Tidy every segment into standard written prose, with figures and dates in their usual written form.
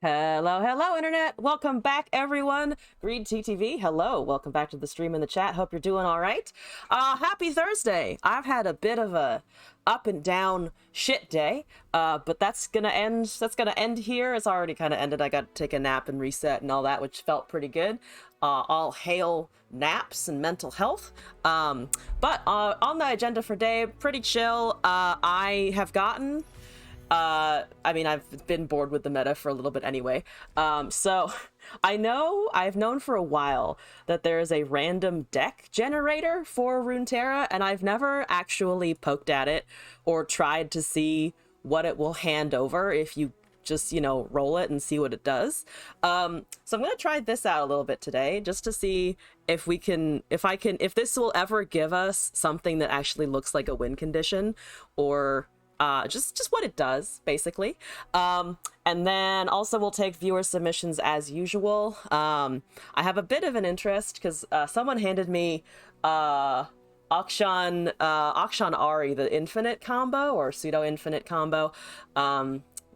Hello, hello, Internet. Welcome back, everyone. Greed TTV, hello. Welcome back to the stream in the chat. Hope you're doing all right. Happy Thursday. I've had a bit of a up and down shit day, but that's gonna end here. It's already kind of ended. I got to take a nap and reset and all that, which felt pretty good. All hail naps and mental health. But on the agenda for day, pretty chill. I have gotten I mean, I've been bored with the meta for a little bit anyway. So I've known for a while that there is a random deck generator for Runeterra, and I've never actually poked at it or tried to see what it will hand over if you just, roll it and see what it does. So I'm gonna try this out a little bit today just to see if this will ever give us something that actually looks like a win condition, or just what it does, basically. And then also we'll take viewer submissions as usual. I have a bit of an interest because someone handed me Akshan Ari, the infinite combo, or pseudo infinite combo,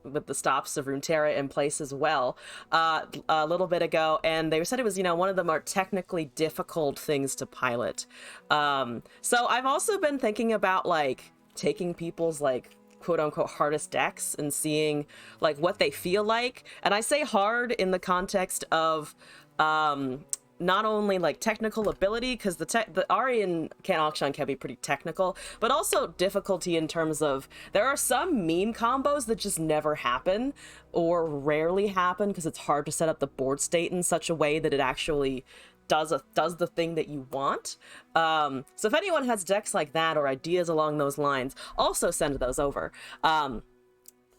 with the stops of Runeterra in place as well, a little bit ago, and they said it was, one of the more technically difficult things to pilot. So I've also been thinking about taking people's quote unquote hardest decks and seeing what they feel like. And I say hard in the context of not only technical ability, because the Ari and Akshan can be pretty technical, but also difficulty in terms of there are some meme combos that just never happen or rarely happen because it's hard to set up the board state in such a way that it actually does the thing that you want. So if anyone has decks like that or ideas along those lines, also send those over.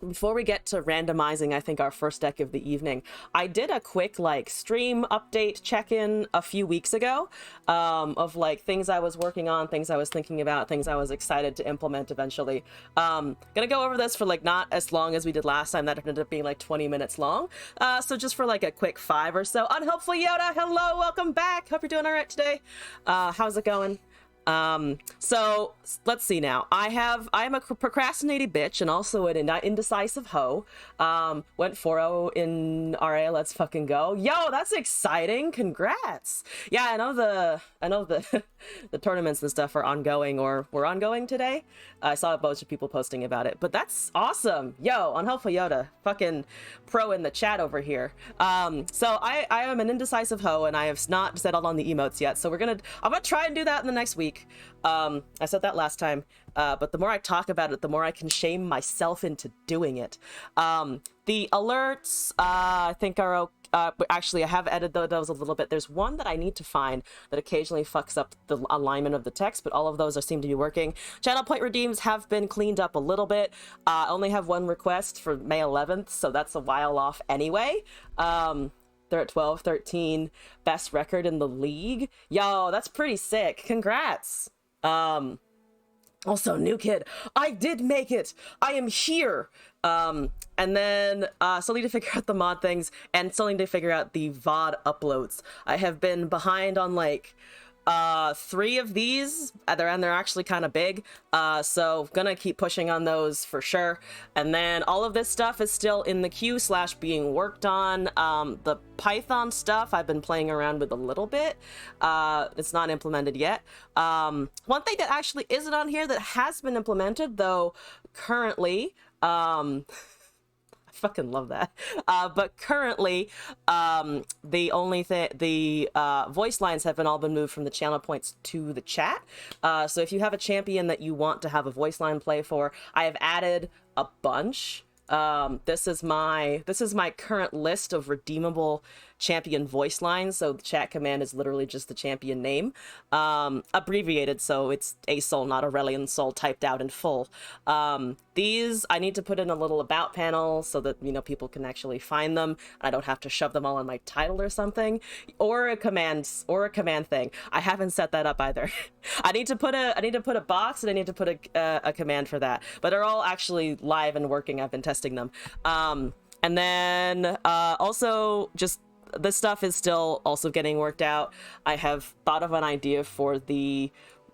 Before we get to randomizing, I think, our first deck of the evening, I did a quick stream update check-in a few weeks ago, of things I was working on, things I was thinking about, things I was excited to implement eventually. Gonna go over this for not as long as we did last time. That ended up being 20 minutes long. So just for a quick 5 or so. Unhelpful Yoda, hello, welcome back. Hope you're doing all right today. How's it going? So let's see now. I'm a procrastinating bitch and also an indecisive hoe. Went 4-0 in RA. Let's fucking go. Yo, that's exciting. Congrats. Yeah, I know the the tournaments and stuff are ongoing or were ongoing today. I saw a bunch of people posting about it, but that's awesome. Yo, Unhelpful Yoda, fucking pro in the chat over here. So I am an indecisive hoe and I have not settled on the emotes yet. So I'm gonna try and do that in the next week. I said that last time, but the more I talk about it, the more I can shame myself into doing it. The alerts, I think are actually, I have edited those a little bit. There's one that I need to find that occasionally fucks up the alignment of the text, but all of those seem to be working. Channel point redeems have been cleaned up a little bit. I only have one request for May 11th, so that's a while off anyway. They're at 12-13, best record in the league. Yo, that's pretty sick. Congrats. Also, new kid, I did make it. I am here. And then still need to figure out the mod things and still need to figure out the VOD uploads. I have been behind on 3 of these, they're actually kind of big, so gonna keep pushing on those for sure. And then all of this stuff is still in the queue / being worked on. The Python stuff I've been playing around with a little bit. It's not implemented yet. One thing that actually isn't on here that has been implemented though currently, I fucking love that. But currently, the only thing, the voice lines have all been moved from the channel points to the chat. So if you have a champion that you want to have a voice line play for, I have added a bunch. This is my current list of redeemable champion voice lines. So the chat command is literally just the champion name, abbreviated, so it's a soul, not Aurelian soul, typed out in full. These I need to put in a little about panel so that people can actually find them. I don't have to shove them all in my title or something, or a command thing. I haven't set that up either. I need to put a box and I need to put a command for that, but they're all actually live and working. I've been testing them. And then also just this stuff is still also getting worked out. I have thought of an idea for the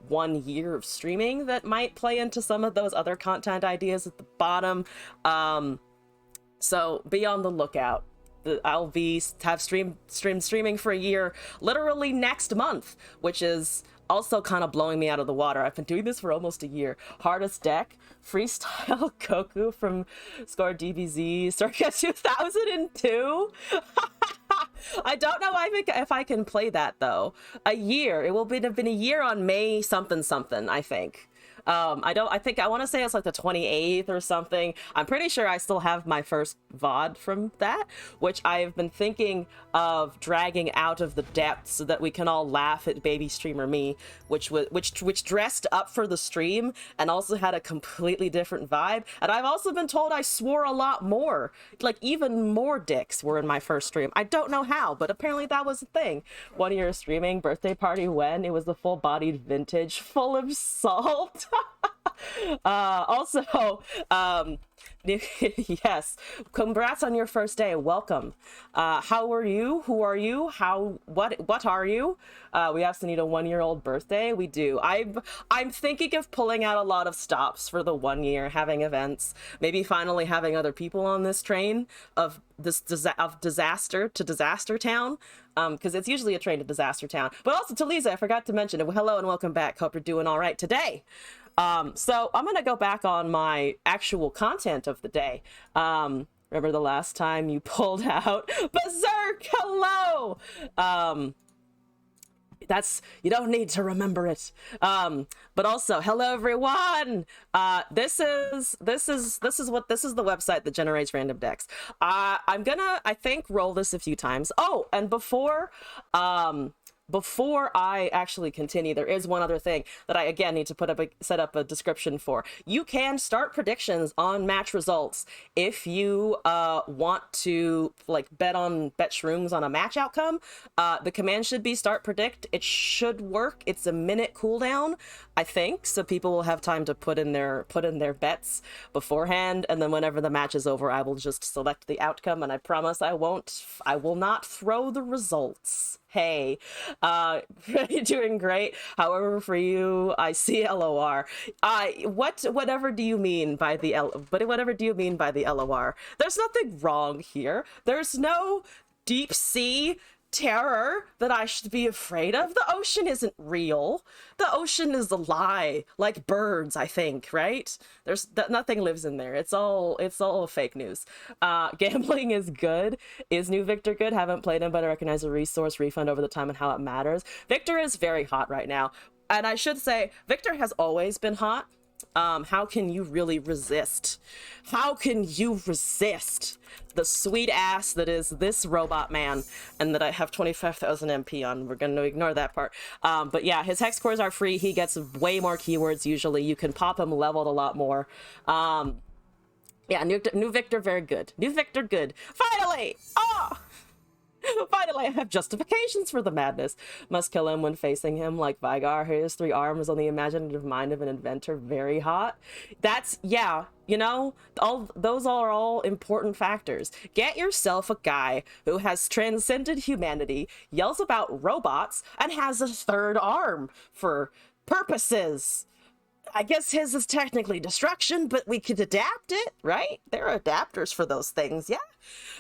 1 year of streaming that might play into some of those other content ideas at the bottom. So be on the lookout. I'll be have streaming for a year literally next month, which is also kind of blowing me out of the water. I've been doing this for almost a year. Hardest deck, freestyle Goku from Score DBZ circa 2002. I don't know if I can play that though. A year. It will have been a year on May something something, I think. I want to say it's like the 28th or something. I'm pretty sure I still have my first VOD from that, which I've been thinking of dragging out of the depths so that we can all laugh at baby streamer me, which dressed up for the stream and also had a completely different vibe. And I've also been told I swore a lot more, like even more dicks were in my first stream. I don't know how, but apparently that was a thing. 1 year streaming, birthday party when it was the full-bodied vintage, full of salt. Also, yes, congrats on your first day. Welcome. How are you? Who are you? What are you? We also need a 1-year-old birthday. We do. I'm thinking of pulling out a lot of stops for the 1 year, having events, maybe finally having other people on this train of disaster to disaster town. Because it's usually a train to disaster town. But also to Lisa, I forgot to mention it. Hello and welcome back. Hope you're doing all right today. So I'm gonna go back on my actual content of the day. Remember the last time you pulled out Berserk? Hello. You don't need to remember it. But also, hello everyone. This is the website that generates random decks. I'm gonna, I think, roll this a few times. Oh, and before I actually continue, there is one other thing that I again need to set up a description for. You can start predictions on match results if you want to like bet shrooms on a match outcome. The command should be start predict. It should work. It's a minute cooldown, I think, so people will have time to put in their bets beforehand, and then whenever the match is over, I will just select the outcome, and I promise I will not throw the results. Hey, you're doing great. However, for you, I see LOR. Whatever do you mean by the LOR? There's nothing wrong here. There's no deep sea terror that I should be afraid of. The ocean isn't real. The ocean is a lie, like birds, I think, right? Nothing lives in there. It's all fake news. Gambling is good. Is new Victor good? Haven't played him, but I recognize the resource refund over the time and how it matters. Victor is very hot right now. And I should say, Victor has always been hot. How can you really resist? How can you resist the sweet ass that is this robot man and that I have 25,000 MP on? We're going to ignore that part. But yeah, his hex cores are free. He gets way more keywords usually. You can pop him leveled a lot more. Yeah, new Victor, very good. New Victor, good. Finally! Oh! Finally, I have justifications for the madness. Must kill him when facing him like Vigar. His 3 arms on the imaginative mind of an inventor. Very hot. That's, yeah, you know, those are all important factors. Get yourself a guy who has transcended humanity, yells about robots, and has a 3rd arm for purposes. I guess his is technically destruction, but we could adapt it, right? There are adapters for those things, yeah?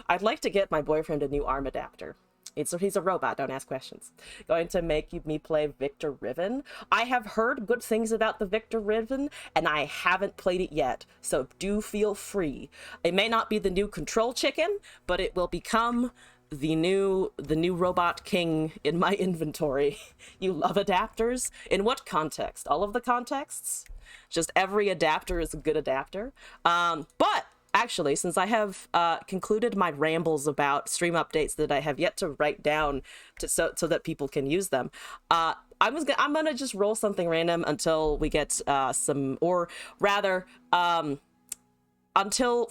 I'd like to get my boyfriend a new arm adapter. He's a robot, don't ask questions. Going to make me play Victor Riven. I have heard good things about the Victor Riven, and I haven't played it yet, so do feel free. It may not be the new Control Chicken, but it will become the new robot king in my inventory. You love adapters? In what context? All of the contexts? Just every adapter is a good adapter. But actually, since I have concluded my rambles about stream updates that I have yet to write down so that people can use them, I'm gonna just roll something random until we get until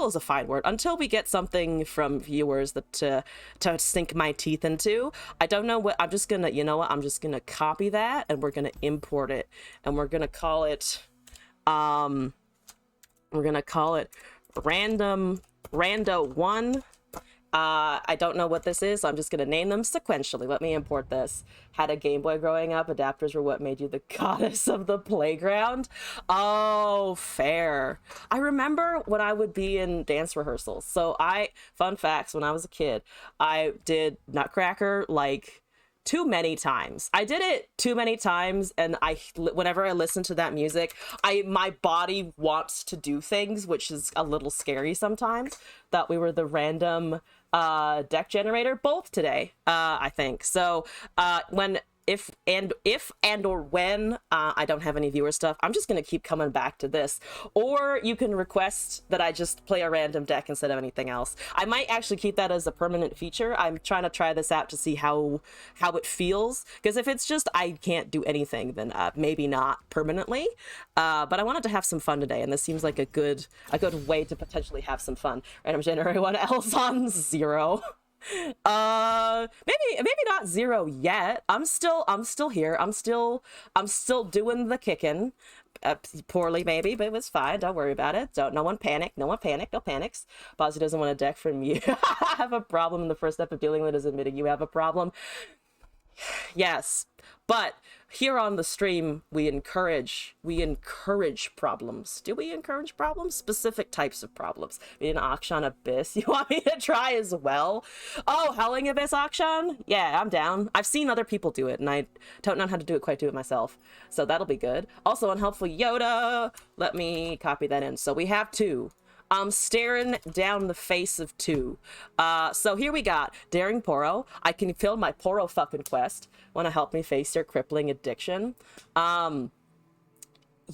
is a fine word. Until we get something from viewers that to sink my teeth into. I don't know what, I'm just gonna, you know what, I'm just gonna copy that and we're gonna import it and we're gonna call it, random, rando1, I don't know what this is, so I'm just gonna name them sequentially. Let me import this. Had a Game Boy growing up. Adapters were what made you the goddess of the playground. Oh, fair. I remember when I would be in dance rehearsals. So fun facts, when I was a kid, I did Nutcracker like too many times. I did it too many times, and whenever I listen to that music, my body wants to do things, which is a little scary sometimes. Thought we were the random deck generator both today, I think. So when if and or when I don't have any viewer stuff, I'm just gonna keep coming back to this. Or you can request that I just play a random deck instead of anything else. I might actually keep that as a permanent feature. I'm trying to try this out to see how it feels, because if it's just I can't do anything, then maybe not permanently. But I wanted to have some fun today, and this seems like a good way to potentially have some fun. Random generator, one else on 0. Maybe not 0 yet. I'm still here. I'm still doing the kicking. Poorly maybe, but it was fine. Don't worry about it. No one panic. No panics. Bozzy doesn't want a deck from you. I have a problem, and the first step of dealing with it is admitting you have a problem. Yes, but here on the stream we encourage problems. Do we encourage problems? Specific types of problems. We did an Akshan Abyss. You want me to try as well? Oh, Howling Abyss Akshan? Yeah, I'm down. I've seen other people do it, and I don't know how to do it myself, so that'll be good. Also, Unhelpful Yoda, let me copy that in. So we have 2. I'm staring down the face of 2. So here we got Daring Poro. I can fill my Poro fucking quest. Want to help me face your crippling addiction?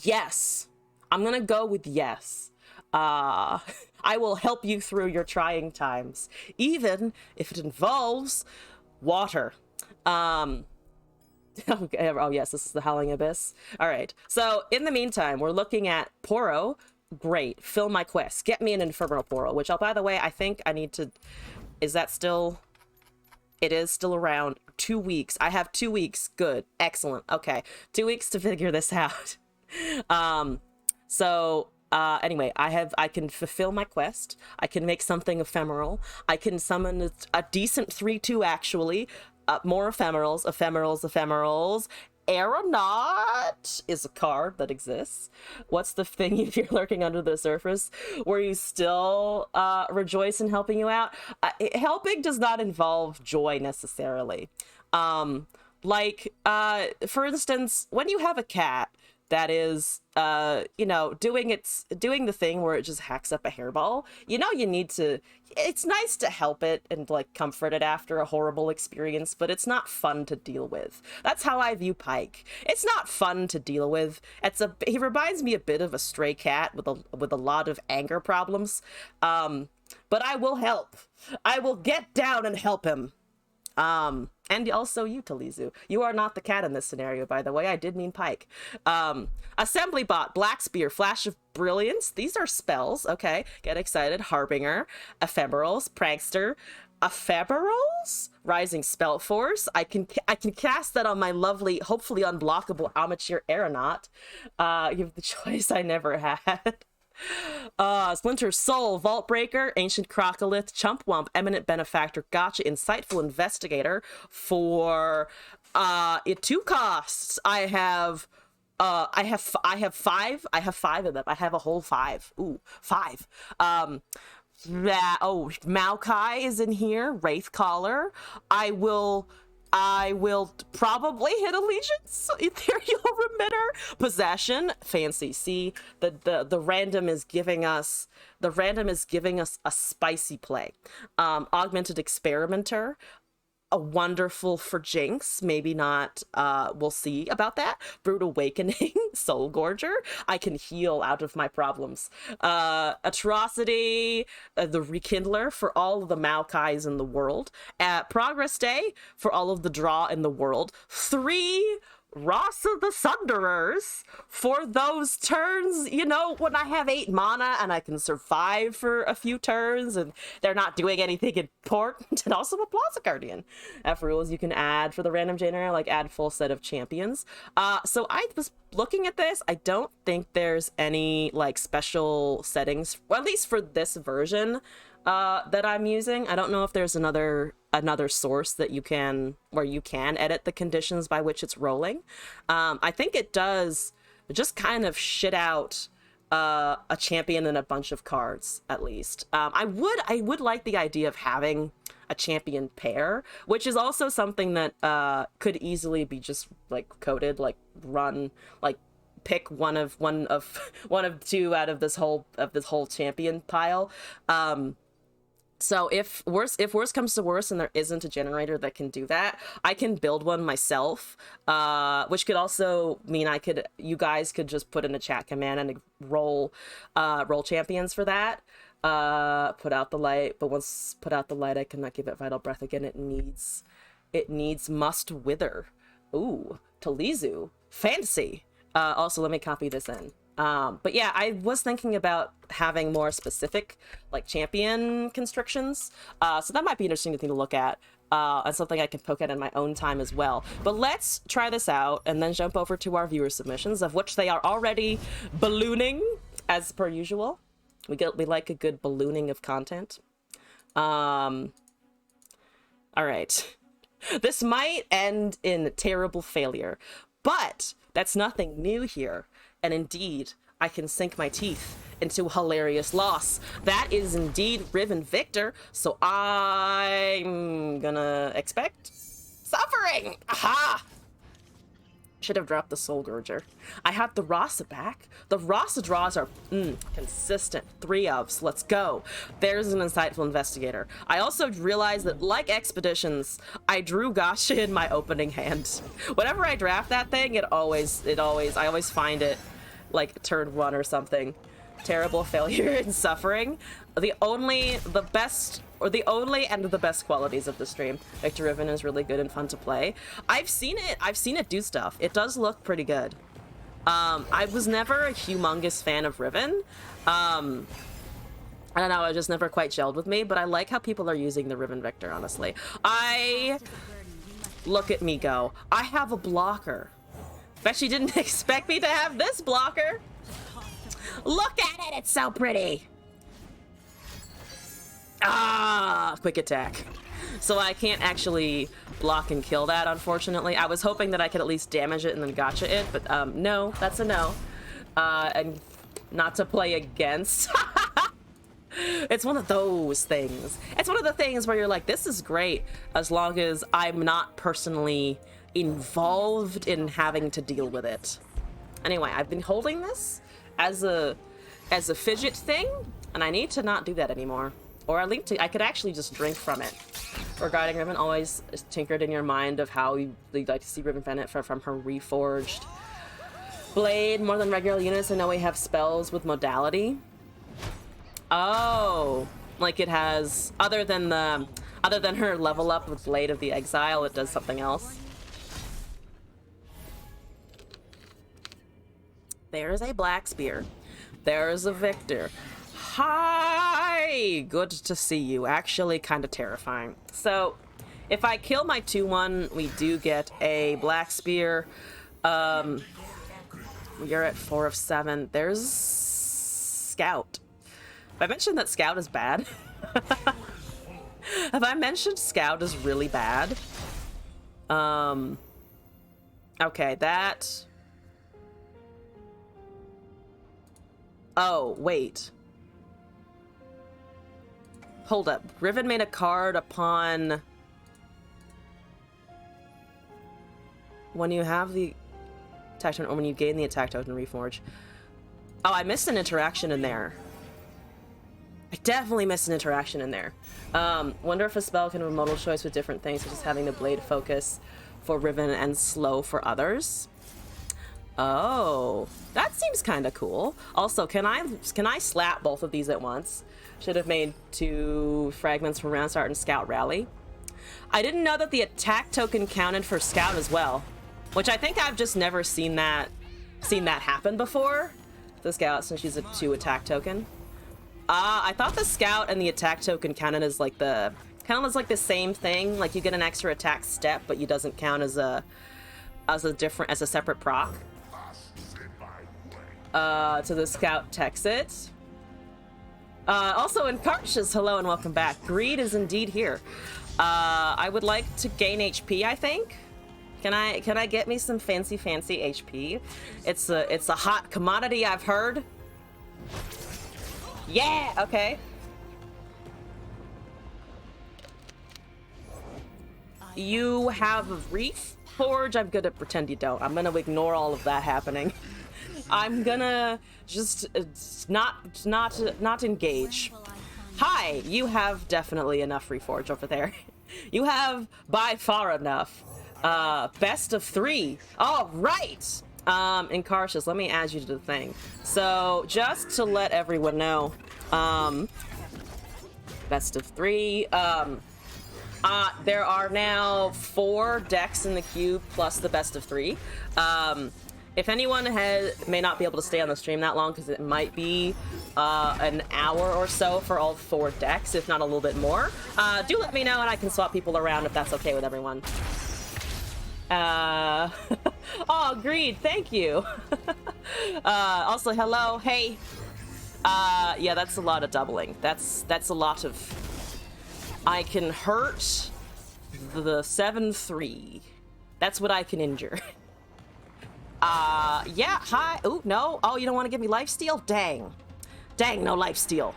Yes. I'm gonna go with yes. I will help you through your trying times, even if it involves water. Okay. Oh yes, this is the Howling Abyss. All right. So in the meantime, we're looking at Poro. Great. Fill my quest. Get me an Infernal Poro, which by the way, I think I need to... Is that still... It is still around 2 weeks. I have 2 weeks. Good. Excellent. Okay. 2 weeks to figure this out. Anyway, I can fulfill my quest. I can make something ephemeral. I can summon a decent 3/2 actually. More ephemerals. Aeronaut is a card that exists. What's the thing if you're lurking under the surface? Were you still rejoice in helping you out? Helping does not involve joy necessarily. For instance, when you have a cat that is doing the thing where it just hacks up a hairball, it's nice to help it and like comfort it after a horrible experience, but it's not fun to deal with. That's how I view Pike. It's not fun to deal with. He reminds me a bit of a stray cat with a lot of anger problems. But I will help. I will get down and help him. And also you, Talizu. You are not the cat in this scenario, by the way. I did mean Pike. Assembly Bot, Black Spear, Flash of Brilliance. These are spells. Okay, get excited. Harbinger, Ephemerals, Prankster, Ephemerals, Rising Spell Force. I can cast that on my lovely, hopefully unblockable Amateur Aeronaut. You have the choice I never had. Splinter Soul, Vault Breaker, Ancient Crocolith, Chump Wump, Eminent Benefactor, Gotcha, Insightful Investigator. For it 2 costs. I have 5 of them. I have a whole 5. Ooh, 5. Maokai is in here. Wraithcaller. I will probably hit Allegiance, Ethereal Remitter, Possession, Fancy. See, the random is giving us a spicy play. Augmented Experimenter, a wonderful for Jinx, maybe not, we'll see about that. Brute Awakening, Soul Gorger, I can heal out of my problems. Atrocity, the Rekindler for all of the Maokais in the world. Progress Day for all of the draw in the world. 3 Ross of the Sunderers for those turns, when I have 8 mana and I can survive for a few turns and they're not doing anything important. And also a Plaza Guardian. F rules you can add for the random generator, like add full set of champions. So I was looking at this. I don't think there's any like special settings, or at least for this version. that I'm using. I don't know if there's another source that you can where you can edit the conditions by which it's rolling. I think it does just kind of shit out a champion and a bunch of cards at least. I would like the idea of having a champion pair, which is also something that could easily be just like coded, like run, like pick one of two out of this whole champion pile. So if worse comes to worse and there isn't a generator that can do that, I can build one myself, which could also mean you guys could just put in a chat command and roll champions for that. Put out the light, but once put out the light, I cannot give it vital breath again. It needs must wither. Ooh, Talizu, fancy. Also, let me copy this in. But yeah, I was thinking about having more specific like champion constrictions. So that might be an interesting thing to look at. And something I can poke at in my own time as well. But let's try this out and then jump over to our viewer submissions, of which they are already ballooning as per usual. We like a good ballooning of content. All right. This might end in terrible failure, but that's nothing new here. And indeed, I can sink my teeth into hilarious loss. That is indeed Riven Victor, so I'm gonna expect suffering. Aha! Should have dropped the Soul Gorger. I have the Rasa back. The Rasa draws are consistent. 3 ofs. Let's go. There's an insightful investigator. I also realized that, like Expeditions, I drew Gacha in my opening hand. Whenever I draft that thing, I always find it like turn 1 or something. Terrible failure and suffering. The only and the best qualities of the stream. Victor Riven is really good and fun to play. I've seen it do stuff. It does look pretty good. I was never a humongous fan of Riven. I don't know, it just never quite gelled with me, but I like how people are using the Riven Victor, honestly. Look at me go. I have a blocker. Bet she didn't expect me to have this blocker. Look at it, it's so pretty. Ah, quick attack. So I can't actually block and kill that, unfortunately. I was hoping that I could at least damage it and then gotcha it, but no, that's a no. And not to play against. It's one of those things. It's one of the things where you're like, this is great as long as I'm not personally involved in having to deal with it. Anyway, I've been holding this as a fidget thing, and I need to not do that anymore. Or I could actually just drink from it. Regarding Riven, always tinkered in your mind of how you'd like to see Riven Bennett from her reforged blade more than regular units. I know we have spells with modality. Oh, like it has other than her level up with Blade of the Exile, it does something else. There's a Black Spear. There's a Victor. Hi! Good to see you. Actually, kind of terrifying. So, if I kill my 2-1, we do get a Black Spear. You're at 4 of 7. There's Scout. Have I mentioned that Scout is bad? Have I mentioned Scout is really bad? Okay, that... Oh, wait. Hold up. Riven made a card upon... when you have the attack token, or when you gain the attack token reforge. Oh, I missed an interaction in there. I definitely missed an interaction in there. Wonder if a spell can have a modal choice with different things, such as having the blade focus for Riven and slow for others. Oh, that seems kind of cool. Also, can I slap both of these at once? Should have made 2 fragments for round start and Scout Rally. I didn't know that the attack token counted for Scout as well, which I think I've just never seen that happen before. The Scout, since she's a 2 attack token. I thought the Scout and the attack token counted as like the same thing. Like you get an extra attack step, but it doesn't count as a separate proc. To the Scout techs it. Also, in Karsh's, hello and welcome back. Greed is indeed here. I would like to gain HP, I think. Can I get me some fancy HP? It's a hot commodity, I've heard. Yeah, okay. You have a Reef Forge. I'm gonna pretend you don't. I'm gonna ignore all of that happening. I'm gonna just not engage. Hi, you have definitely enough Reforge over there. You have by far enough. Best of 3. All right. In Karsh's, let me add you to the thing. So just to let everyone know, best of 3. There are now 4 decks in the queue plus the best of 3. If anyone may not be able to stay on the stream that long because it might be an hour or so for all 4 decks, if not a little bit more, do let me know and I can swap people around if that's okay with everyone. Oh, Greed, thank you. Also, hello, hey. Yeah, that's a lot of doubling. That's a lot of... I can hurt the 7-3. That's what I can injure. Yeah, hi. Oh, no. Oh, you don't want to give me lifesteal? Dang. Dang, no lifesteal.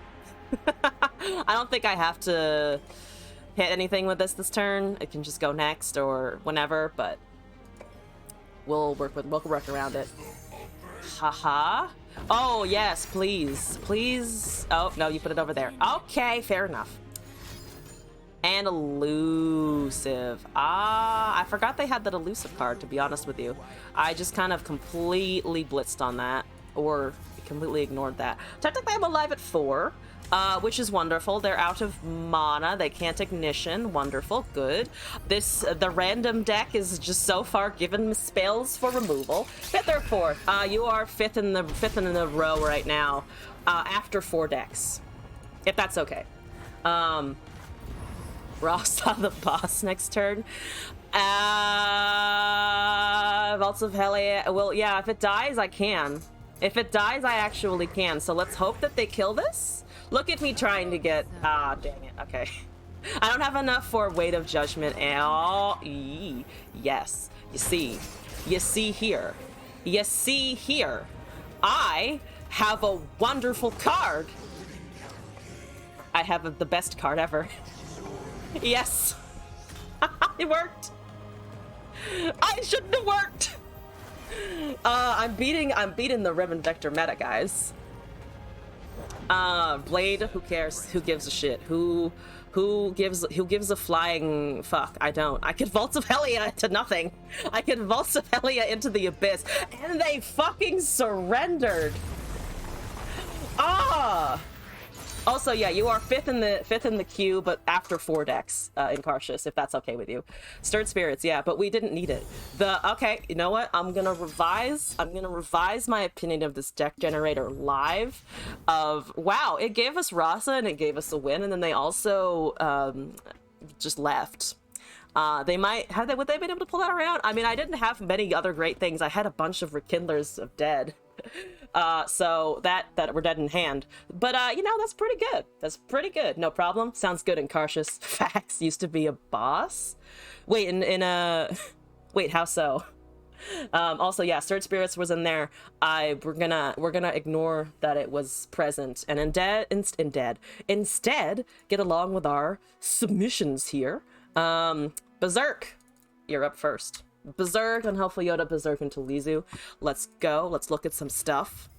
I don't think I have to hit anything with this turn. It can just go next or whenever, but we'll work around it. Haha. Oh, yes, please. Please. Oh, no, you put it over there. Okay, fair enough. And elusive. I forgot they had that elusive card, to be honest with you. I just kind of completely blitzed on that, or completely ignored that. Technically, I'm alive at 4, which is wonderful. They're out of mana. They can't ignition. Wonderful. Good. The random deck is just so far given spells for removal. 5th or 4th? You are 5th in the row right now, after 4 decks, if that's okay. Ross on the boss next turn. Vaults of Helia. Well, yeah, if it dies, I can. If it dies, I actually can. So let's hope that they kill this. Look at me trying to get... Ah, dang it. Okay. I don't have enough for Weight of Judgment. Oh, yes. You see here. You see here. I have a wonderful card. I have the best card ever. Yes. It worked. I shouldn't have worked. I'm beating the Ribbon Vector meta, guys. Blade, who cares? Who gives a shit? Who gives a flying fuck? I don't. I could Vault of Helia to nothing. I could Vault of Helia into the abyss, and they fucking surrendered. Ah. Also, yeah, you are 5th in the queue, but after 4 decks in Karsh's, if that's okay with you. Stirred Spirits, yeah, but we didn't need it. Okay, you know what? I'm gonna revise my opinion of this deck generator live. Wow, it gave us Rasa and it gave us a win, and then they also just left. Would they been able to pull that around? I mean, I didn't have many other great things. I had a bunch of Rekindlers of Dead. So that were dead in hand. But, you know, that's pretty good. That's pretty good. No problem. Sounds good in Karsh's. Fax used to be a boss? Wait, wait, how so? Also, yeah, Stirred Spirits was in there. We're gonna ignore that it was present and instead get along with our submissions here. Berserk, you're up first. Berserk and Helpful Yoda, Berserk into Lizu. Let's go. Let's look at some stuff.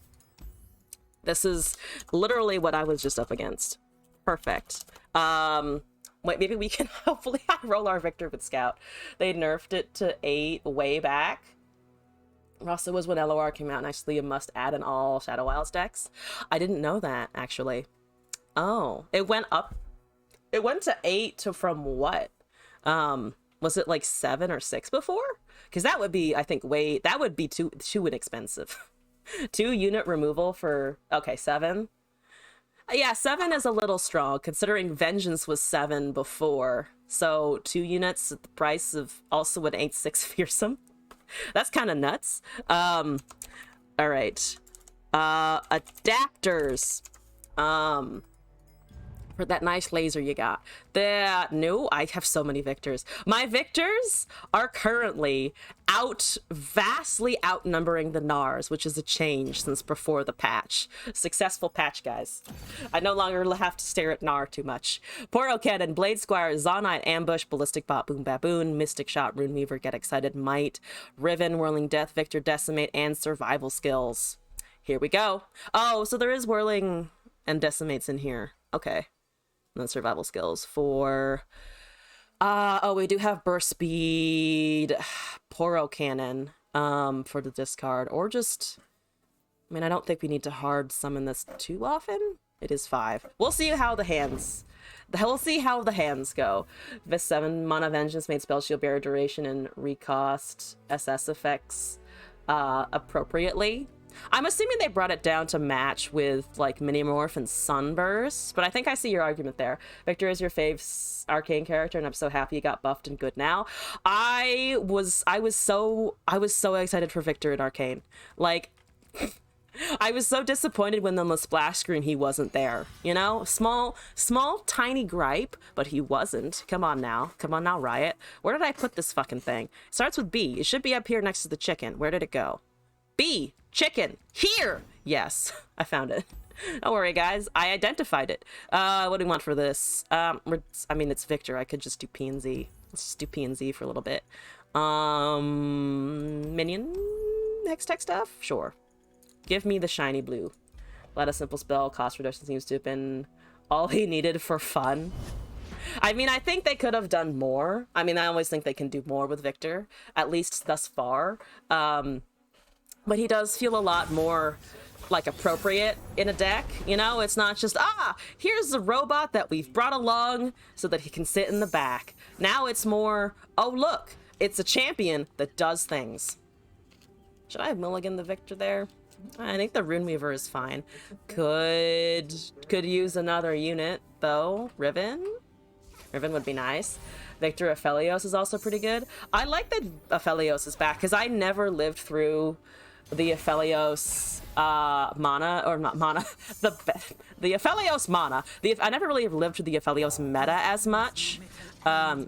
This is literally what I was just up against. Perfect. Wait, maybe we can hopefully roll our Victor with Scout. They nerfed it to 8 way back. Rasa was when LOR came out, and actually you must add in all Shadow Isles decks. I didn't know that, actually. Oh, it went up. It went to 8 from what? Was it like 7 or 6 before? Because that would be, I think, that would be too inexpensive. 2 unit removal for, okay, 7. Yeah, 7 is a little strong, considering Vengeance was 7 before. So 2 units at the price of also an 8/6 Fearsome. That's kind of nuts. All right. Adapters. For that nice laser you got. No, I have so many victors. My victors are currently vastly outnumbering the Gnars, which is a change since before the patch. Successful patch, guys. I no longer have to stare at Gnar too much. Poro Cannon, Blade Squire, Zonite, Ambush, Ballistic Bot, Boom Baboon, Mystic Shot, Runeweaver, Get Excited, Might, Riven, Whirling Death, Victor, Decimate, and Survival Skills. Here we go. Oh, so there is Whirling and Decimates in here. Okay. And then survival skills for oh, we do have burst speed, Poro Cannon for the discard, or just, I mean, I don't think we need to hard summon this too often. It is 5. We'll see how the hands go. The 7 mana vengeance made spell shield bearer duration and recost SS effects appropriately. I'm assuming they brought it down to match with like Minimorph and Sunburst, but I think I see your argument there. Victor is your fave arcane character, and I'm so happy he got buffed and good now. I was so excited for Victor in Arcane. Like I was so disappointed when on the splash screen he wasn't there. You know, small tiny gripe, but he wasn't. Come on now, Riot. Where did I put this fucking thing? It starts with B. It should be up here next to the chicken. Where did it go? B. Chicken. Here! Yes, I found it. Don't worry, guys. I identified it. What do we want for this? I mean, it's Victor. I could just do P and Z. Let's just do P and Z for a little bit. Minion? Hextech stuff? Sure. Give me the shiny blue. Let a simple spell. Cost reduction seems to have been all he needed for fun. I mean, I think they could have done more. I mean, I always think they can do more with Victor, at least thus far. But he does feel a lot more, like, appropriate in a deck, you know? It's not just, here's a robot that we've brought along so that he can sit in the back. Now it's more, oh, look, it's a champion that does things. Should I have mulligan the Victor there? I think the Runeweaver is fine. Could use another unit, though. Riven would be nice. Victor Aphelios is also pretty good. I like that Aphelios is back, because I never lived through the Aphelios mana, or not mana, the Aphelios mana. I never really lived through the Aphelios meta as much.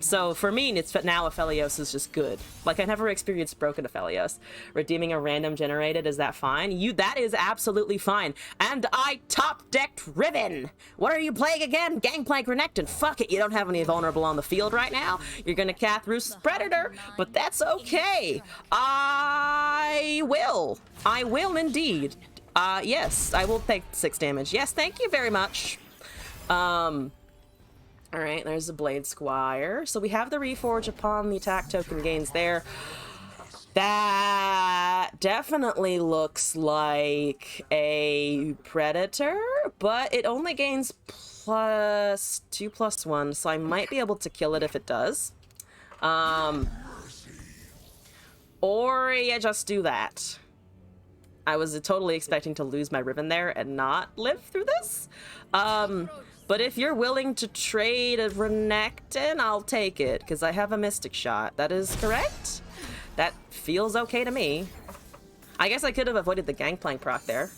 So for me, it's now Aphelios is just good. Like, I never experienced broken Aphelios. Redeeming a random generated, is that fine? That is absolutely fine. And I top-decked Riven! What are you playing again? Gangplank Renekton. Fuck it, you don't have any vulnerable on the field right now. You're gonna Cathrus Predator, but that's okay. I will indeed. Yes, I will take 6 damage. Yes, thank you very much. Alright, there's the Blade Squire. So we have the Reforge upon the attack token gains there. That definitely looks like a Predator, but it only gains +2/+1, so I might be able to kill it if it does. Or yeah, just do that. I was totally expecting to lose my Riven there and not live through this. But if you're willing to trade a Renekton, I'll take it, because I have a Mystic Shot. That is correct? That feels okay to me. I guess I could have avoided the Gangplank proc there.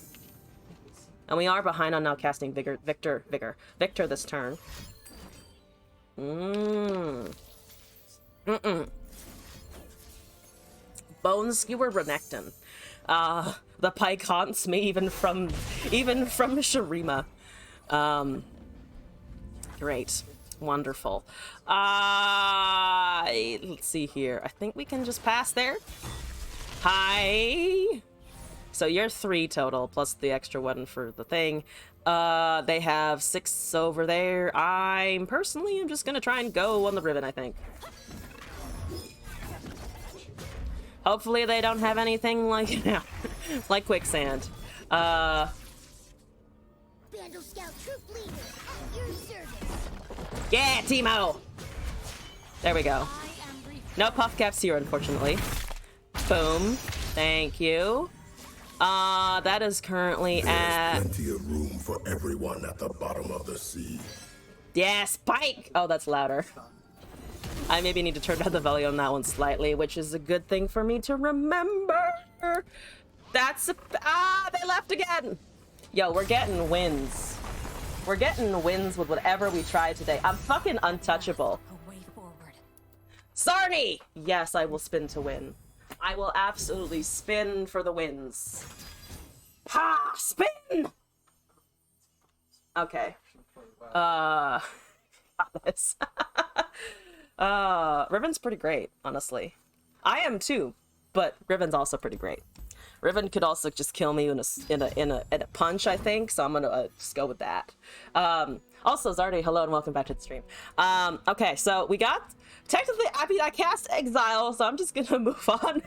And we are behind on now casting Victor this turn. Bone Skewer Renekton. The pike haunts me even from Shurima. Great. Wonderful. Let's see here. I think we can just pass there. Hi. So you're 3 total, plus the extra 1 for the thing. They have 6 over there. I'm just gonna try and go on the Riven, I think. Hopefully they don't have anything like, like Quicksand. Bandle Scout troop leader at your service. Yeah, Teemo! There we go. No puff caps here, unfortunately. Boom. Thank you. That is currently at... There's plenty of room for everyone at the bottom of the sea. Yeah, Spike! Oh, that's louder. I maybe need to turn down the volume on that one slightly, which is a good thing for me to remember. That's a... they left again! Yo, we're getting wins. We're getting wins with whatever we try today. I'm fucking untouchable. A way forward. Sarni! Yes, I will spin to win. I will absolutely spin for the wins. Ha! Spin! Okay. Got this. Riven's pretty great, honestly. I am too, but Riven's also pretty great. Riven could also just kill me in a punch, I think, so I'm gonna just go with that. Also, Zardy, hello and welcome back to the stream. Okay, so we got, technically, I cast Exile, so I'm just gonna move on.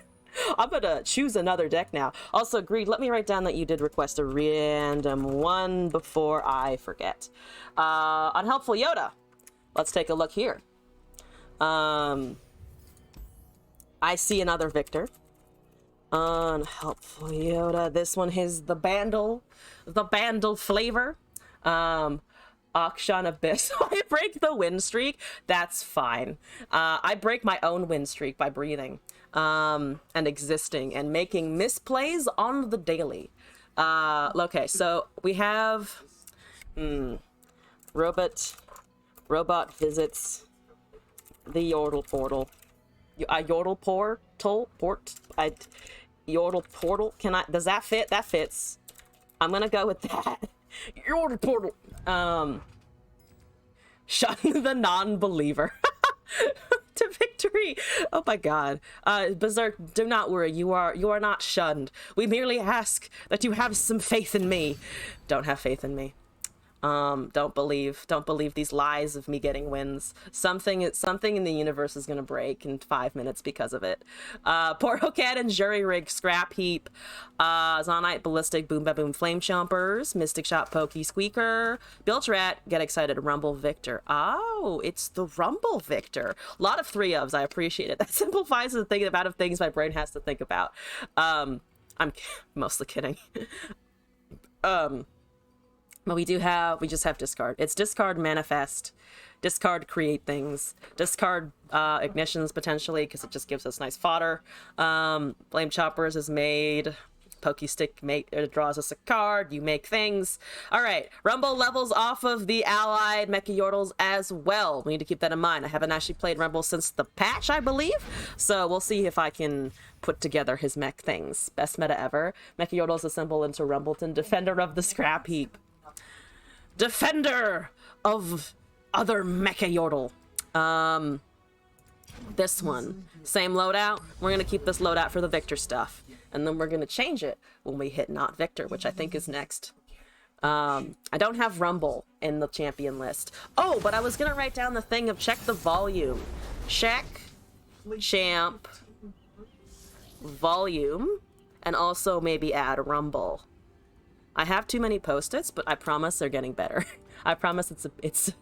I'm gonna choose another deck now. Also, Greed, let me write down that you did request a random one before I forget. Unhelpful Yoda. Let's take a look here. I see another Victor. Unhelpful Yoda. This one is the Bandle flavor. Akshan Abyss. I break the win streak. That's fine. I break my own win streak by breathing, and existing and making misplays on the daily. Okay, so we have robot visits the Yordle portal. Yordle Yordle portal. Does that fit? That fits. I'm gonna go with that. Yordle portal. Shun the non-believer. To victory. Oh my god. Berserk, do not worry. You are not shunned. We merely ask that you have some faith in me. Don't have faith in me. Don't believe these lies of me getting wins. Something in the universe is gonna break in 5 minutes because of it. Portal Cannon, Jury Rig, Scrap Heap, Zonite, Ballistic, Boom Ba Boom, Flame Chompers, Mystic Shot, Pokey Squeaker, Bilge Rat, Get Excited, Rumble Victor. Oh, it's the Rumble Victor. A lot of 3-ofs, I appreciate it. That simplifies the amount of things my brain has to think about. I'm mostly kidding. But we just have discard. It's discard manifest, discard create things, discard ignitions potentially because it just gives us nice fodder. Flame Choppers is made. Pokey Stick it draws us a card. You make things. All right, Rumble levels off of the allied Mecha Yordles as well. We need to keep that in mind. I haven't actually played Rumble since the patch, I believe. So we'll see if I can put together his mech things. Best meta ever. Mecha Yordles assemble into Rumbleton, Defender of the Scrap Heap. Defender of other Mecha Yordle. This one. Same loadout. We're going to keep this loadout for the Victor stuff. And then we're going to change it when we hit not Victor, which I think is next. I don't have Rumble in the champion list. Oh, but I was going to write down the thing of check the volume. Check champ volume. And also maybe add Rumble. I have too many post-its, but I promise they're getting better. I promise it's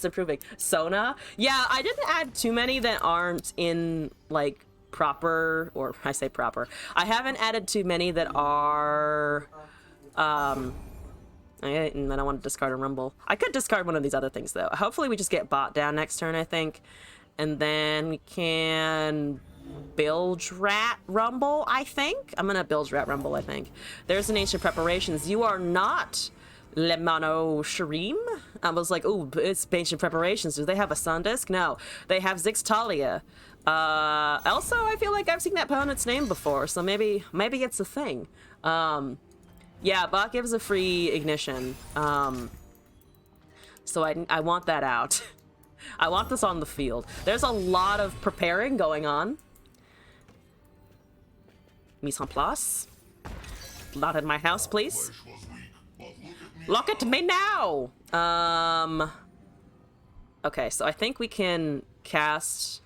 improving. Sona, yeah, I didn't add too many that aren't in like proper, or I say proper. I haven't added too many that are. And then I want to discard a Rumble. I could discard one of these other things though. Hopefully we just get bot down next turn, I think, and then we can. Bilge Rat Rumble, I think. I'm gonna Bilge Rat Rumble, I think. There's an Ancient Preparations. You are not Lemano Shreem. I was like, ooh, it's Ancient Preparations. Do they have a Sun Disc? No. They have Zixtalia. Also, I feel like I've seen that opponent's name before, so maybe it's a thing. Yeah, bot gives a free ignition. So I want that out. I want this on the field. There's a lot of preparing going on. Mise en place. Not in my house, please. Look at me now! Okay, so I think we can cast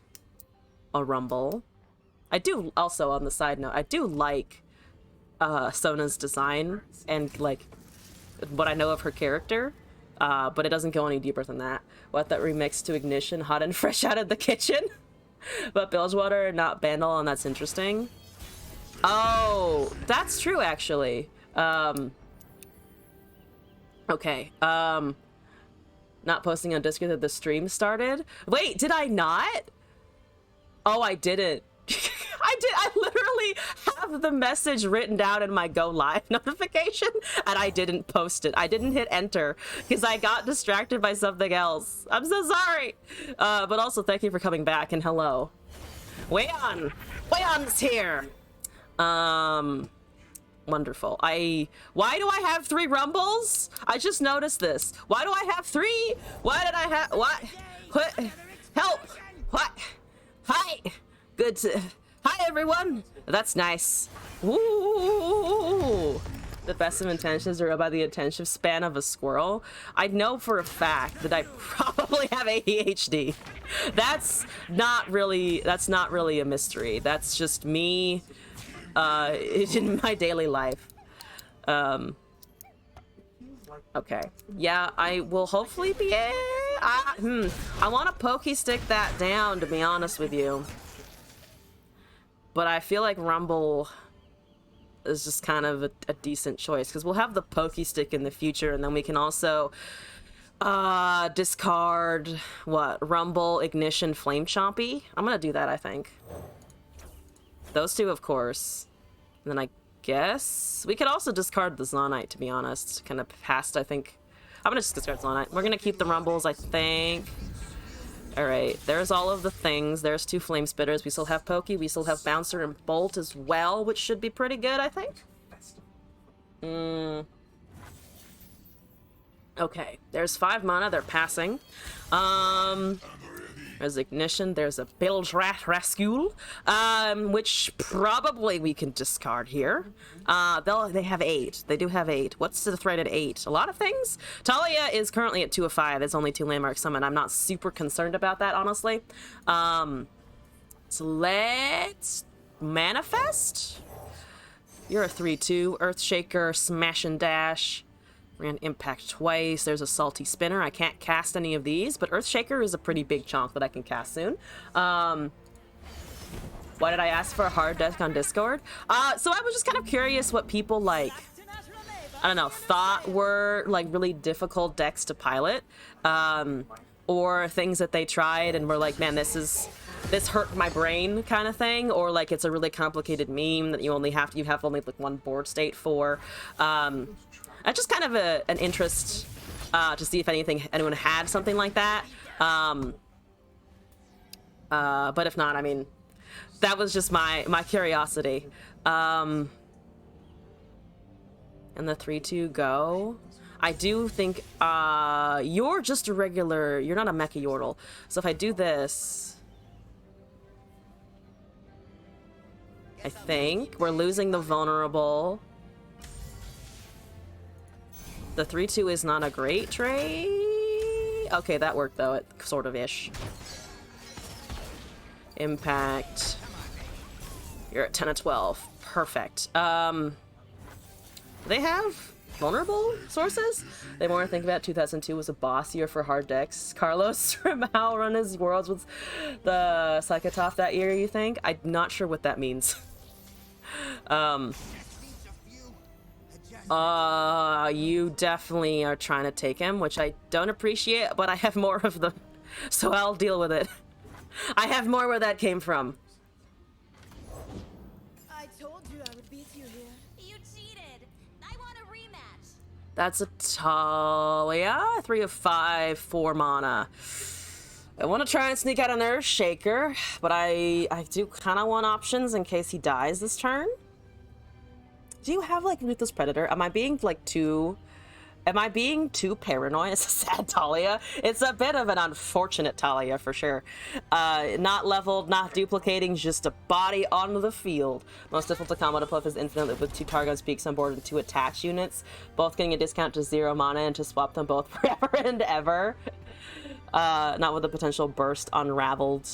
a Rumble. I do also, on the side note, I do like Sona's design and like what I know of her character. But it doesn't go any deeper than that. What that remix to Ignition, hot and fresh out of the kitchen? But Bilgewater, not Bandle, and that's interesting. Oh, that's true, actually. Okay. Not posting on Discord that the stream started. Wait, did I not? Oh, I didn't. I literally have the message written down in my go live notification, and I didn't post it. I didn't hit enter because I got distracted by something else. I'm so sorry. But also thank you for coming back, and hello. Wayan's here. Wonderful. Why do I have 3 rumbles? I just noticed this. Why do I have 3? Why did I have what? Help! What? Hi! Good to hi everyone! That's nice. Woo! The best of intentions are about the attention span of a squirrel. I know for a fact that I probably have ADHD. That's not really a mystery. That's just me in my daily life. Okay. Yeah, I will hopefully be I want to pokey stick that down, to be honest with you. But I feel like Rumble is just kind of a decent choice, because we'll have the pokey stick in the future, and then we can also discard Rumble, Ignition, Flame Chompy. I'm gonna do that, I think. Those 2, of course. And then I guess we could also discard the Zonite, to be honest. Kind of past, I think. I'm gonna just discard Zonite. We're gonna keep the Rumbles, I think. Alright, there's all of the things. There's 2 Flame Spitters. We still have Pokey. We still have Bouncer and Bolt as well, which should be pretty good, I think. Okay, there's 5 mana. They're passing. There's Ignition. There's a Bildrat Rascul, which probably we can discard here. They have 8. They do have 8. What's the threat at 8? A lot of things? Talia is currently at 2 of 5. It's only 2 landmark summon. I'm not super concerned about that, honestly. So let's manifest. You're a 3/2. Earthshaker, Smash and Dash. Ran Impact twice. There's a Salty Spinner. I can't cast any of these, but Earthshaker is a pretty big chunk that I can cast soon. Why did I ask for a hard deck on Discord? So I was just kind of curious what people, like, I don't know, thought were, like, really difficult decks to pilot. Or things that they tried and were like, man, this hurt my brain kind of thing. Or, like, it's a really complicated meme that you have only, like, 1 board state for. That's just kind of an interest to see if anyone had something like that. But if not, I mean, that was just my curiosity. And the 3/2 go. I do think you're just a regular. You're not a Mecha Yordle. So if I do this, I think we're losing the vulnerable. The 3/2 is not a great trade. Okay, that worked though. It sort of ish. Impact. You're at 10 of 12. Perfect. They have vulnerable sources? They more think about 2002 was a boss year for hard decks. Carlos Ramao run his worlds with the Psychotoph that year, you think? I'm not sure what that means. You definitely are trying to take him, which I don't appreciate, but I have more of them, so I'll deal with it. I have more where that came from. I told you I would beat you here. You cheated. I want a rematch. That's a Talia. 3 of 5, 4 mana. I want to try and sneak out an Earthshaker, but I do kind of want options in case he dies this turn. Do you have, like, Ruthless Predator? Am I being too paranoid? It's a sad Talia. It's a bit of an unfortunate Talia for sure. Not leveled, not duplicating, just a body on the field. Most difficult to combo to pull up is Infinite with 2 Targon Speaks on board and 2 attach units. Both getting a discount to 0 mana and to swap them both forever and ever. Not with the potential burst unraveled.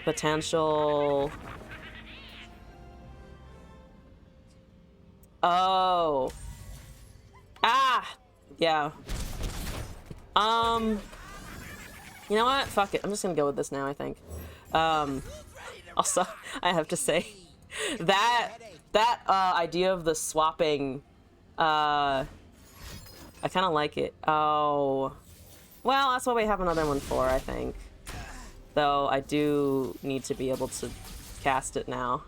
Potential... Oh. Ah! Yeah. You know what? Fuck it. I'm just gonna go with this now, I think. Also, I have to say, that idea of the swapping, I kind of like it. Oh. Well, that's what we have another one for, I think. though I do need to be able to cast it now.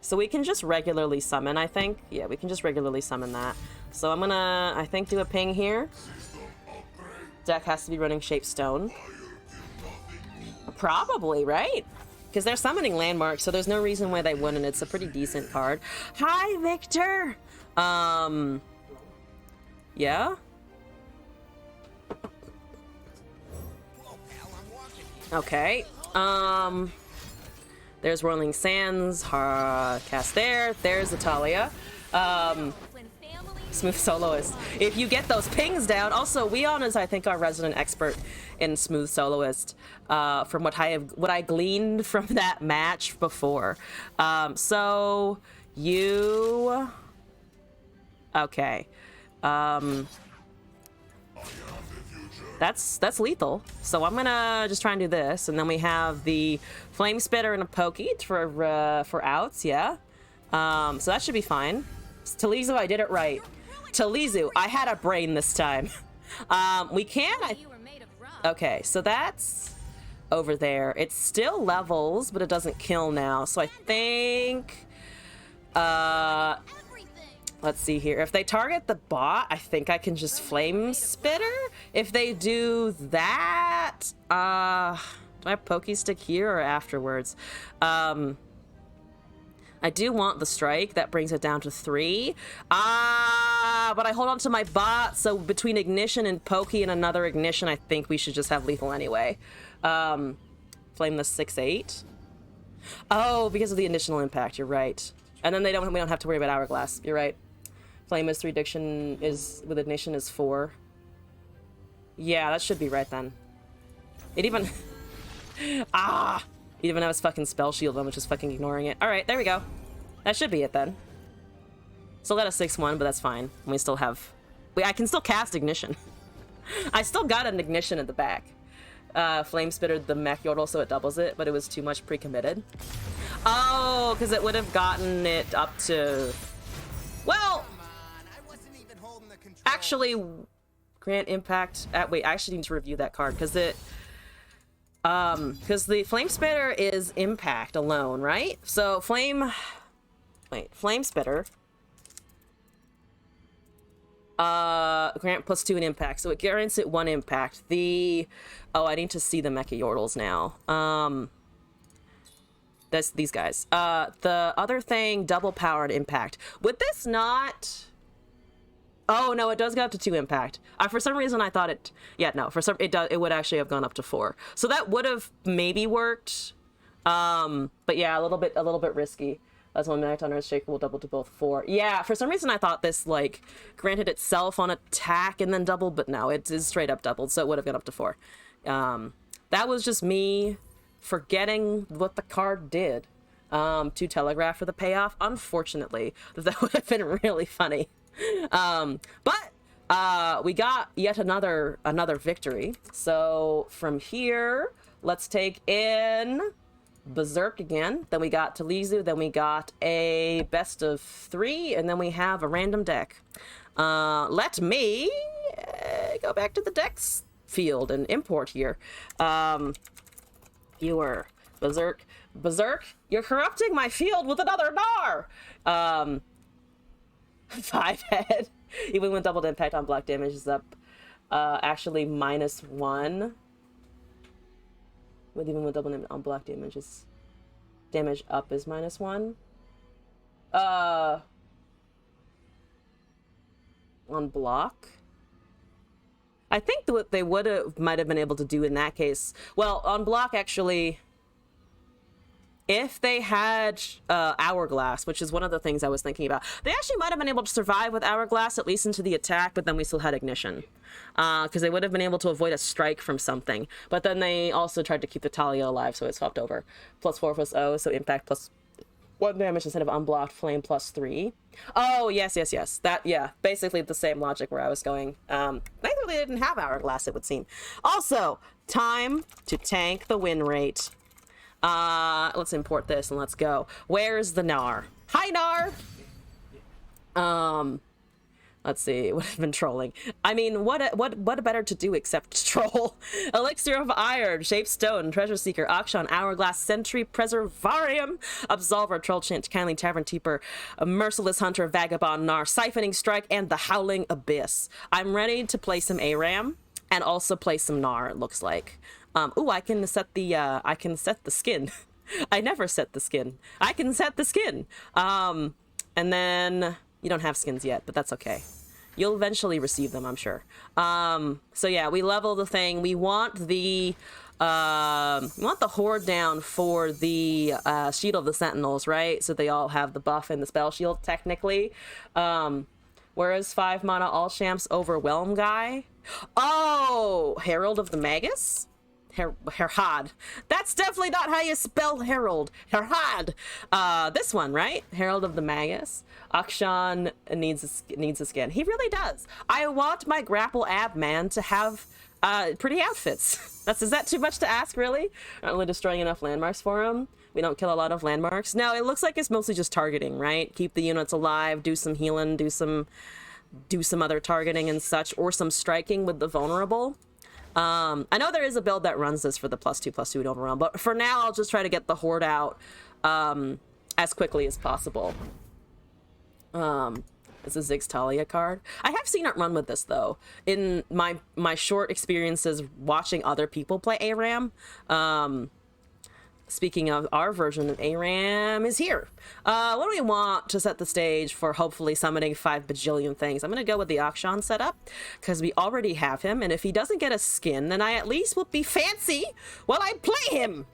So we can just regularly summon, I think. Yeah, we can just regularly summon that. So I'm gonna, I think, do a ping here. Deck has to be running Shape Stone. Probably, right? Because they're summoning Landmark, so there's no reason why they wouldn't. It's a pretty decent card. Hi, Victor! Yeah? Okay. There's Rolling Sands, cast there. There's Italia. Smooth Soloist. If you get those pings down, also Weon is, I think, our resident expert in Smooth Soloist, from what I gleaned from that match before. So you, okay, that's lethal. So I'm gonna just try and do this, and then we have the Flame Spitter and a Pokey for outs. Yeah, so that should be fine. Talizu, I did it right. Talizu, I had a brain this time. We can. Okay, so that's over there. It still levels, but it doesn't kill now. So I think. Let's see here. If they target the bot, I think I can just Flame Spitter. If they do that, do I have Pokestick here or afterwards? I do want the strike. That brings it down to 3. But I hold on to my bot, so between Ignition and Pokey and another Ignition, I think we should just have lethal anyway. Flame the 6/8. Oh, because of the additional impact, you're right. And then we don't have to worry about Hourglass. You're right. Flame is 3, Diction is with Ignition is 4. Yeah, that should be right then. It even it even has fucking Spell Shield, I'm just fucking ignoring it. Alright, there we go. That should be it then. Still got a 6/1, but that's fine. We still have... I can still cast Ignition. I still got an Ignition in the back. Flame Spittered the Mech Yordle, so it doubles it, but it was too much pre-committed. Oh, because it would have gotten it up to... Well... Actually, grant impact... wait, I actually need to review that card, because it... because the Flame Spitter is impact alone, right? So Flame Spitter. Grant +2 in impact, so it grants it 1 impact. Oh, I need to see the Mecha Yordles now. That's these guys. The other thing, double powered impact. Would this not... Oh no, it does go up to 2 impact. For some reason I thought it. Yeah, no. It would actually have gone up to 4. So that would have maybe worked. But yeah, a little bit risky. That's when Act on Earthshake will double to both 4. Yeah, for some reason I thought this like granted itself on attack and then doubled, but no, it is straight up doubled, so it would have gone up to 4. That was just me forgetting what the card did. To telegraph for the payoff. Unfortunately, that would have been really funny. But we got yet another victory. So from here, let's take in Berserk again. Then we got Talizu. Then we got a best of 3, and then we have a random deck. Let me go back to the decks field and import here. Viewer, Berserk, you're corrupting my field with another Gnar. 5 head. Even when doubled impact on block damage is up. Actually -1. With even with double on block damage is damage up is -1. On block. I think what they might have been able to do in that case. Well, on block actually. If they had Hourglass, which is one of the things I was thinking about, they actually might have been able to survive with Hourglass, at least into the attack, but then we still had Ignition. Because they would have been able to avoid a strike from something. But then they also tried to keep the Talia alive, so it swapped over. +4 +0, so impact +1 damage instead of unblocked, flame +3. Oh, yes. That, yeah, basically the same logic where I was going. Thankfully they didn't have Hourglass, it would seem. Also, time to tank the win rate. Let's import this and let's go. Where's the Gnar? Hi, Gnar! Let's see, it would have been trolling. I mean, what better to do except troll? Elixir of Iron, Shape Stone, Treasure Seeker, Auction, Hourglass, Sentry, Preservarium, Absolver, Troll Chant, Kindly Tavern Keeper, Merciless Hunter, Vagabond, Gnar, Siphoning Strike, and the Howling Abyss. I'm ready to play some ARAM and also play some Gnar, it looks like. Ooh, I can set the skin. I never set the skin. I can set the skin. And then you don't have skins yet, but that's okay. You'll eventually receive them, I'm sure. So yeah, we level the thing. We want the horde down for the Shield of the Sentinels, right? So they all have the buff and the spell shield technically. Whereas 5 mana all champs overwhelm guy. Oh, Herald of the Magus? Herhad. That's definitely not how you spell Herald. Herhad. This one, right? Herald of the Magus. Akshan needs a skin. He really does. I want my grapple ab man to have pretty outfits. Is that too much to ask, really? Aren't we destroying enough landmarks for him? We don't kill a lot of landmarks. No, it looks like it's mostly just targeting, right? Keep the units alive, do some healing, do some other targeting and such, or some striking with the vulnerable. I know there is a build that runs this for the +2/+2 and overwhelm, but for now I'll just try to get the horde out as quickly as possible. It's a Ziggs Talia card. I have seen it run with this though in my short experiences watching other people play ARAM. Speaking of, our version of ARAM is here. What do we want to set the stage for hopefully summoning 5 bajillion things? I'm going to go with the Akshan setup because we already have him. And if he doesn't get a skin, then I at least will be fancy while I play him.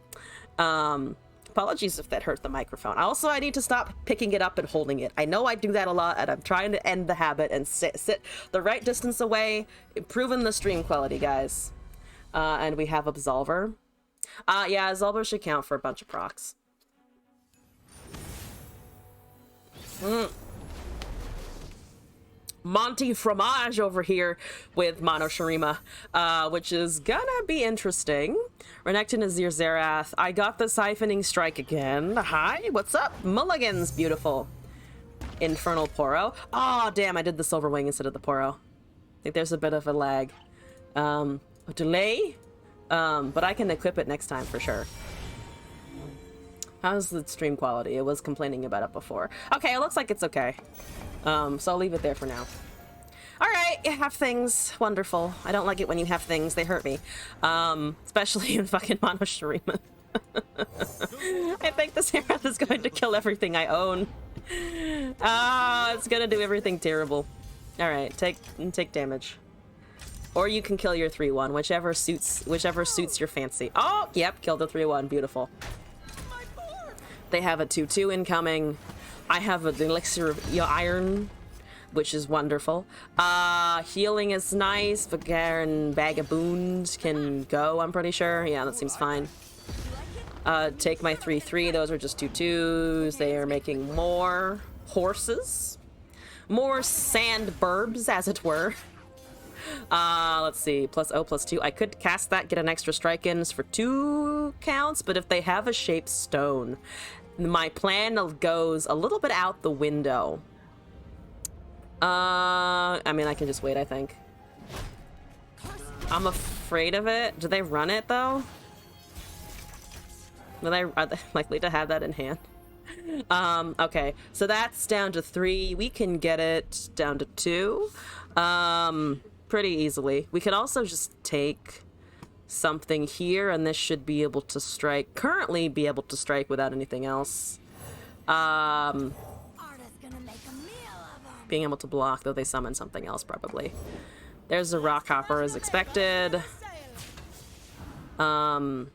Apologies if that hurt the microphone. Also, I need to stop picking it up and holding it. I know I do that a lot, and I'm trying to end the habit and sit the right distance away, improving the stream quality, guys. And we have Absolver. Yeah, Absolver should count for a bunch of procs. Monty Fromage over here with Mono Shurima, which is gonna be interesting. Renekton Azir Zerath. I got the Siphoning Strike again. Hi, what's up? Mulligan's beautiful. Infernal Poro. Oh, damn, I did the Silver Wing instead of the Poro. I think there's a bit of a lag. A delay? But I can equip it next time for sure. How's the stream quality? It was complaining about it before. Okay, it looks like it's okay. So I'll leave it there for now. Alright, you have things. Wonderful. I don't like it when you have things. They hurt me. Especially in fucking Mono Shurima. I think this Zerath is going to kill everything I own. It's gonna do everything terrible. Alright, take damage. Or you can kill your 3/1, whichever suits your fancy. Oh, yep, kill the 3/1. Beautiful. They have a 2/2 incoming. I have an Elixir of Iron, which is wonderful. Healing is nice. Vagaren Vagabond can go, I'm pretty sure. Yeah, that seems fine. Take my 3/3. Those are just 2/2s. They are making more horses. More sand burbs, as it were. Let's see, +0/+2. I could cast that, get an extra strike-ins for 2 counts, but if they have a Shape Stone, my plan goes a little bit out the window. I mean, I can just wait, I think. I'm afraid of it. Do they run it, though? Are they likely to have that in hand? Okay, so that's down to 3. We can get it down to 2. Pretty easily. We could also just take something here, and this should be able to strike. Currently be able to strike without anything else. Being able to block, though they summon something else probably. There's a Rockhopper as expected. I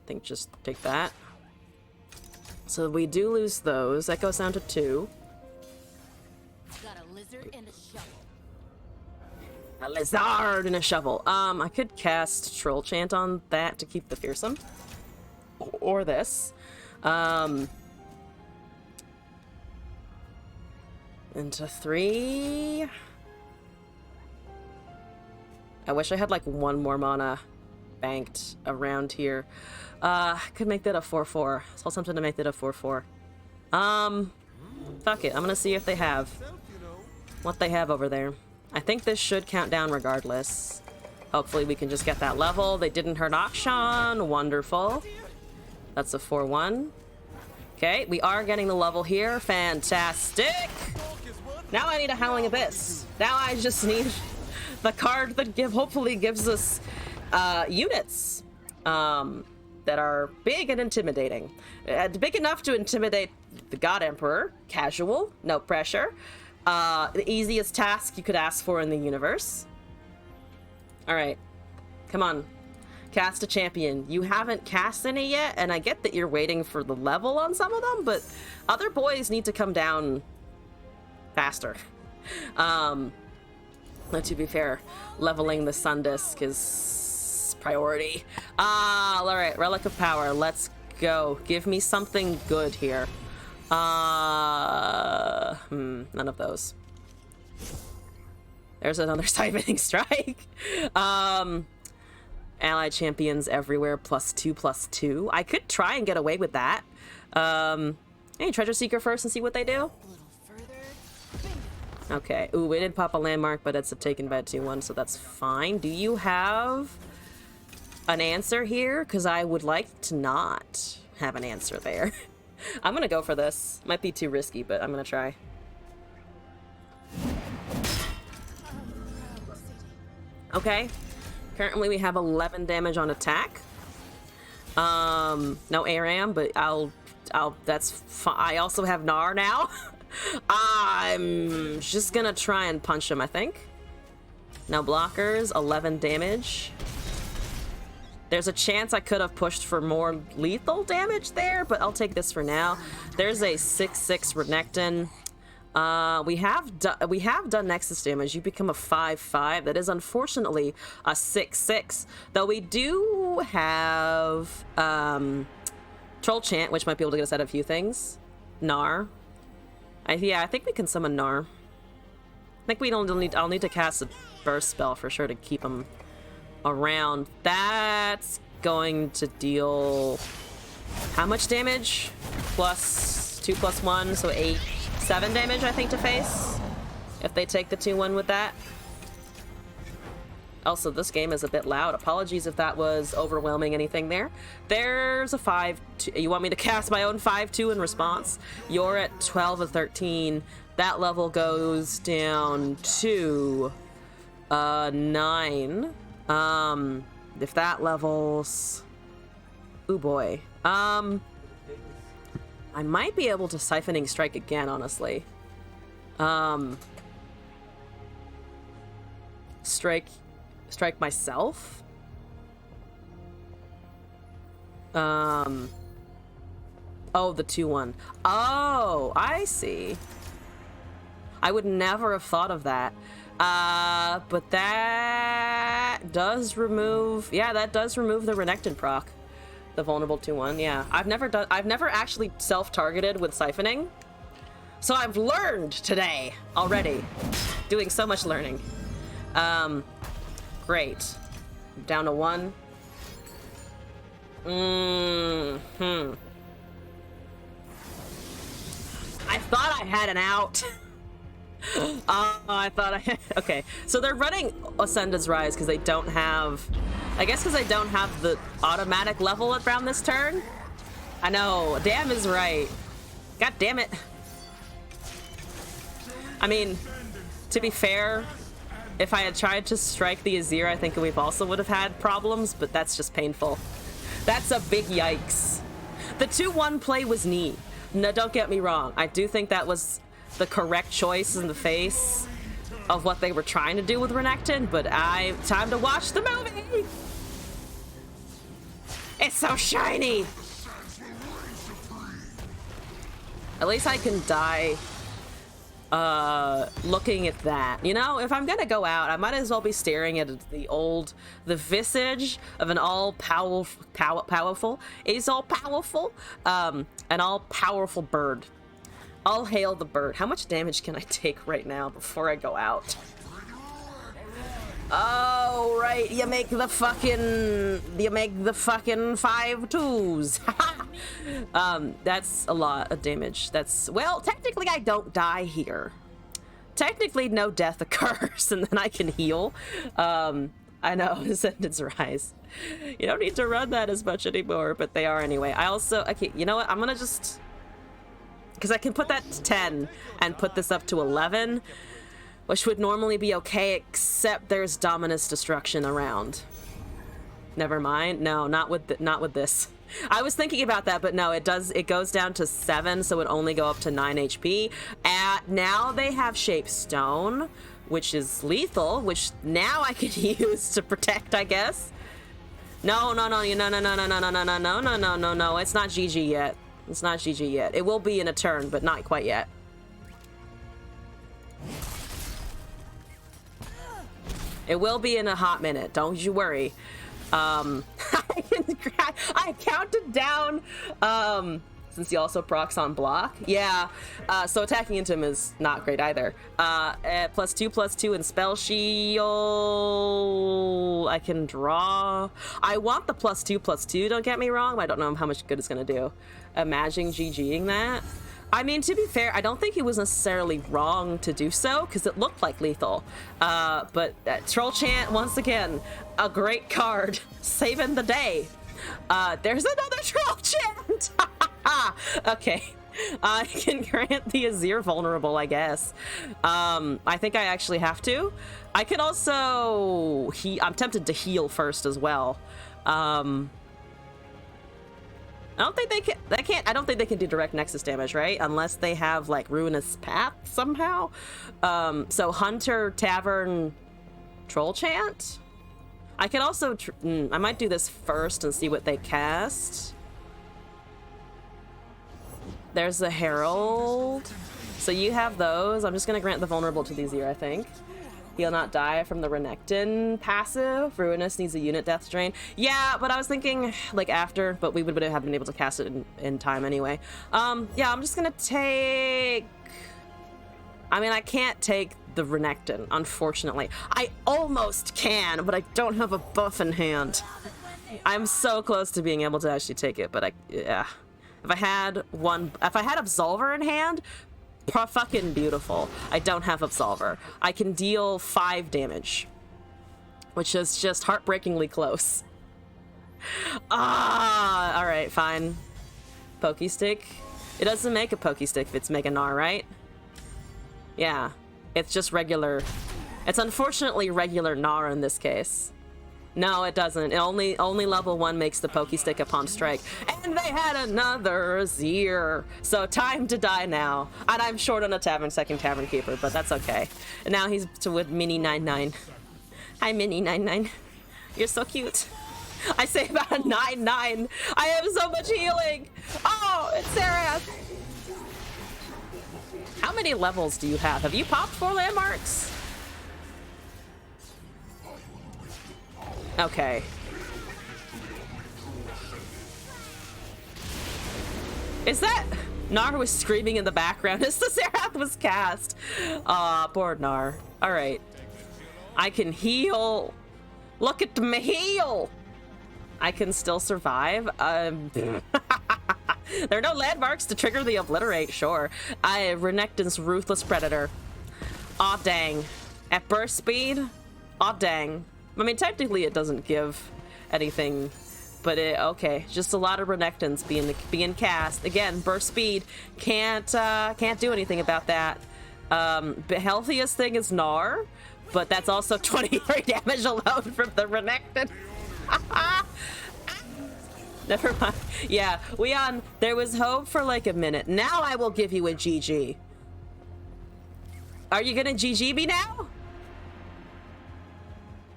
think just take that. So we do lose those. That goes down to 2. Got a lizard and a shovel. A lizard and a shovel. I could cast Troll Chant on that to keep the fearsome. Or this. Into 3. I wish I had like 1 more mana banked around here. I could make that a 4/4. So something to make that a 4/4. Fuck it. I'm gonna see if they have what they have over there. I think this should count down regardless. Hopefully we can just get that level. They didn't hurt Akshan. Wonderful. That's a 4-1. Okay, we are getting the level here. Fantastic. Now I need a Howling Abyss. Now I just need the card that hopefully gives us units that are big and intimidating. Big enough to intimidate the God Emperor. Casual, no pressure. The easiest task you could ask for in the universe. All right, come on. Cast a champion. You haven't cast any yet, and I get that you're waiting for the level on some of them, but other boys need to come down faster. But to be fair, leveling the Sun Disc is priority. All right, Relic of Power. Let's go. Give me something good here. None of those. There's another Siphoning Strike. Allied champions everywhere, +2/+2. I could try and get away with that. Hey, Treasure Seeker first and see what they do. Okay. Ooh, we did pop a landmark, but it's a taken by 2-1, so that's fine. Do you have an answer here? Because I would like to not have an answer there. I'm gonna go for this. Might be too risky, but I'm gonna try. Okay. Currently we have 11 damage on attack. No ARAM, but that's fine. I also have Gnar now. I'm just gonna try and punch him, I think. No blockers, 11 damage. There's a chance I could have pushed for more lethal damage there, but I'll take this for now. There's a 6/6 Renekton. We have done Nexus damage. You become a 5/5. That is unfortunately a 6/6. Though we do have Troll Chant, which might be able to get us out of a few things. Gnar. Yeah, I think we can summon Gnar. I think I'll need to cast a burst spell for sure to keep him around. That's going to deal how much damage? +2/+1, so 7 damage, I think, to face if they take the 2-1 with that. Also, this game is a bit loud. Apologies if that was overwhelming anything there. There's a 5-2. You want me to cast my own 5-2 in response? You're at 12 of 13. That level goes down to 9. If that levels... Ooh, boy. I might be able to Siphoning Strike again, honestly. Strike myself? Oh, the 2-1. Oh, I see. I would never have thought of that. But that does remove... Yeah, that does remove the Renekton proc. The vulnerable 2-1, yeah. I've never actually self-targeted with Siphoning. So I've learned today already. Doing so much learning. Great. Down to 1. I thought I had an out. I thought I had... Okay, so they're running Ascenda's Rise because they don't have... I guess because I don't have the automatic level around this turn. I know, damn is right. God damn it. I mean, to be fair, if I had tried to strike the Azir, I think we also would have had problems, but that's just painful. That's a big yikes. The 2-1 play was neat. No, don't get me wrong. I do think that was the correct choice in the face of what they were trying to do with Renekton, but time to watch the movie! It's so shiny! At least I can die looking at that. You know, if I'm gonna go out, I might as well be staring at the visage of an all-powerful, an all-powerful bird. All hail the bird. How much damage can I take right now before I go out? Oh, right, you make the fucking 5-2s. That's a lot of damage. That's, well, technically I don't die here. Technically no death occurs, and then I can heal. I know, Ascendance Rise. You don't need to run that as much anymore, but they are anyway. I also, okay, you know what? I'm gonna just, because I can put that to 10 and put this up to 11, which would normally be okay, except there's Dominus Destruction around. Never mind. No, not with this. I was thinking about that, but no, it goes down to 7, so it only go up to 9 HP. Now they have Shape Stone, which is lethal, which now I can use to protect, I guess. No, it's not GG yet. It's not GG yet. It will be in a turn, but not quite yet. It will be in a hot minute, don't you worry. I counted down, since he also procs on block. Yeah, so attacking into him is not great either. +2/+2 in Spell Shield. I can draw. I want the +2/+2, don't get me wrong, but I don't know how much good it's gonna do. Imagine GGing that. I mean, to be fair, I don't think he was necessarily wrong to do so, because it looked like lethal. But Troll Chant, once again, a great card, saving the day. There's another Troll Chant! Okay, I can grant the Azir vulnerable, I guess. I think I actually have to. I can also... I'm tempted to heal first as well. I don't think they can. I don't think they can do direct Nexus damage, right? Unless they have like Ruinous Path somehow. So Hunter, Tavern, Troll Chant. I could also. I might do this first and see what they cast. There's a Herald. So you have those. I'm just gonna grant the vulnerable to these here, I think. He'll not die from the Renekton passive. Ruinous needs a unit death drain. Yeah, but I was thinking like after, but we would have been able to cast it in time anyway. Yeah, I'm just gonna take... I mean, I can't take the Renekton, unfortunately. I almost can, but I don't have a buff in hand. I'm so close to being able to actually take it, but yeah. If I had Absolver in hand, fucking beautiful. I don't have Absolver. I can deal 5 damage, which is just heartbreakingly close. All right, fine. Pokestick. It doesn't make a Pokestick if it's Mega Gnar, right? Yeah, it's just regular. It's unfortunately regular Gnar in this case. No, it doesn't. It only level 1 makes the Pokestick upon strike. And they had another Azir. So time to die now. And I'm short on a second Tavern Keeper, but that's okay. And now he's with Mini 99. Hi, Mini 99. You're so cute. I say about a 9-9. I have so much healing. Oh, it's Sarah. How many levels do you have? Have you popped 4 landmarks? Okay. Is that... Gnar was screaming in the background as the Serath was cast. Aw, poor Gnar. Alright. I can heal. Look at me heal! I can still survive. There are no landmarks to trigger the Obliterate, sure. Renekton's Ruthless Predator. Aw, dang. At burst speed? Aw, dang. I mean, technically it doesn't give anything, but okay. Just a lot of Renektons being cast. Again, burst speed can't do anything about that. The healthiest thing is Gnar, but that's also 23 damage alone from the Renekton. Never mind. Yeah, Weon, there was hope for like a minute. Now I will give you a GG. Are you gonna GG me now?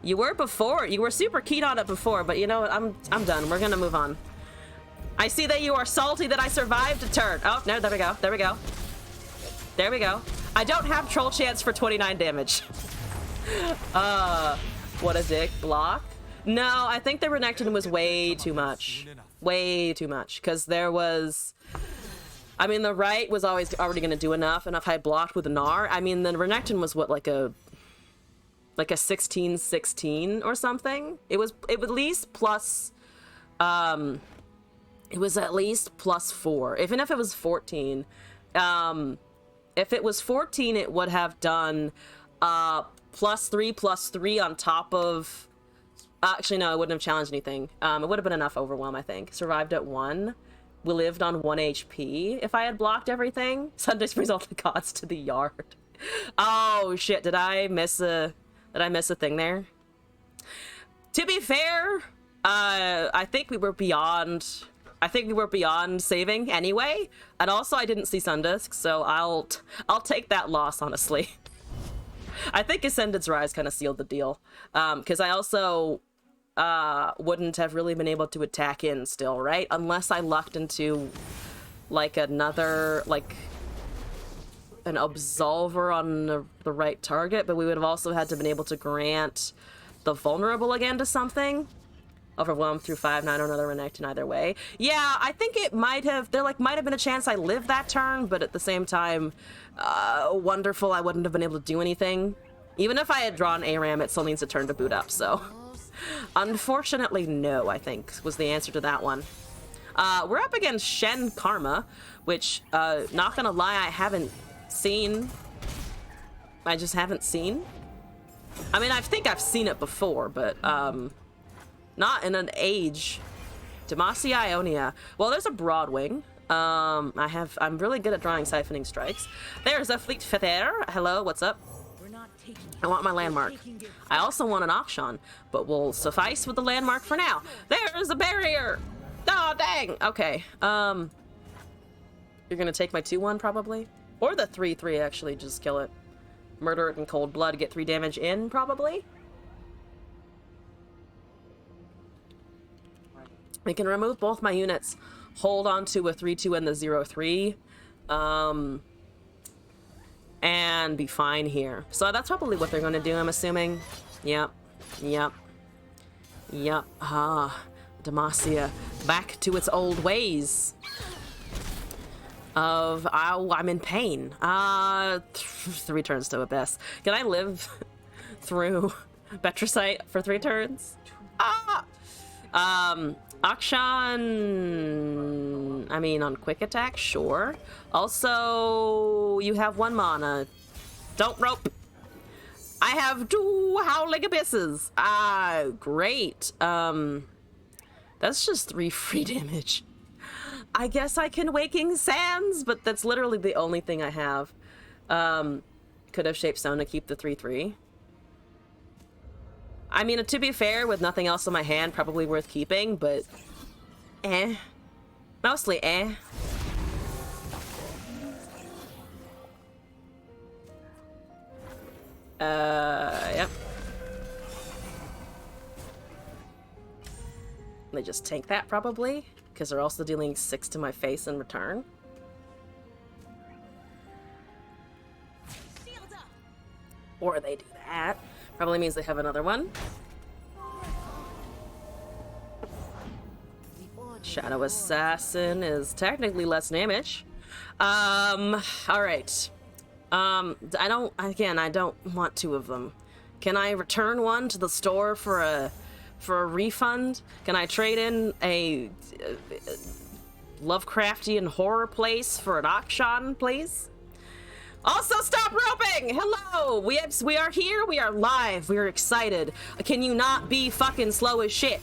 You were before. You were super keen on it before, but you know what? I'm done. We're gonna move on. I see that you are salty that I survived a turn. Oh, no, there we go. There we go. There we go. I don't have Troll Chance for 29 damage. What a dick. Block? No, I think the Renekton was way too much. Way too much. Because there was... I mean, the right was always already gonna do enough, and if I blocked with Gnar, I mean, the Renekton was what, like a 16/16 or something. It was at least plus It was at least +4. Even if it was 14. If it was 14, it would have done +3 on top of... Actually, no, it wouldn't have challenged anything. It would have been enough overwhelm, I think. Survived at 1. We lived on 1 HP if I had blocked everything. Sunday brings all the gods to the yard. Oh, shit. Did I miss a thing there? To be fair, I think we were beyond saving anyway. And also, I didn't see Sundisk, so I'll take that loss, honestly. I think Ascended's Rise kind of sealed the deal. Because I also wouldn't have really been able to attack in still, right? Unless I lucked into, like, another, like, an Absolver on the right target, but we would have also had to been able to grant the Vulnerable again to something. Overwhelm through 5/9 or another Renekton either way. Yeah, I think it might have, there, like, might have been a chance I lived that turn, but at the same time, wonderful, I wouldn't have been able to do anything. Even if I had drawn ARAM, it still needs a turn to boot up, so... Unfortunately, no, I think, was the answer to that one. We're up against Shen Karma, which, not gonna lie, I haven't seen. I just haven't seen. I mean, I think I've seen it before, but, not in an age. Demacia Ionia. Well, there's a Broadwing. I'm really good at drawing Siphoning Strikes. There's a Fleet Feather. Hello, what's up? I want my landmark. I also want an Akshan, but we'll suffice with the landmark for now. There's a barrier! Oh, dang! Okay, you're gonna take my 2/1 probably? Or the 3/3, actually, just kill it. Murder it in cold blood, get 3 damage in, probably? We can remove both my units, hold on to a 3/2 and the 0/3, and be fine here. So that's probably what they're going to do, I'm assuming. Yep. Ah, Demacia, back to its old ways of, oh, I'm in pain. 3 turns to Abyss. Can I live through Betricite for 3 turns? Akshan, I mean, on quick attack, sure. Also, you have 1 mana. Don't rope. I have 2 Howling Abysses. Great. That's just 3 free damage. I guess I can Waking Sands, but that's literally the only thing I have. Could have Shape Stone to keep the 3/3. I mean, to be fair, with nothing else in my hand, probably worth keeping, but mostly yep. They just tank that, probably, because they're also dealing 6 to my face in return. Or they do that. Probably means they have another one. Shadow Assassin is technically less damage. Alright. I don't want 2 of them. Can I return one to the store for a refund? Can I trade in a Lovecraftian horror place for an Akshan, please? Also, stop roping! Hello! We are here, we are live, we are excited. Can you not be fucking slow as shit?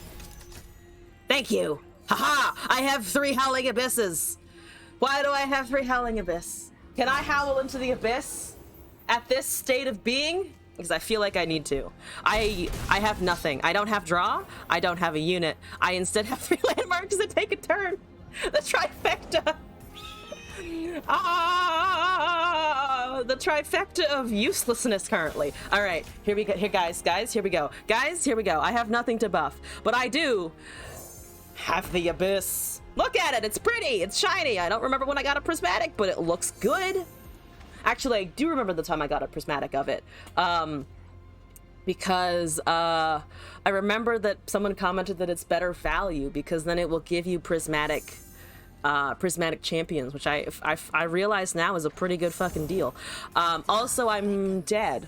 Thank you. Haha! I have 3 Howling Abysses. Why do I have 3 Howling Abyss? Can I howl into the abyss at this state of being? Because I feel like I need to. I have nothing. I don't have draw. I don't have a unit. I instead have 3 landmarks that take a turn. The trifecta. The trifecta of uselessness currently. All right, here we go. Here, guys, here we go. Guys, here we go. I have nothing to buff, but I do have the abyss. Look at it. It's pretty. It's shiny. I don't remember when I got a prismatic, but it looks good. Actually, I do remember the time I got a prismatic of it. Because I remember that someone commented that it's better value because then it will give you prismatic champions, which I realize now is a pretty good fucking deal. Also, I'm dead.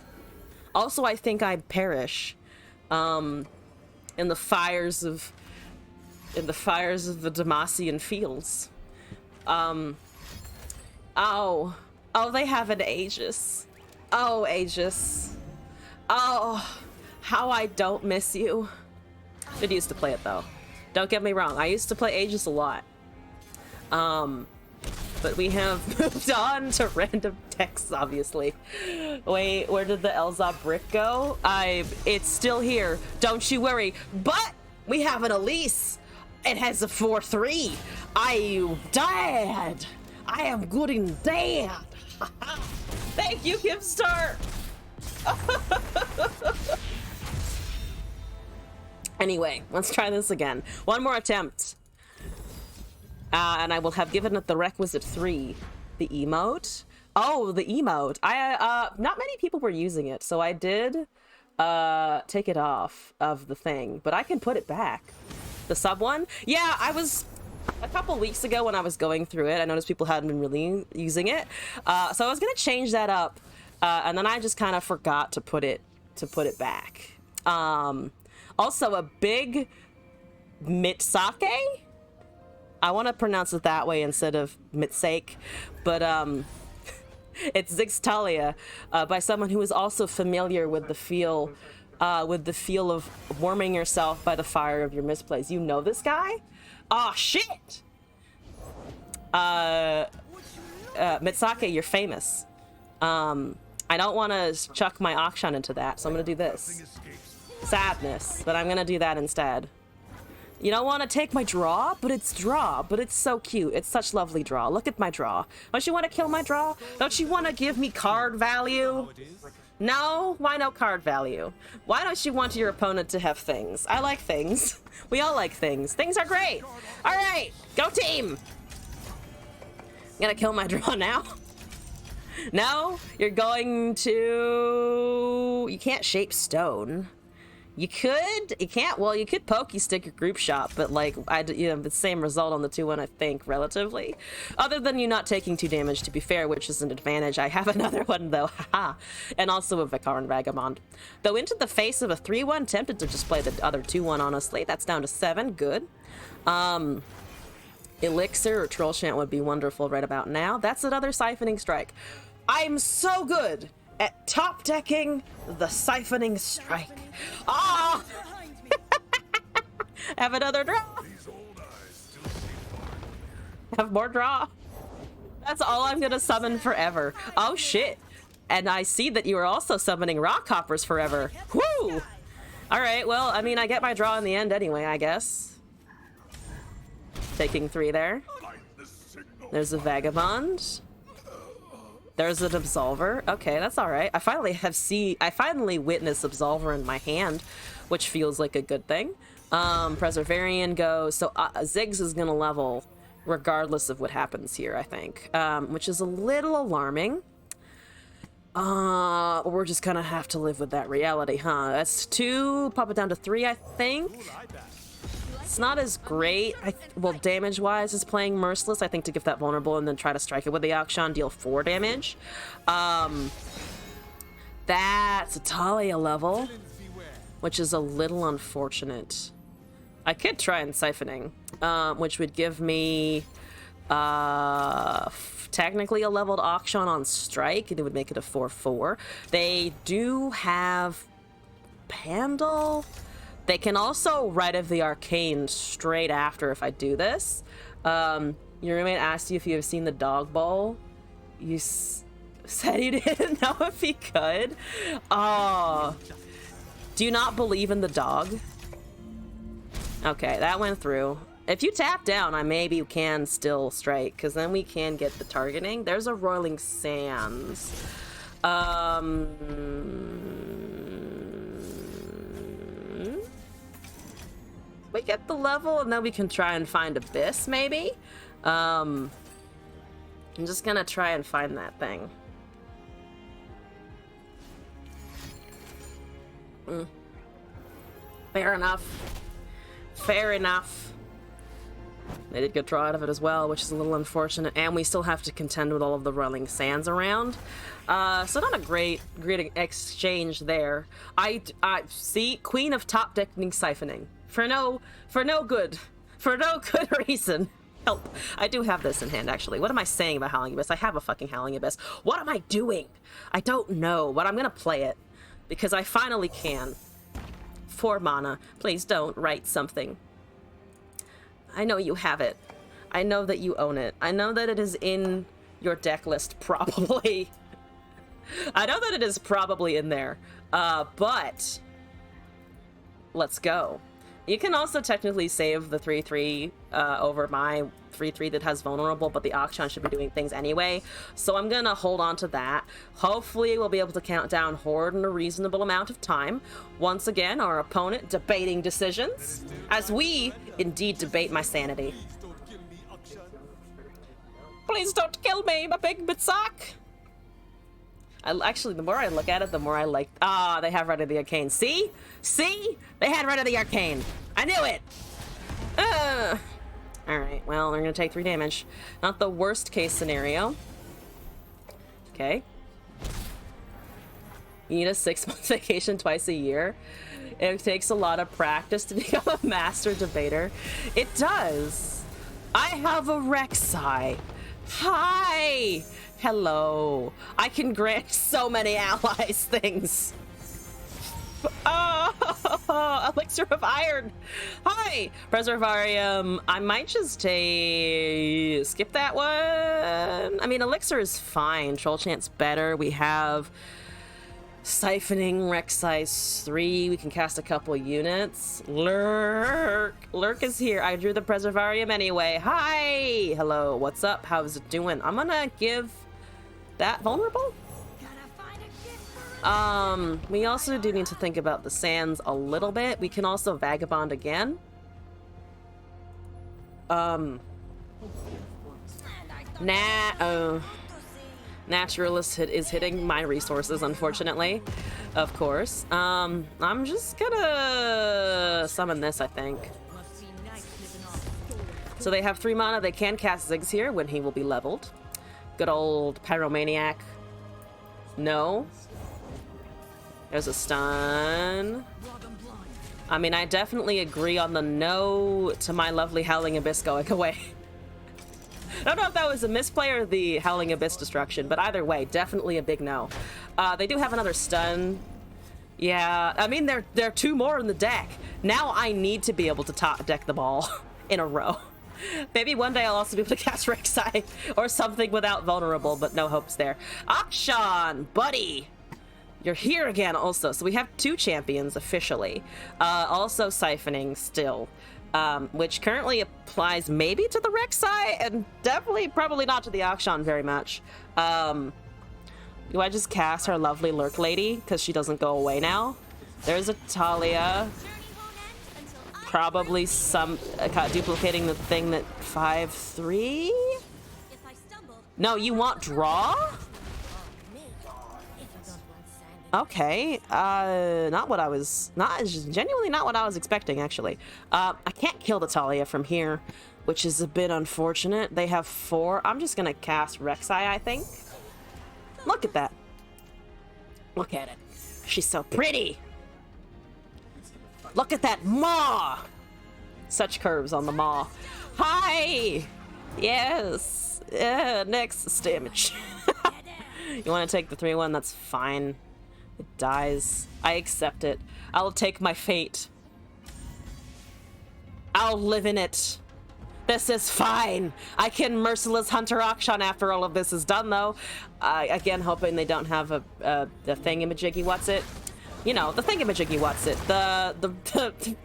Also, I think I perish in the fires of in the fires of the Demacian fields. Oh, they have an Aegis. Oh, Aegis. Oh, how I don't miss you. Did used to play it though. Don't get me wrong, I used to play Aegis a lot. But we have moved on to random texts, obviously. Wait, where did the Elzab brick go? It's still here. Don't you worry. But we have an Elise. It has a 4-3. Dad. I am good and dad. Thank you, Gipstar. Anyway, let's try this again. One more attempt. And I will have given it the requisite 3. The emote? Oh, the emote. Not many people were using it, so I did take it off of the thing, but I can put it back. The sub one? Yeah, I was a couple weeks ago when I was going through it, I noticed people hadn't been really using it. So I was gonna change that up, and then I just kind of forgot to put it back. Also a big Mitsake? I want to pronounce it that way instead of Mitsake, but it's Zigstalia, by someone who is also familiar with the feel of warming yourself by the fire of your misplays. You know this guy? Oh shit! Mitsake, you're famous. I don't want to chuck my Akshan into that, so I'm gonna do this. Sadness, but I'm gonna do that instead. You don't want to take my draw, but it's so cute. It's such lovely draw. Look at my draw. Don't you want to kill my draw? Don't you want to give me card value? No? Why no card value? Why don't you want your opponent to have things? I like things. We all like things. Things are great. All right, go team. I'm gonna kill my draw now. No, you're going to... You can't shape stone. You could, you can't, well, you could pokey stick your group shot, but like, the same result on the 2-1, I think, relatively. Other than you not taking 2 damage, to be fair, which is an advantage. I have another one, though, haha. And also a Vikaran Vagabond. Though into the face of a 3-1, tempted to just play the other 2-1, honestly. That's down to 7, good. Elixir or Troll Chant would be wonderful right about now. That's another Siphoning Strike. I'm so good at top decking the Siphoning Strike. Ah! Have another draw. Have more draw. That's all I'm gonna summon forever. Oh shit. And I see that you are also summoning rock hoppers forever. Woo! Alright, well, I mean, I get my draw in the end anyway, I guess. Taking 3 there. There's a Vagabond. There's an Absolver. Okay, that's all right. I finally witnessed Absolver in my hand, which feels like a good thing. Preservarian goes. So Ziggs is gonna level regardless of what happens here, I think, which is a little alarming. We're just gonna have to live with that reality, huh? That's 2. Pop it down to 3, I think. It's not as great, well, damage-wise, as playing Merciless. I think to give that vulnerable and then try to strike it with the Akshan, deal 4 damage. That's a Talia level, which is a little unfortunate. I could try and Siphoning, which would give me technically a leveled Akshan on strike, and it would make it a 4-4. They do have Pandal. They can also Rite of the Arcane straight after if I do this. Your roommate asked you if you have seen the Dog Bowl. You said you didn't know if he could. Oh. Do you not believe in the dog? Okay, that went through. If you tap down, I maybe can still strike, because then we can get the targeting. There's a Roiling Sands. We get the level, and then we can try and find Abyss, maybe? I'm just gonna try and find that thing. Fair enough. Fair enough. They did get draw out of it as well, which is a little unfortunate, and we still have to contend with all of the Roiling Sands around. So not a great exchange there. I see Queen of top decking Siphoning. For no good. For no good reason. Help. I do have this in hand, actually. What am I saying about Howling Abyss? I have a fucking Howling Abyss. What am I doing? I don't know, but I'm gonna play it. Because I finally can. 4 mana. Please don't write something. I know you have it. I know that you own it. I know that it is in your deck list, probably. I know that it is probably in there. But let's go. You can also technically save the 3/3 over my 3/3 that has vulnerable, but the Akshan should be doing things anyway. So I'm gonna hold on to that. Hopefully we'll be able to count down Horde in a reasonable amount of time. Once again, our opponent debating decisions, as we indeed debate my sanity. Please don't kill me, my big bitsock! Actually, the more I look at it, the more I like... Ah, they have Red of the Arcane. See? See? They had Red of the Arcane. I knew it! Alright, well, they're gonna take 3 damage. Not the worst case scenario. Okay. You need a 6-month vacation twice a year. It takes a lot of practice to become a master debater. It does. I have a Rek'Sai. Hi! Hello. I can grant so many allies things. Oh, Elixir of Iron. Hi! Preservarium. I might just skip that one. I mean, Elixir is fine. Troll Chant's better. We have Siphoning, Rek'Sai 3. We can cast a couple units. Lurk. Lurk is here. I drew the Preservarium anyway. Hi! Hello. What's up? How's it doing? I'm gonna give that vulnerable? We also do need to think about the sands a little bit. We can also Vagabond again. Naturalist is hitting my resources, unfortunately. Of course. I'm just gonna summon this, I think. So they have 3 mana. They can cast Ziggs here when he will be leveled. Good old Pyromaniac. No. There's a stun. I mean, I definitely agree on the no to my lovely Howling Abyss going away. I don't know if that was a misplay or the Howling Abyss destruction, but either way, definitely a big no. They do have another stun. Yeah, I mean, there are 2 more in the deck. Now I need to be able to top deck them all in a row. Maybe one day I'll also be able to cast Rek'Sai or something without vulnerable, but no hopes there. Akshan, buddy! You're here again also. So we have 2 champions officially. Also Siphoning still. Which currently applies maybe to the Rek'Sai and definitely probably not to the Akshan very much. Do I just cast our lovely Lurk lady because she doesn't go away now? There's a Talia. Probably some duplicating the thing that 5/3. No, you want draw? Okay, not what I was, genuinely not what I was expecting, actually. I can't kill the Talia from here, which is a bit unfortunate. They have 4. I'm just gonna cast Rek'Sai, I think. Look at that. Look at it. She's so pretty. Look at that maw. Such curves on the maw. Hi. Yes. Next damage. You want to take the 3/1? That's fine. It dies. I accept it. I'll take my fate. I'll live in it. This is fine. I can Merciless Hunter Akshan after all of this is done, though. Again, hoping they don't have a thingamajiggy what's it. You know, the thingamajiggy what's it. The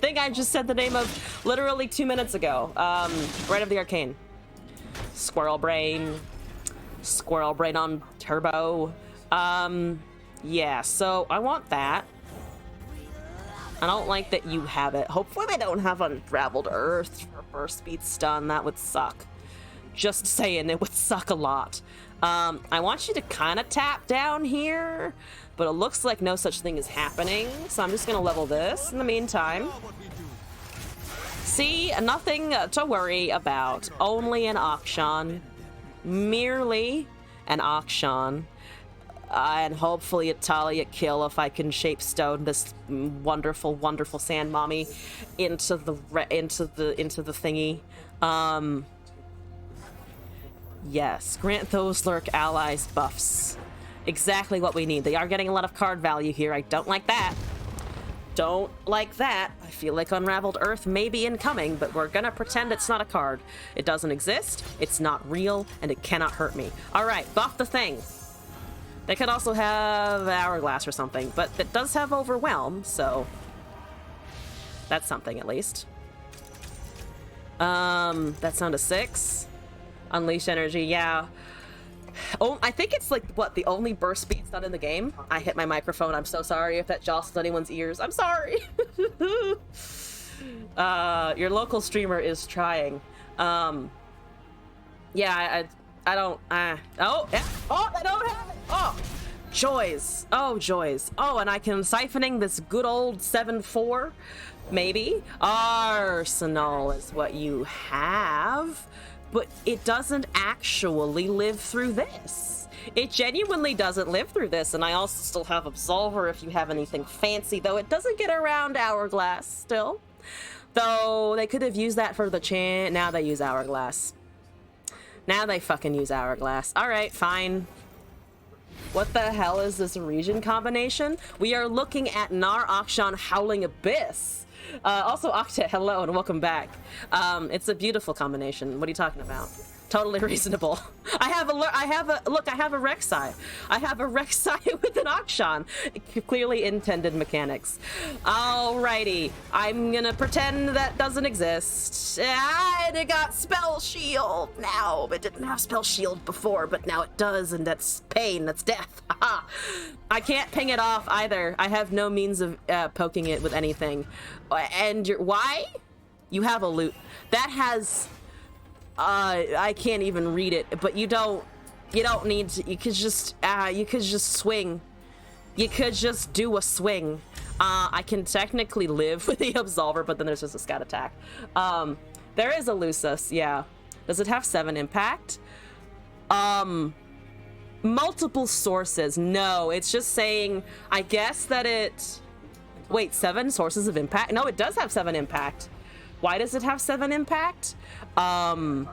thing I just said the name of literally 2 minutes ago. Red of the Arcane. Squirrel Brain. Squirrel Brain on Turbo. Yeah, so I want that. I don't like that you have it. Hopefully they don't have Unraveled Earth or Burst Speed Stun. That would suck. Just saying, it would suck a lot. I want you to kind of tap down here, but it looks like no such thing is happening. So I'm just going to level this in the meantime. See, nothing to worry about. Only an Akshan. Merely an Akshan. And hopefully a Talia kill if I can shape stone this wonderful, wonderful sand mommy into the thingy. Yes, grant those lurk allies buffs. Exactly what we need. They are getting a lot of card value here. I don't like that. Don't like that. I feel like Unraveled Earth may be incoming, but we're gonna pretend it's not a card. It doesn't exist, it's not real, and it cannot hurt me. All right, buff the thing. They could also have Hourglass or something, but it does have Overwhelm, so that's something at least. That's down to 6. Unleash Energy, yeah. Oh, I think it's like, what, the only burst speed's not in the game? I hit my microphone. I'm so sorry if that jostles anyone's ears. I'm sorry. Your local streamer is trying. Yeah, I don't, oh, yeah. Oh, I don't have it. Oh, joys. Oh, joys. Oh, and I can siphoning this good old 7-4, maybe. Arsenal is what you have. But it doesn't actually live through this. It genuinely doesn't live through this, and I also still have Absolver if you have anything fancy, though it doesn't get around Hourglass still. Though they could have used that for the chant. Now they use Hourglass. Now they fucking use Hourglass. Alright, fine. What the hell is this region combination? We are looking at Nar Akshan Howling Abyss. Also, Octa, hello and welcome back. It's a beautiful combination. What are you talking about? Totally reasonable. I have a Rek'Sai. I have a Rek'Sai with an Akshan. Clearly intended mechanics. Alrighty. I'm gonna pretend that doesn't exist. And it got Spell Shield now. It didn't have Spell Shield before, but now it does, and that's pain. That's death. Haha. I can't ping it off either. I have no means of poking it with anything. And why? You have a loot. That has... I can't even read it, but you don't need to, you could just swing. You could just do a swing. I can technically live with the Absolver, but then there's just a scout attack. There is a Lucis, yeah. Does it have 7 impact? Multiple sources. No, it's just saying, I guess that it, wait, 7 sources of impact? No, it does have 7 impact. Why does it have 7 impact? I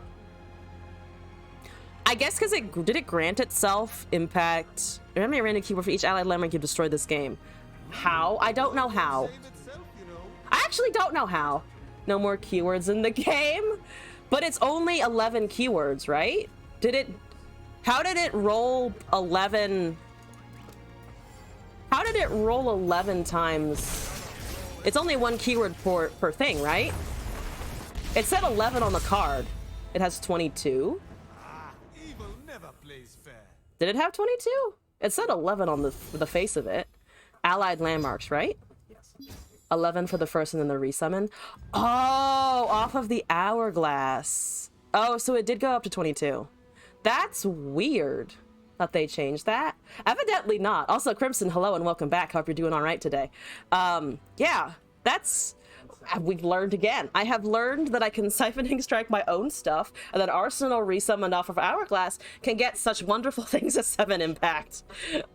guess because did it grant itself impact? Remember a random keyword for each allied landmark you destroy this game. How? I don't know how. I actually don't know how. No more keywords in the game, but it's only 11 keywords, right? How did it roll 11? How did it roll 11 times? It's only 1 keyword per thing, right? It said 11 on the card. It has 22. Evil never plays fair. Did it have 22? It said 11 on the face of it. Allied landmarks, right? Yes. 11 for the first and then the resummon. Oh, off of the Hourglass. Oh, so it did go up to 22. That's weird that they changed that. Evidently not. Also, Crimson, hello and welcome back. Hope you're doing all right today. Yeah, that's... We've learned again. I have learned that I can Siphoning Strike my own stuff, and that Arsenal resummoned off of Hourglass can get such wonderful things as 7 impact.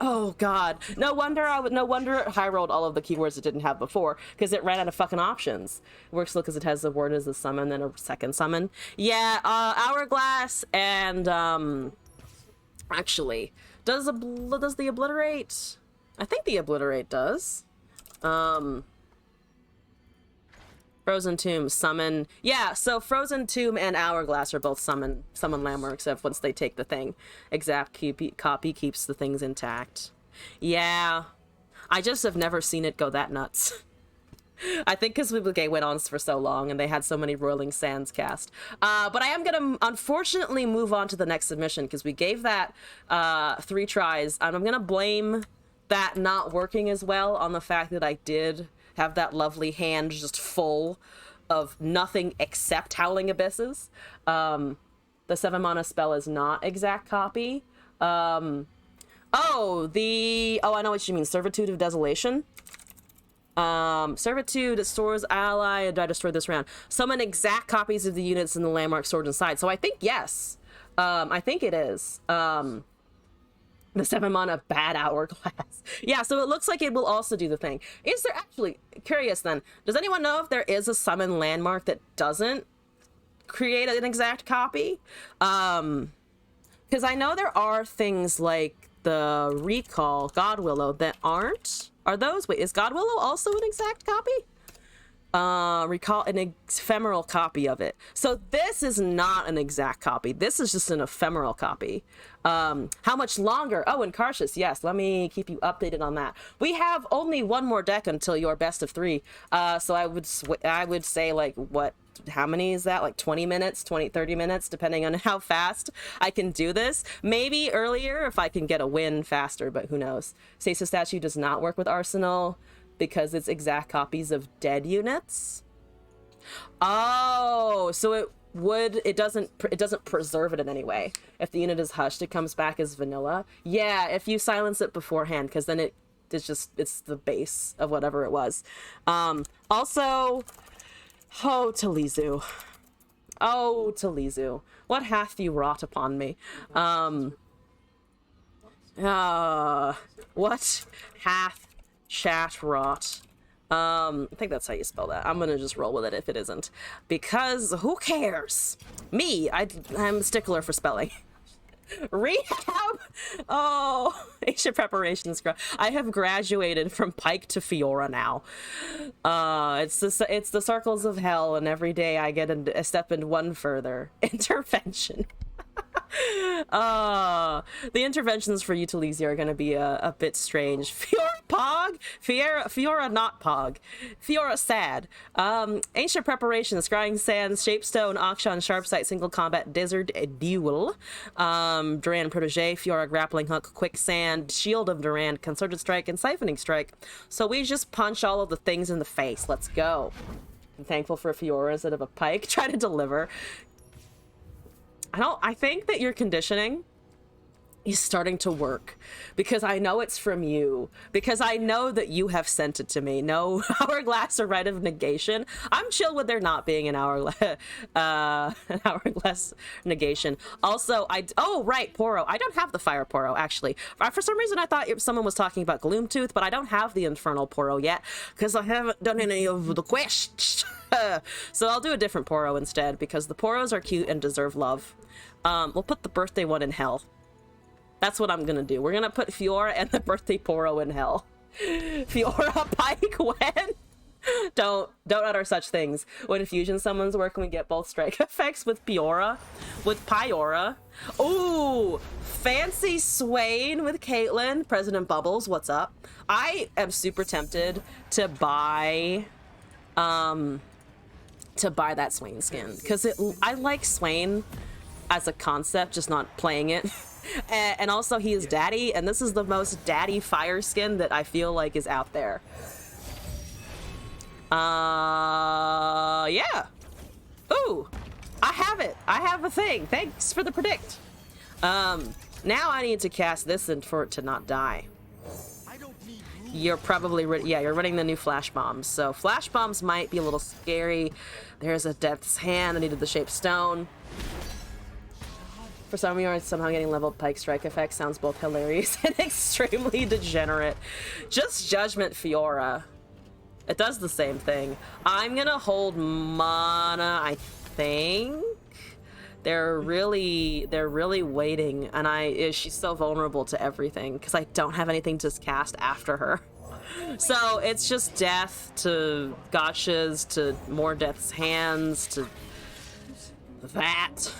Oh god. No wonder it high rolled all of the keywords it didn't have before, because it ran out of fucking options. Works because it has the word as a summon, then a second summon. Yeah, Hourglass and actually, does the Obliterate? I think the Obliterate does. Frozen Tomb, summon. Yeah, so Frozen Tomb and Hourglass are both summon landmarks if once they take the thing. Exact copy keeps the things intact. Yeah, I just have never seen it go that nuts. I think because the game went on for so long and they had so many Roiling Sands cast. But I am going to unfortunately move on to the next submission because we gave that 3 tries. And I'm going to blame that not working as well on the fact that I did have that lovely hand just full of nothing except Howling Abysses. The 7 mana spell is not exact copy. I know what you mean. Servitude of Desolation. Servitude stores ally and I destroy this round. Summon exact copies of the units in the landmark stored inside. So I think yes. I think it is. The 7 mana bad hourglass. Yeah, so it looks like it will also do the thing. Is there actually, curious then, does anyone know if there is a summon landmark that doesn't create an exact copy? Because I know there are things like the Recall Godwillow that aren't. Are those? Wait, is Godwillow also an exact copy? Recall an ephemeral copy of it. So this is not an exact copy. This is just an ephemeral copy. How much longer? Oh, and Karshus, yes, let me keep you updated on that. We have only one more deck until your best of 3. So I would say, like, what, how many is that? Like 20 minutes, 30 minutes, depending on how fast I can do this. Maybe earlier if I can get a win faster, but who knows. Stasis Statue does not work with Arsenal because it's exact copies of dead units. Oh, so it doesn't preserve it in any way. If the unit is hushed, it comes back as vanilla. Yeah, if you silence it beforehand, because then it's the base of whatever it was. Also, oh, Talizu. Oh, Talizu. What hath you wrought upon me? What hath chat wrought? I think that's how you spell that. I'm gonna just roll with it if it isn't, because who cares? Me, I'm a stickler for spelling. Rehab. Oh, ancient preparations. I have graduated from Pike to Fiora now. It's the circles of hell, and every day I get a step in one further. Intervention. The interventions for Utilizia are going to be a bit strange. Fiora Pog? Fiora not Pog. Fiora sad. Ancient preparations, Scrying Sands, Shapestone, Akshan, Sharpsight, Single Combat, Desert Duel, Duran Protege, Fiora Grappling Hook, Quicksand, Shield of Duran, Concerted Strike, and Siphoning Strike. So we just punch all of the things in the face. Let's go. I'm thankful for Fiora instead of a Pike. Try to deliver. I think that your conditioning is starting to work, because I know it's from you, because I know that you have sent it to me. No hourglass or rite of negation. I'm chill with there not being an hourglass negation. Also, oh right, Poro. I don't have the Fire Poro actually. For some reason I thought someone was talking about Gloomtooth, but I don't have the Infernal Poro yet because I haven't done any of the quests. So I'll do a different Poro instead, because the Poros are cute and deserve love. We'll put the birthday one in hell. That's what I'm gonna do. We're gonna put Fiora and the birthday Poro in hell. Fiora Pike when? Don't utter such things. When fusion summons work, we get both strike effects with Fiora. With Pyora. Ooh! Fancy Swain with Caitlyn. President Bubbles, what's up? I am super tempted to buy that Swain skin, because I like Swain as a concept, just not playing it. And also he is daddy, and this is the most daddy fire skin that I feel like is out there. Yeah. Ooh, I have it. I have a thing. Thanks for the predict. Now I need to cast this in for it to not die. You're probably you're running the new flash bombs, so flash bombs might be a little scary. There's a Death's Hand. I needed the Shape Stone. For some of you, somehow getting leveled Pike strike effect sounds both hilarious and extremely degenerate. Just Judgment Fiora. It does the same thing. I'm gonna hold mana, I think. They're really waiting, and she's so vulnerable to everything because I don't have anything to cast after her. So it's just death to gotchas to more Death's Hands to that.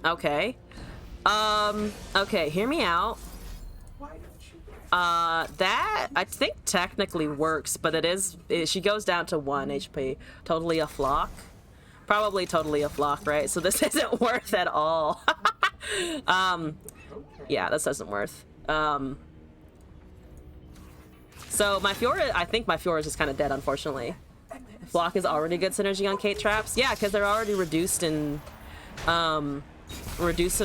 Okay. Okay, hear me out. That I think technically works, but she goes down to 1 HP. Totally a flock. Probably totally a flock, right? So this isn't worth at all. Yeah, this isn't worth. So my Fiora, I think my Fiora is just kind of dead, unfortunately. Flock is already good synergy on Kate traps. Yeah, because they're already reduced in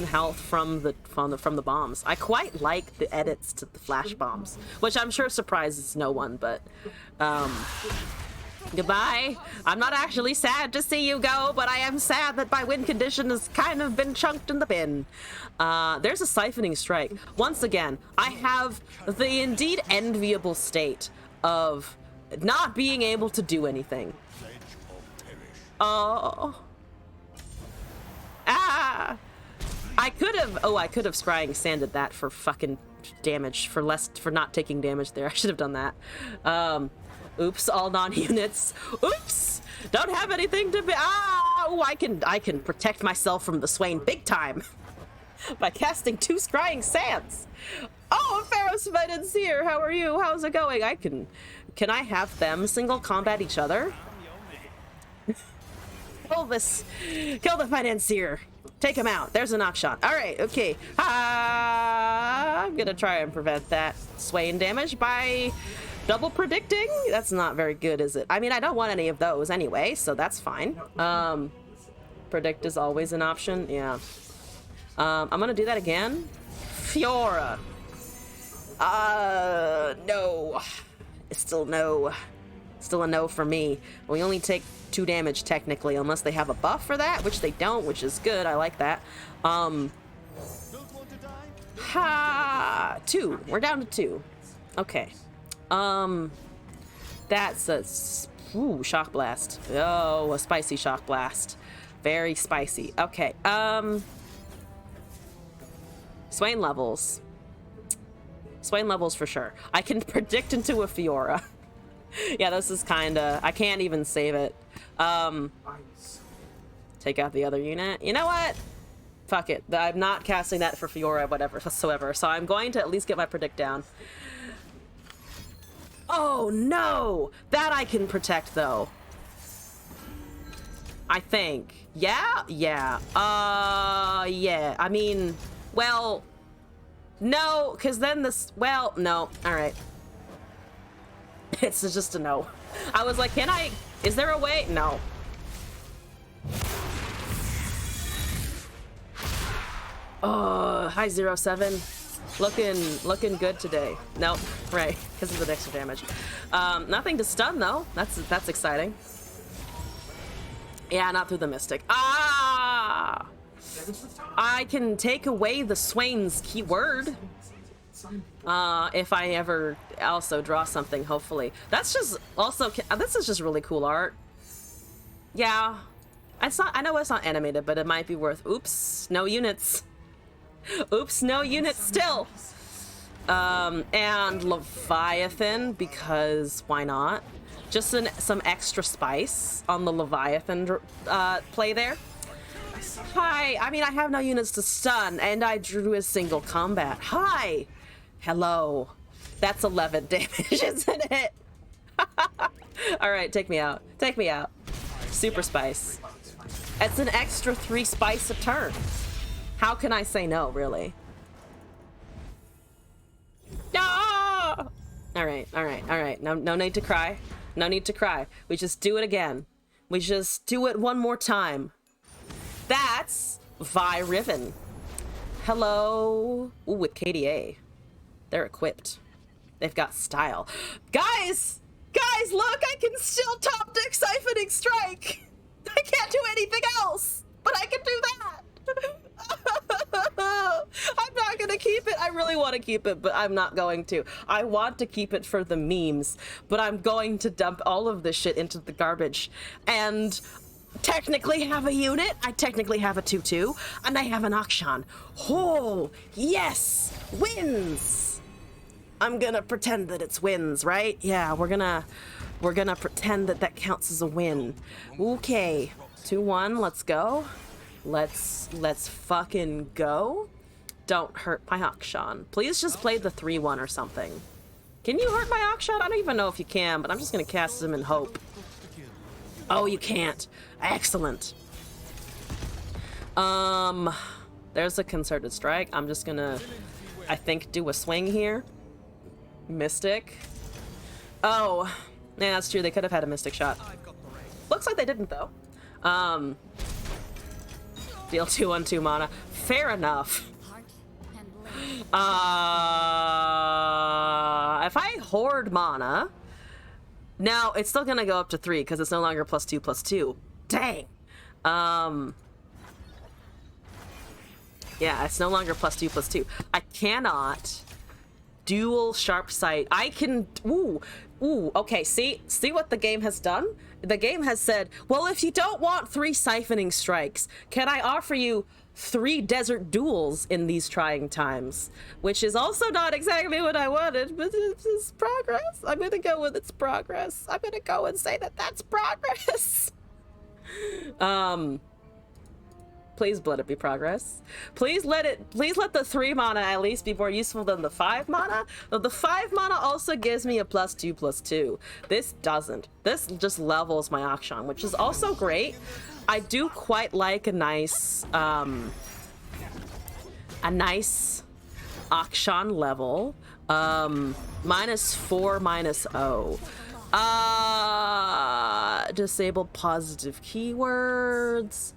health from the bombs. I quite like the edits to the flash bombs, which I'm sure surprises no one, but Goodbye. I'm not actually sad to see you go, but I am sad that my win condition has kind of been chunked in the bin. There's a siphoning strike. Once again, I have the indeed enviable state of not being able to do anything. Oh. Ah. I could have scrying sanded that for fucking damage, for not taking damage there. I should have done that. Oops, all non-units. Oops! Don't have anything to be. Oh, I can protect myself from the Swain big time by casting 2 scrying sands. Oh, Pharaoh's Financier, how are you? How's it going? Can I have them single combat each other? Kill the Financier. Take him out. There's an Akshan. All right, okay. I'm gonna try and prevent that Swain damage by double predicting. That's not very good, is it? I mean, I don't want any of those anyway, so that's fine. Predict is always an option. Yeah. I'm gonna do that again. Fiora. No. It's still no. Still a no for me. We only take 2 damage technically, unless they have a buff for that, which they don't, which is good. I like that. 2. We're down to 2. Okay. That's a shock blast. Oh, a spicy shock blast. Very spicy. Okay. Swain levels. Swain levels for sure. I can predict into a Fiora. Yeah, this is kinda... I can't even save it. Take out the other unit. You know what? Fuck it. I'm not casting that for Fiora, whatever, whatsoever. So I'm going to at least get my predict down. Oh, no! That I can protect, though. I think. Yeah? Yeah. Yeah. I mean, well... No, because then this... Well, no. Alright. It's just a no. I was like, can I... Is there a way? No. Oh, hi 07. Looking good today. Nope. Right, because of the extra damage. Nothing to stun though. That's exciting. Yeah, not through the Mystic. Ah! I can take away the Swain's keyword. If I ever also draw something, hopefully. That's just also, this is just really cool art. Yeah. It's not, I know it's not animated, but it might be worth, oops, no units. Oops, no units still. And Leviathan, because why not? Just some extra spice on the Leviathan play there. Hi, I mean, I have no units to stun, and I drew a single combat. Hi! Hello. That's 11 damage, isn't it? Alright, take me out. Take me out. Super spice. It's an extra 3 spice a turn. How can I say no, really? No! Alright. No need to cry. No need to cry. We just do it again. We just do it one more time. That's Vi Riven. Hello. Ooh, with KDA. They're equipped. They've got style. Guys! Guys, look! I can still top deck Siphoning Strike! I can't do anything else! But I can do that! I'm not gonna keep it. I really want to keep it, but I'm not going to. I want to keep it for the memes, but I'm going to dump all of this shit into the garbage. And... technically have a unit. I technically have a 2/2, and I have an Akshan. Oh, yes! Wins! I'm gonna pretend that it's wins, right? Yeah, we're gonna pretend that counts as a win. Okay, 2-1, let's go. Let's fucking go. Don't hurt my Akshan. Please just play the 3-1 or something. Can you hurt my Akshan? I don't even know if you can, but I'm just gonna cast him in hope. Oh, you can't. Excellent. There's a concerted strike. I'm just gonna, I think, do a swing here. Mystic. Oh, yeah, that's true. They could have had a Mystic shot. Looks like they didn't, though. Deal 2/2 mana. Fair enough. If I hoard mana, Now, it's still gonna go up to 3 because it's no longer +2/+2. Dang! Yeah, it's no longer +2/+2. I cannot dual sharp sight. I can... Ooh, okay, see what the game has done? The game has said, well, if you don't want 3 siphoning strikes, can I offer you 3 desert duels in these trying times? Which is also not exactly what I wanted, but it's progress. I'm gonna go with it's progress. I'm gonna go and say that that's progress. Please let it be progress. Please let the 3 mana at least be more useful than the 5 mana. But the 5 mana also gives me a +2/+2. This doesn't. This just levels my Akshan, which is also great. I do quite like a nice Akshan level. -4/-0. Disable positive keywords.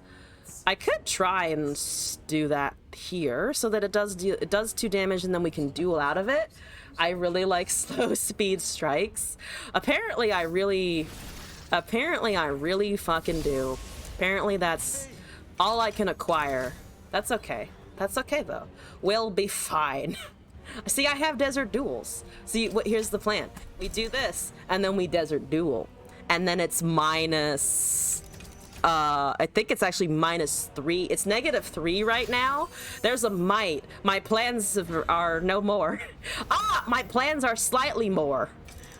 I could try and do that here so that it does 2 damage and then we can duel out of it. I really like slow speed strikes. Apparently I really fucking do. Apparently that's all I can acquire. That's okay. That's okay though. We'll be fine. See, I have desert duels. See, here's the plan. We do this and then we desert duel. And then it's minus... I think it's actually -3. It's -3 right now. There's a might. My plans are no more. My plans are slightly more.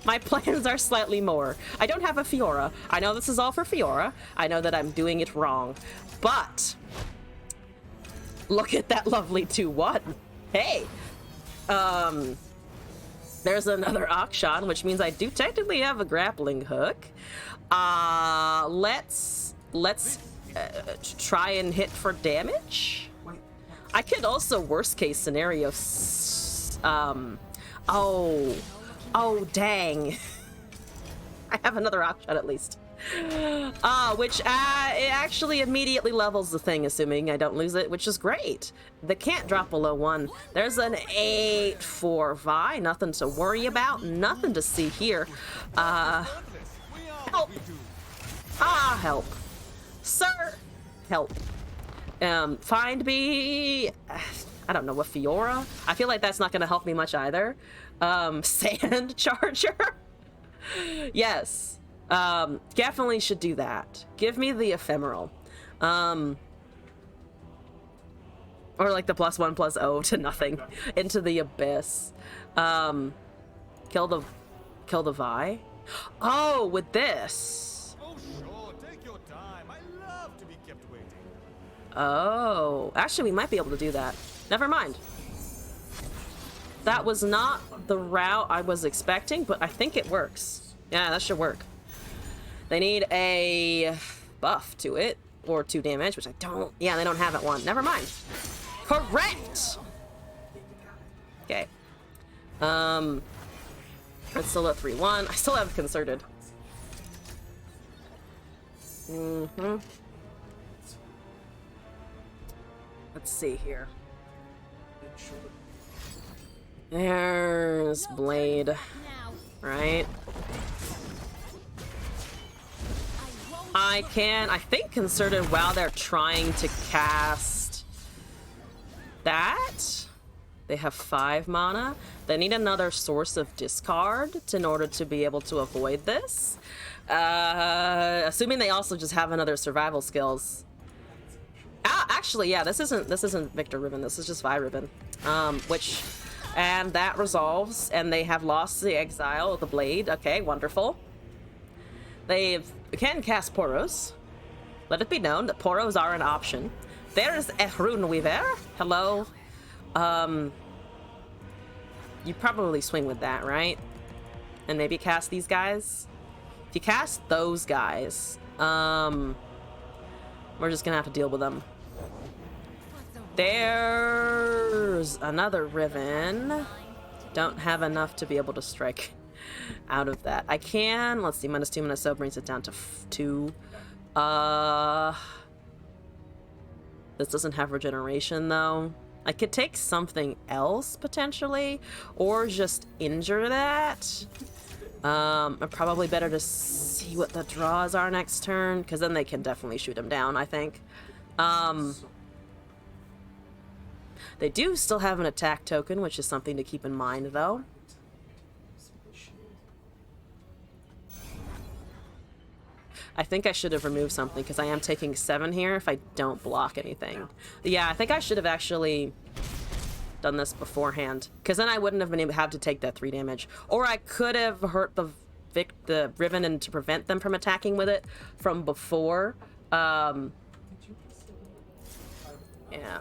My plans are slightly more. I don't have a Fiora. I know this is all for Fiora. I know that I'm doing it wrong. But look at that lovely 2/1. Hey. There's another Akshan, which means I do technically have a grappling hook. Let's try and hit for damage. I could also worst case scenario. Oh dang! I have another option at least. Which it actually immediately levels the thing, assuming I don't lose it, which is great. They can't drop below 1. There's an 8/4 Vi. Nothing to worry about. Nothing to see here. Help! Help. Sir, help. Find me... I don't know, a Fiora? I feel like that's not gonna help me much either. Sand Charger? Yes. Definitely should do that. Give me the Ephemeral. Or like the +1/+0 to nothing. Into the Abyss. Kill the Vi? Oh, with this. Oh, actually, we might be able to do that. Never mind. That was not the route I was expecting, but I think it works. Yeah, that should work. They need a buff to it, or 2 damage, which I don't... Yeah, they don't have it 1. Never mind. Correct! Okay. It's still a 3/1. I still have Concerted. Let's see here. There's Blade, right? I think Concerted while they're trying to cast that. They have 5 mana. They need another source of discard in order to be able to avoid this. Assuming they also just have another survival skills. Actually, yeah, this isn't Victor Ribbon. This is just Vi Ribbon. And that resolves, and they have lost the exile of the blade. Okay, wonderful. They can cast Poros. Let it be known that Poros are an option. There's Rune Weaver. Hello. You probably swing with that, right? And maybe cast these guys. If you cast those guys, we're just gonna have to deal with them. There's another Riven. Don't have enough to be able to strike out of that. I can, let's see, -2, -0 brings it down to 2. This doesn't have regeneration though. I could take something else potentially, or just injure that. Probably better to see what the draws are next turn, because then they can definitely shoot him down, I think. They do still have an attack token, which is something to keep in mind, though. I think I should have removed something, because I am taking 7 here if I don't block anything. Yeah, I think I should have actually done this beforehand, because then I wouldn't have been able to have to take that 3 damage. Or I could have hurt the Riven and to prevent them from attacking with it from before. Yeah,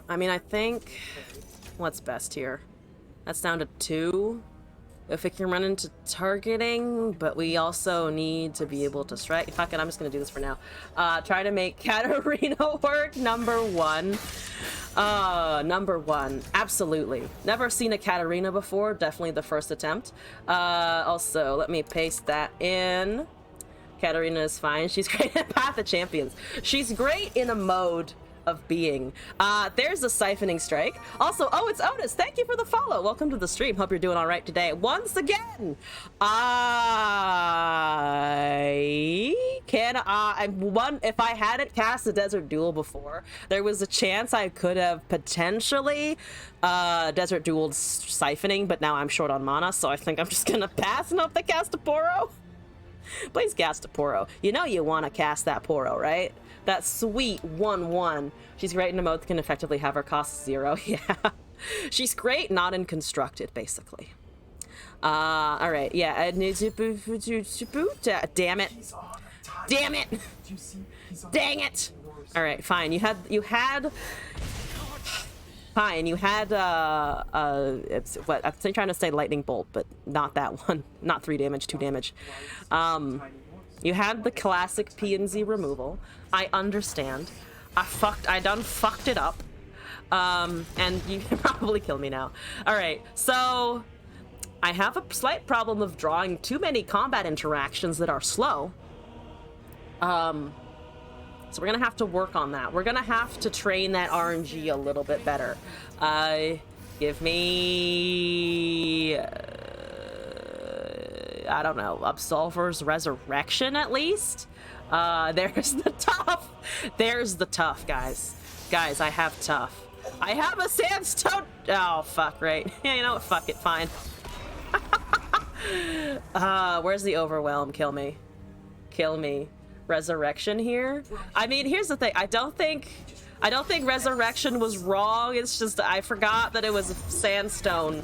I mean, I think... What's best here? That's down to 2. If it can run into targeting, but we also need to be able to strike. Fuck it, I'm just gonna do this for now. Try to make Katarina work, number 1. Number 1, absolutely. Never seen a Katarina before, definitely the first attempt. Also, let me paste that in. Katarina is fine, she's great at Path of Champions. She's great in a mode of being. There's a siphoning strike. Also, oh, it's Otis. Thank you for the follow. Welcome to the stream. Hope you're doing all right today. Once again, if I hadn't cast the Desert Duel before, there was a chance I could have potentially Desert Dueled siphoning, but now I'm short on mana, so I think I'm just gonna pass and hope they cast a Poro. Please cast a Poro. You know you want to cast that Poro, right? That sweet 1/1. She's great in a mode that can effectively have her cost 0. Yeah. She's great, not in constructed, basically. Alright, yeah. Damn it. Damn it! Dang it! Alright, fine. You had fine, you had what I'm trying to say lightning bolt, but not that one. Not 3 damage, 2 damage. You had the classic P and Z removal. I understand. I done fucked it up. And you can probably kill me now. Alright, so I have a slight problem of drawing too many combat interactions that are slow. So we're gonna have to work on that. We're gonna have to train that RNG a little bit better. Give me... I don't know, Absolver's Resurrection at least? There's the tough. There's the tough, guys. Guys, I have tough. I have a sandstone. Oh, fuck, right. Yeah, you know what? Fuck it, fine. Where's the overwhelm? Kill me. Kill me. Resurrection here? I mean, here's the thing. I don't think Resurrection was wrong. It's just I forgot that it was sandstone.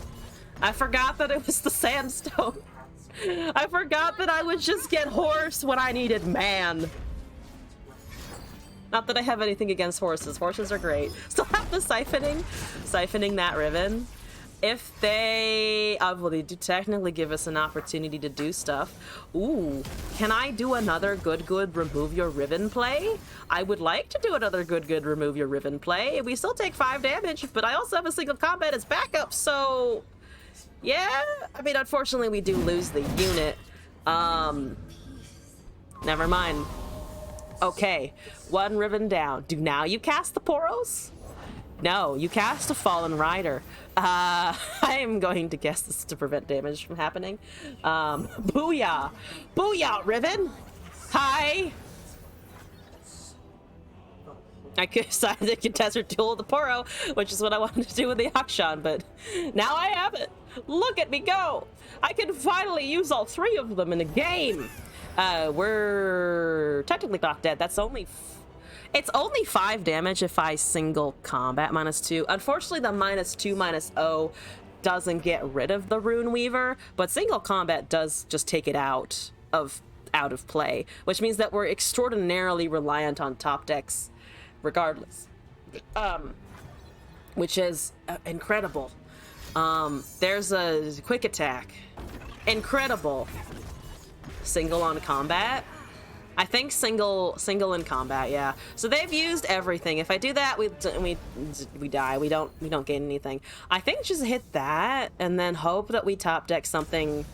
I forgot that it was the sandstone. I forgot that I would just get horse when I needed man. Not that I have anything against horses. Horses are great. Still have the siphoning that Riven. If they, well, they do technically give us an opportunity to do stuff. Ooh, can I do another good remove your Riven play? I would like to do another good remove your Riven play. We still take 5 damage, but I also have a single combat as backup, so yeah. I mean, unfortunately, we do lose the unit. Never mind. Okay, 1 Riven down. Do now you cast the Poros? No, you cast a Fallen Rider. I am going to guess this to prevent damage from happening. Booyah! Booyah, Riven! Hi! I decided I could Desert Duel the Poro, which is what I wanted to do with the Akshan, but now I have it. Look at me go! I can finally use all 3 of them in a game. We're technically not dead. That's only... It's only 5 damage if I single combat -2. Unfortunately, the -2/-0 doesn't get rid of the Rune Weaver, but single combat does just take it out of play, which means that we're extraordinarily reliant on top decks regardless. Which is incredible. There's a quick attack. Incredible. Single on combat. I think single in combat, yeah. So they've used everything. If I do that, we die. We don't gain anything. I think just hit that and then hope that we top deck something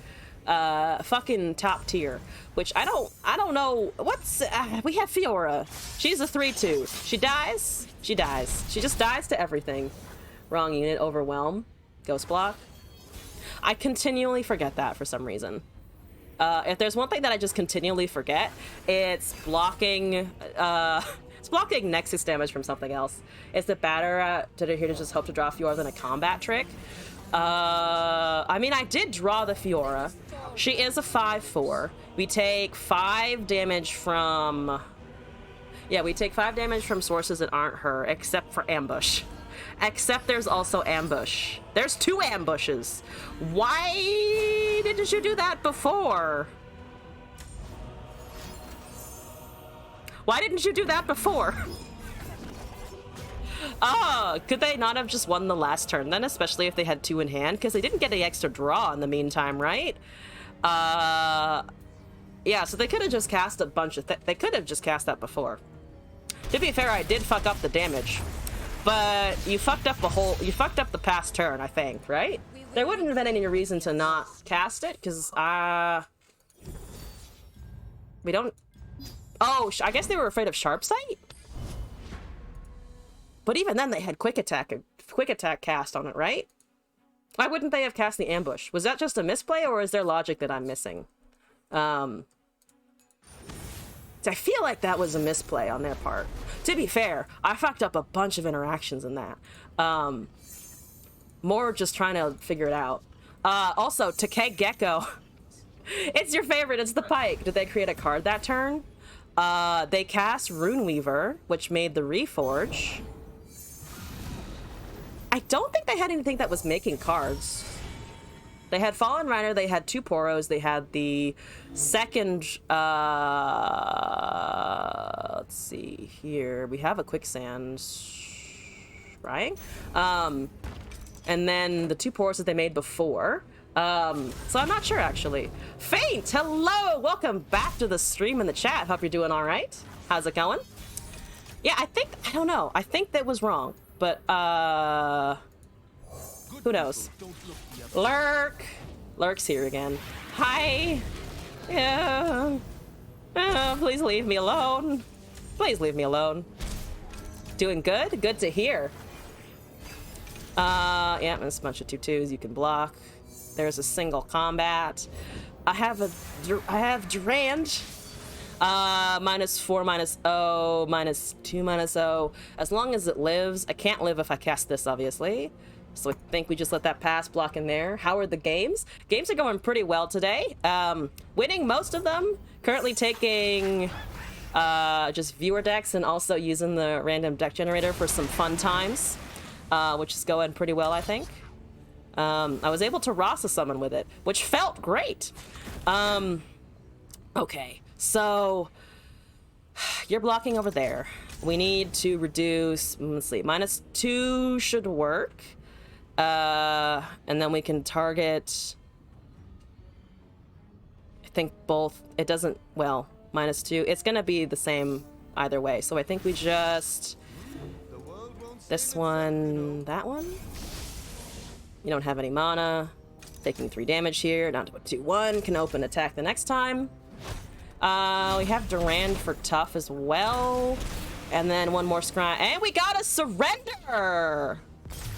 fucking top tier, which I don't know what's we have Fiora. She's a 3/2. She dies. She dies. She just dies to everything. Wrong unit. Overwhelm. Ghost block. I continually forget that for some reason. If there's one thing that I just continually forget, it's blocking it's blocking Nexus damage from something else. Is it better here to just hope to draw Fiora than a combat trick? I mean, I did draw the Fiora. She is a 5/4. We take 5 damage from... Yeah, we take 5 damage from sources that aren't her, except for ambush. Except there's also ambush. There's 2 ambushes. Why didn't you do that before? Why didn't you do that before? Oh, could they not have just won the last turn then, especially if they had 2 in hand? Because they didn't get the extra draw in the meantime, right? Yeah, so they could have just cast a bunch of... They could have just cast that before. To be fair, I did fuck up the damage. But you fucked up you fucked up the past turn, I think, right? There wouldn't have been any reason to not cast it, because, we don't... Oh, I guess they were afraid of Sharp Sight? But even then, they had quick attack cast on it, right? Why wouldn't they have cast the ambush? Was that just a misplay, or is there logic that I'm missing? I feel like that was a misplay on their part. To be fair, I fucked up a bunch of interactions in that. More just trying to figure it out. Also, Takei Gecko. It's your favorite, it's the Pike. Did they create a card that turn? They cast Runeweaver, which made the Reforge. I don't think they had anything that was making cards. They had Fallen Rider, they had 2 Poros, they had the second, let's see here, we have a Quicksand, right? And then the 2 Poros that they made before. So I'm not sure, actually. Faint, hello! Welcome back to the stream in the chat. Hope you're doing all right. How's it going? Yeah, I don't know. I think that was wrong, but, who knows? Lurk! Lurk's here again. Hi! Yeah. Please leave me alone. Please leave me alone. Doing good? Good to hear. Yeah, there's a bunch of 2/2s you can block. There's a single combat. I have Durand. -4, -0, -2, -0. As long as it lives. I can't live if I cast this, obviously. So I think we just let that pass block in there. How are the games? Games are going pretty well today. Winning most of them. Currently taking just viewer decks and also using the random deck generator for some fun times. Which is going pretty well, I think. I was able to Rasa summon with it, which felt great. Okay, so you're blocking over there. We need to reduce, let's see, -2 should work. And then we can target, I think both, it doesn't, well, -2, it's gonna be the same either way. So I think we just, this one, that one? You don't have any mana. Taking 3 damage here, down to a 2/1, can open attack the next time. We have Durand for tough as well. And then one more scry, and we got a surrender!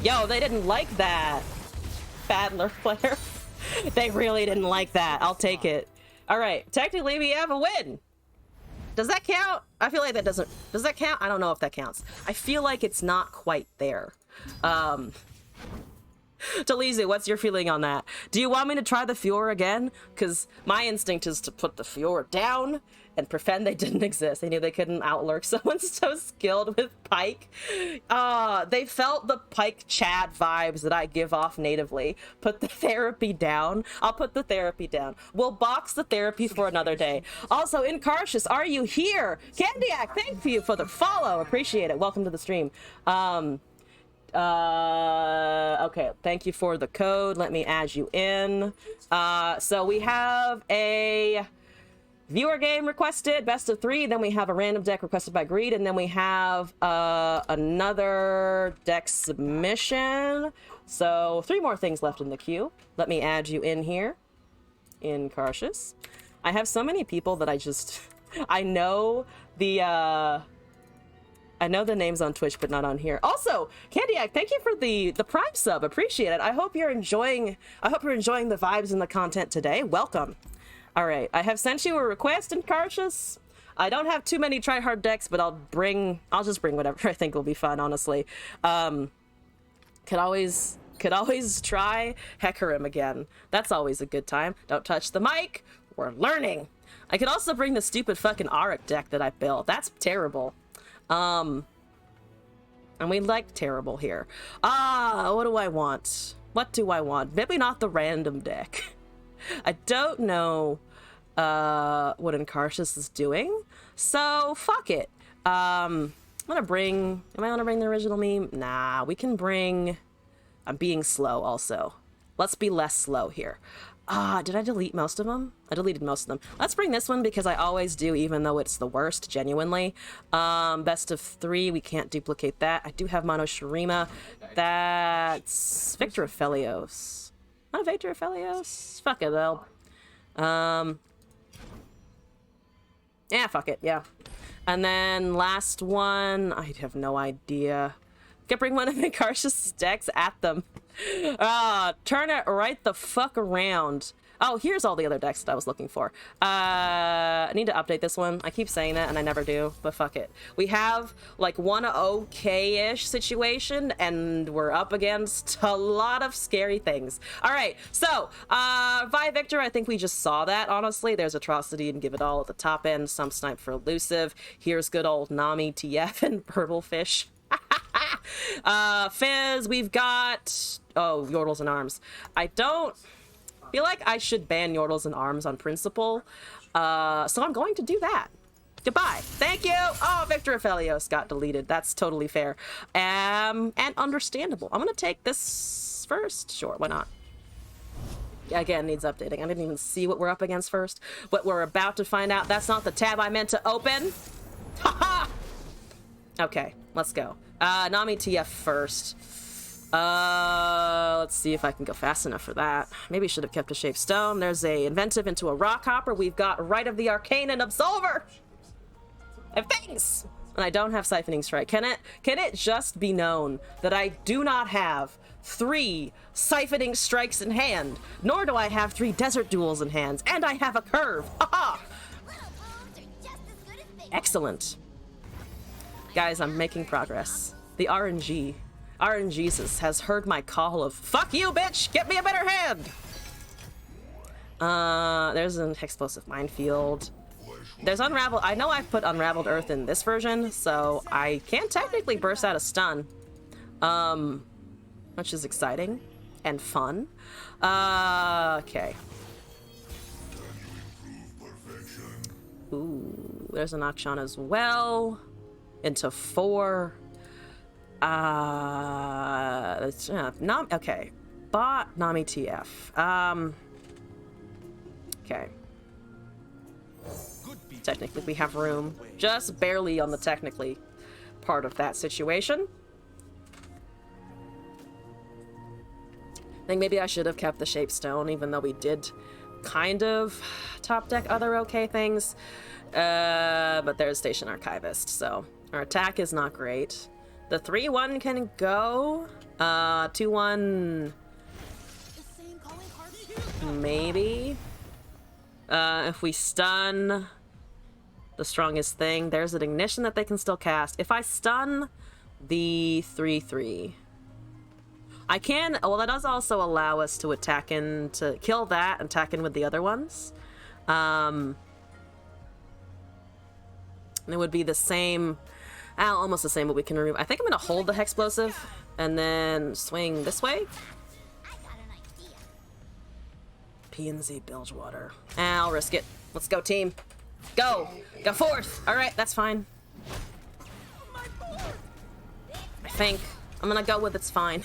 Yo, they didn't like that. Battler player. They really didn't like that. I'll take it. All right, technically we have a win. Does that count? I feel like that doesn't... Does that count? I don't know if that counts. I feel like it's not quite there. Talizu, what's your feeling on that? Do you want me to try the Fiora again? Because my instinct is to put the Fiora down and pretend they didn't exist. They knew they couldn't outlurk someone so skilled with Pike. They felt the Pike Chad vibes that I give off natively. Put the therapy down. I'll put the therapy down. We'll box the therapy for another day. Also, Incarcious, are you here? Candiac, thank you for the follow. Appreciate it. Welcome to the stream. Okay, thank you for the code. Let me add you in. So we have a viewer game requested, best of 3. Then we have a random deck requested by Greed, and then we have another deck submission. So 3 more things left in the queue. Let me add you in here. Incarcious. I have so many people that I know the names on Twitch, but not on here. Also, Candiac, thank you for the Prime sub. Appreciate it. I hope you're enjoying the vibes and the content today. Welcome. All right, I have sent you a request in Karshus. I don't have too many tryhard decks, but I'll just bring whatever I think will be fun, honestly. Could always try Hecarim again. That's always a good time. Don't touch the mic. We're learning. I could also bring the stupid fucking Auric deck that I built. That's terrible. And we like terrible here. What do I want? What do I want? Maybe not the random deck. I don't know what Incarcius is doing, so fuck it. Am I gonna bring the original meme? Nah, we can bring... I'm being slow also. Let's be less slow here. Did I delete most of them? I deleted most of them. Let's bring this one because I always do, even though it's the worst, genuinely. Best of 3, we can't duplicate that. I do have Mono Shurima. That's Victor Aphelios. Not Victor Aphelios? Fuck it, though. Yeah, fuck it, yeah. And then last one, I have no idea. Can bring one of Incarcius' decks at them. Turn it right the fuck around. Oh, here's all the other decks that I was looking for. I need to update this one. I keep saying that and I never do, but fuck it. We have like one okay-ish situation and we're up against a lot of scary things. All right, so Vi Victor, I think we just saw that, honestly. There's Atrocity and Give It All at the top end, some Snipe for Elusive. Here's good old Nami, TF, and Purple Fish. Fizz, we've got... Oh, Yordles and Arms. I don't feel like I should ban Yordles and Arms on principle, so I'm going to do that. Goodbye. Thank you. Oh, Victor Aphelios got deleted. That's totally fair. And understandable. I'm gonna take this first. Sure, why not? Yeah, again, needs updating. I didn't even see what we're up against first. What we're about to find out. That's not the tab I meant to open. Haha! Okay, let's go. Nami TF first. Let's see if I can go fast enough for that. Maybe should have kept a Shape Stone. There's a Inventive into a Rock Hopper. We've got Rite of the Arcane and Absolver. And things. And I don't have Siphoning Strike. Can it just be known that I do not have 3 Siphoning Strikes in hand, nor do I have 3 Desert Duels in hands, and I have a Curve. Haha! Excellent. Guys, I'm making progress. The RNGesus has heard my call of fuck you, bitch! Get me a better hand! There's an Explosive Minefield. There's Unraveled. I know I've put Unraveled Earth in this version, so I can technically burst out a stun. Which is exciting and fun. Okay. Ooh, there's an Akshan as well. Into 4. Okay. Bot Nami TF. Okay. Technically, we have room. Just barely on the technically part of that situation. I think maybe I should have kept the Shape Stone, even though we did kind of top deck other okay things. But there's Station Archivist, so our attack is not great. The 3-1 can go. 2-1... maybe. If we stun the strongest thing, there's an Ignition that they can still cast. If I stun the 3-3... I can... Well, that does also allow us to attack in... to kill that and attack in with the other ones. It would be the same... almost the same, but we can remove... I think I'm going to hold the Hexplosive and then swing this way. PNZ Bilgewater. I'll risk it. Let's go, team. Go! Go forth! Alright, that's fine. I think. I'm gonna go with it's fine.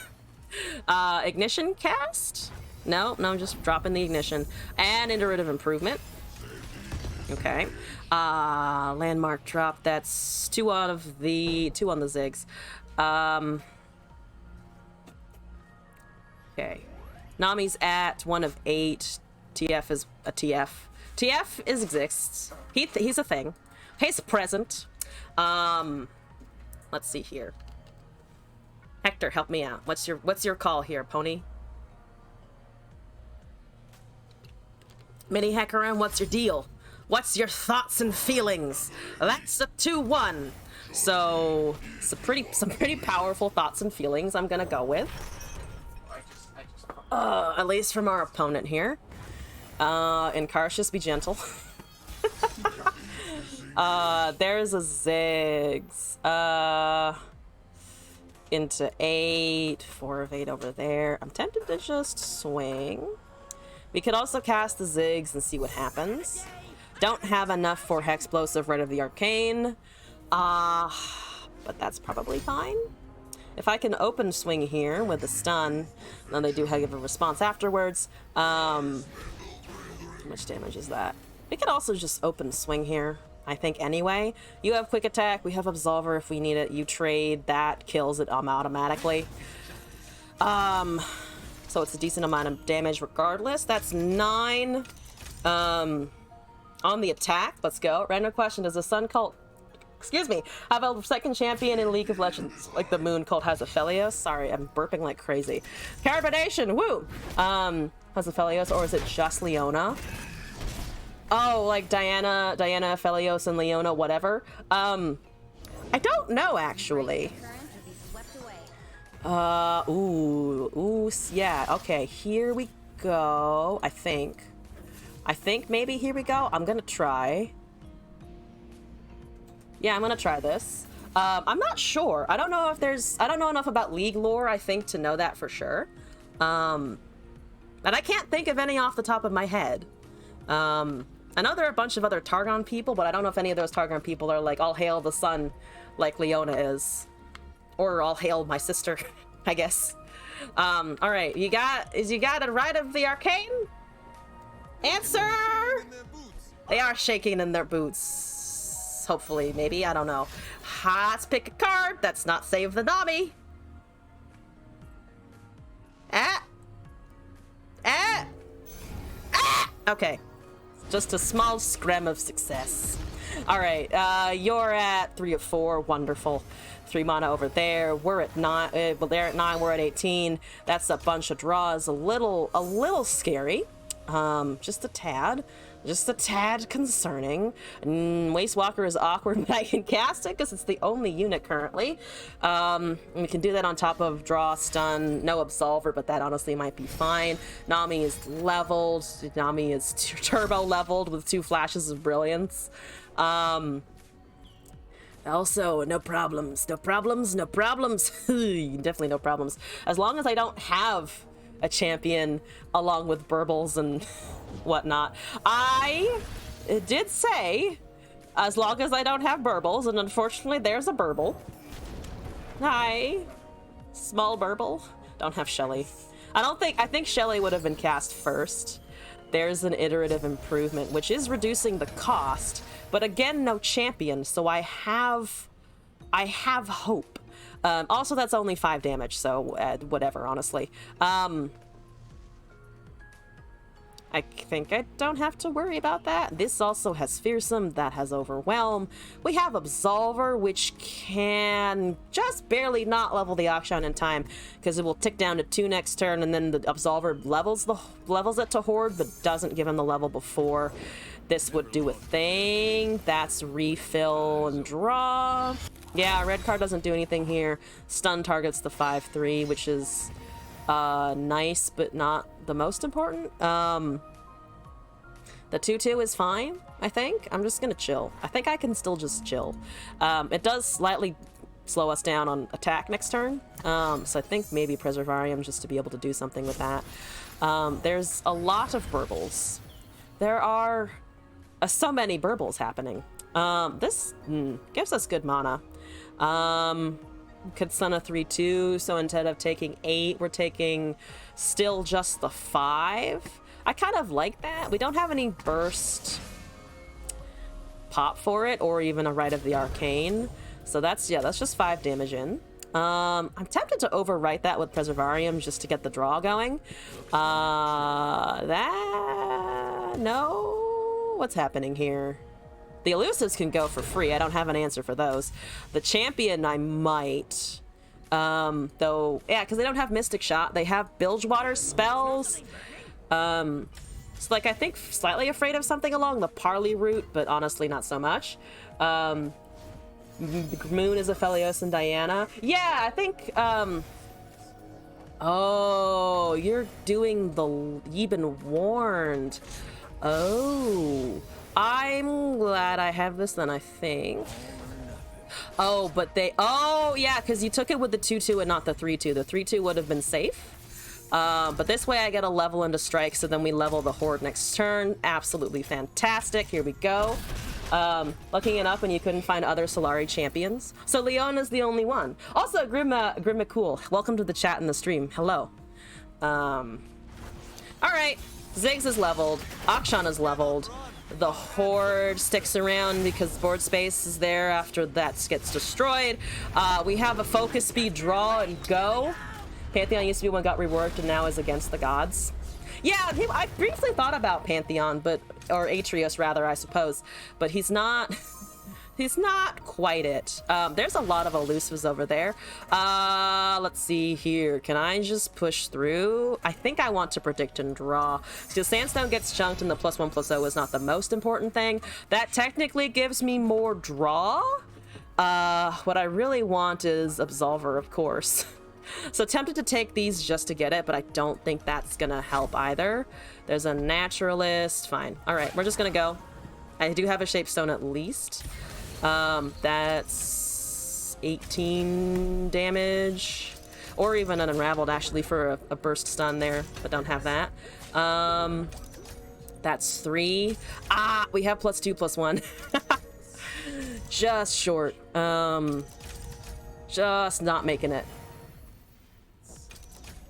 Ignition cast? No, just dropping the Ignition. And Iterative Improvement. Okay. Landmark drop. That's 2 out of the... 2 on the Ziggs. Okay. Nami's at 1 of 8. TF is a TF. TF exists. He's a thing. He's present. Let's see here. Hector, help me out. What's your call here, Pony? Mini Hecarim, what's your deal? What's your thoughts and feelings? That's a 2-1. So, some pretty powerful thoughts and feelings I'm gonna go with. At least from our opponent here. And Karshus, be gentle. There's a Ziggs. Into 8, 4 of 8 over there. I'm tempted to just swing. We could also cast the Ziggs and see what happens. Don't have enough for Hexplosive Rite of the Arcane. But that's probably fine. If I can open swing here with the stun, then they do have a response afterwards. How much damage is that? We could also just open swing here, I think, anyway. You have quick attack, we have Absolver if we need it. You trade, that kills it automatically. So it's a decent amount of damage regardless. That's 9 on the attack. Let's go. Random question, does the Sun Cult, excuse me, have a second champion in League of Legends, like the Moon Cult has Aphelios? Sorry, I'm burping like crazy. Carbonation, woo! Has Aphelios, or is it just Leona? Oh, like Diana, Aphelios, and Leona, whatever. I don't know, actually. Yeah, okay, here we go, I think maybe here we go. I'm gonna try. Yeah, I'm gonna try this. I'm not sure. I don't know enough about League lore, I think, to know that for sure. And I can't think of any off the top of my head. I know there are a bunch of other Targon people, but I don't know if any of those Targon people are like, all hail the sun, like Leona is. Or all hail my sister, I guess. Alright, you got a Rite of the Arcane? Answer! They are shaking in their boots. Hopefully, maybe, I don't know. Let's pick a card. That's not Save the Nami. Okay. Just a small scrim of success. Alright, you're at 3 of 4. Wonderful. 3 mana over there. We're at 9. Well, they're at 9. We're at 18. That's a bunch of draws. A little scary. Just a tad concerning. Waste Walker is awkward, but I can cast it because it's the only unit currently. We can do that on top of draw, stun, no Absolver, but that honestly might be fine. Nami is leveled. Nami is turbo leveled with 2 flashes of brilliance. Also, no problems. Definitely no problems. As long as I don't have a champion along with Burbles and whatnot. I did say, as long as I don't have Burbles, and unfortunately there's a Burble. Hi. Small Burble. Don't have Shelly. I think Shelly would have been cast first. There's an iterative improvement, which is reducing the cost, but again, no champion, so I have hope. Also, that's only 5 damage, so whatever, honestly. I think I don't have to worry about that. This also has Fearsome, that has Overwhelm. We have Absolver, which can just barely not level the Akshan in time, because it will tick down to 2 next turn, and then the Absolver levels it to Horde, but doesn't give him the level before. This would do a thing. That's refill and draw. Yeah, red card doesn't do anything here. Stun targets the 5/3, which is nice, but not the most important. The 2/2 is fine, I think. I'm just gonna chill. I think I can still just chill. It does slightly slow us down on attack next turn, so I think maybe Preservarium just to be able to do something with that. There's a lot of Burbles. There are so many Burbles happening. This gives us good mana. Could stun a 3/2, so instead of taking 8, we're taking still just the 5. I kind of like that. We don't have any burst pop for it, or even a Rite of the Arcane. So that's just 5 damage in. I'm tempted to overwrite that with Preservarium just to get the draw going. No? What's happening here? The elusives can go for free. I don't have an answer for those. The champion, I might. Though, yeah, because they don't have Mystic Shot. They have Bilgewater spells. like, I think slightly afraid of something along the Parley route, but honestly not so much. Moon is Aphelios and Diana. Yeah, I think, oh, you're doing the... You've been warned. Oh. I'm glad I have this then, I think. Oh, but they... Oh, yeah, because you took it with the 2-2 and not the 3-2. The 3-2 would have been safe. But this way I get a level into strike, so then we level the Horde next turn. Absolutely fantastic. Here we go. Looking it up and you couldn't find other Solari champions. So Leona's the only one. Also, Grim McCool, welcome to the chat and the stream. Hello. Alright. Ziggs is leveled. Akshan is leveled. The Horde sticks around because board space is there after that gets destroyed. We have a focus speed draw and go. Pantheon used to be one got reworked and now is against the gods. Yeah, I briefly thought about Pantheon, or Atrios rather, I suppose, but he's not quite it. There's a lot of elusives over there. Let's see here. Can I just push through? I think I want to predict and draw. Because Sandstone gets chunked and the +1/+0 is not the most important thing. That technically gives me more draw. What I really want is Absolver, of course. So tempted to take these just to get it, but I don't think that's gonna help either. There's a Naturalist. Fine. All right, we're just gonna go. I do have a Shapestone at least. That's 18 damage, or even an Unraveled actually for a burst stun there, but don't have that. That's 3. We have +2/+1. Just short. Just not making it.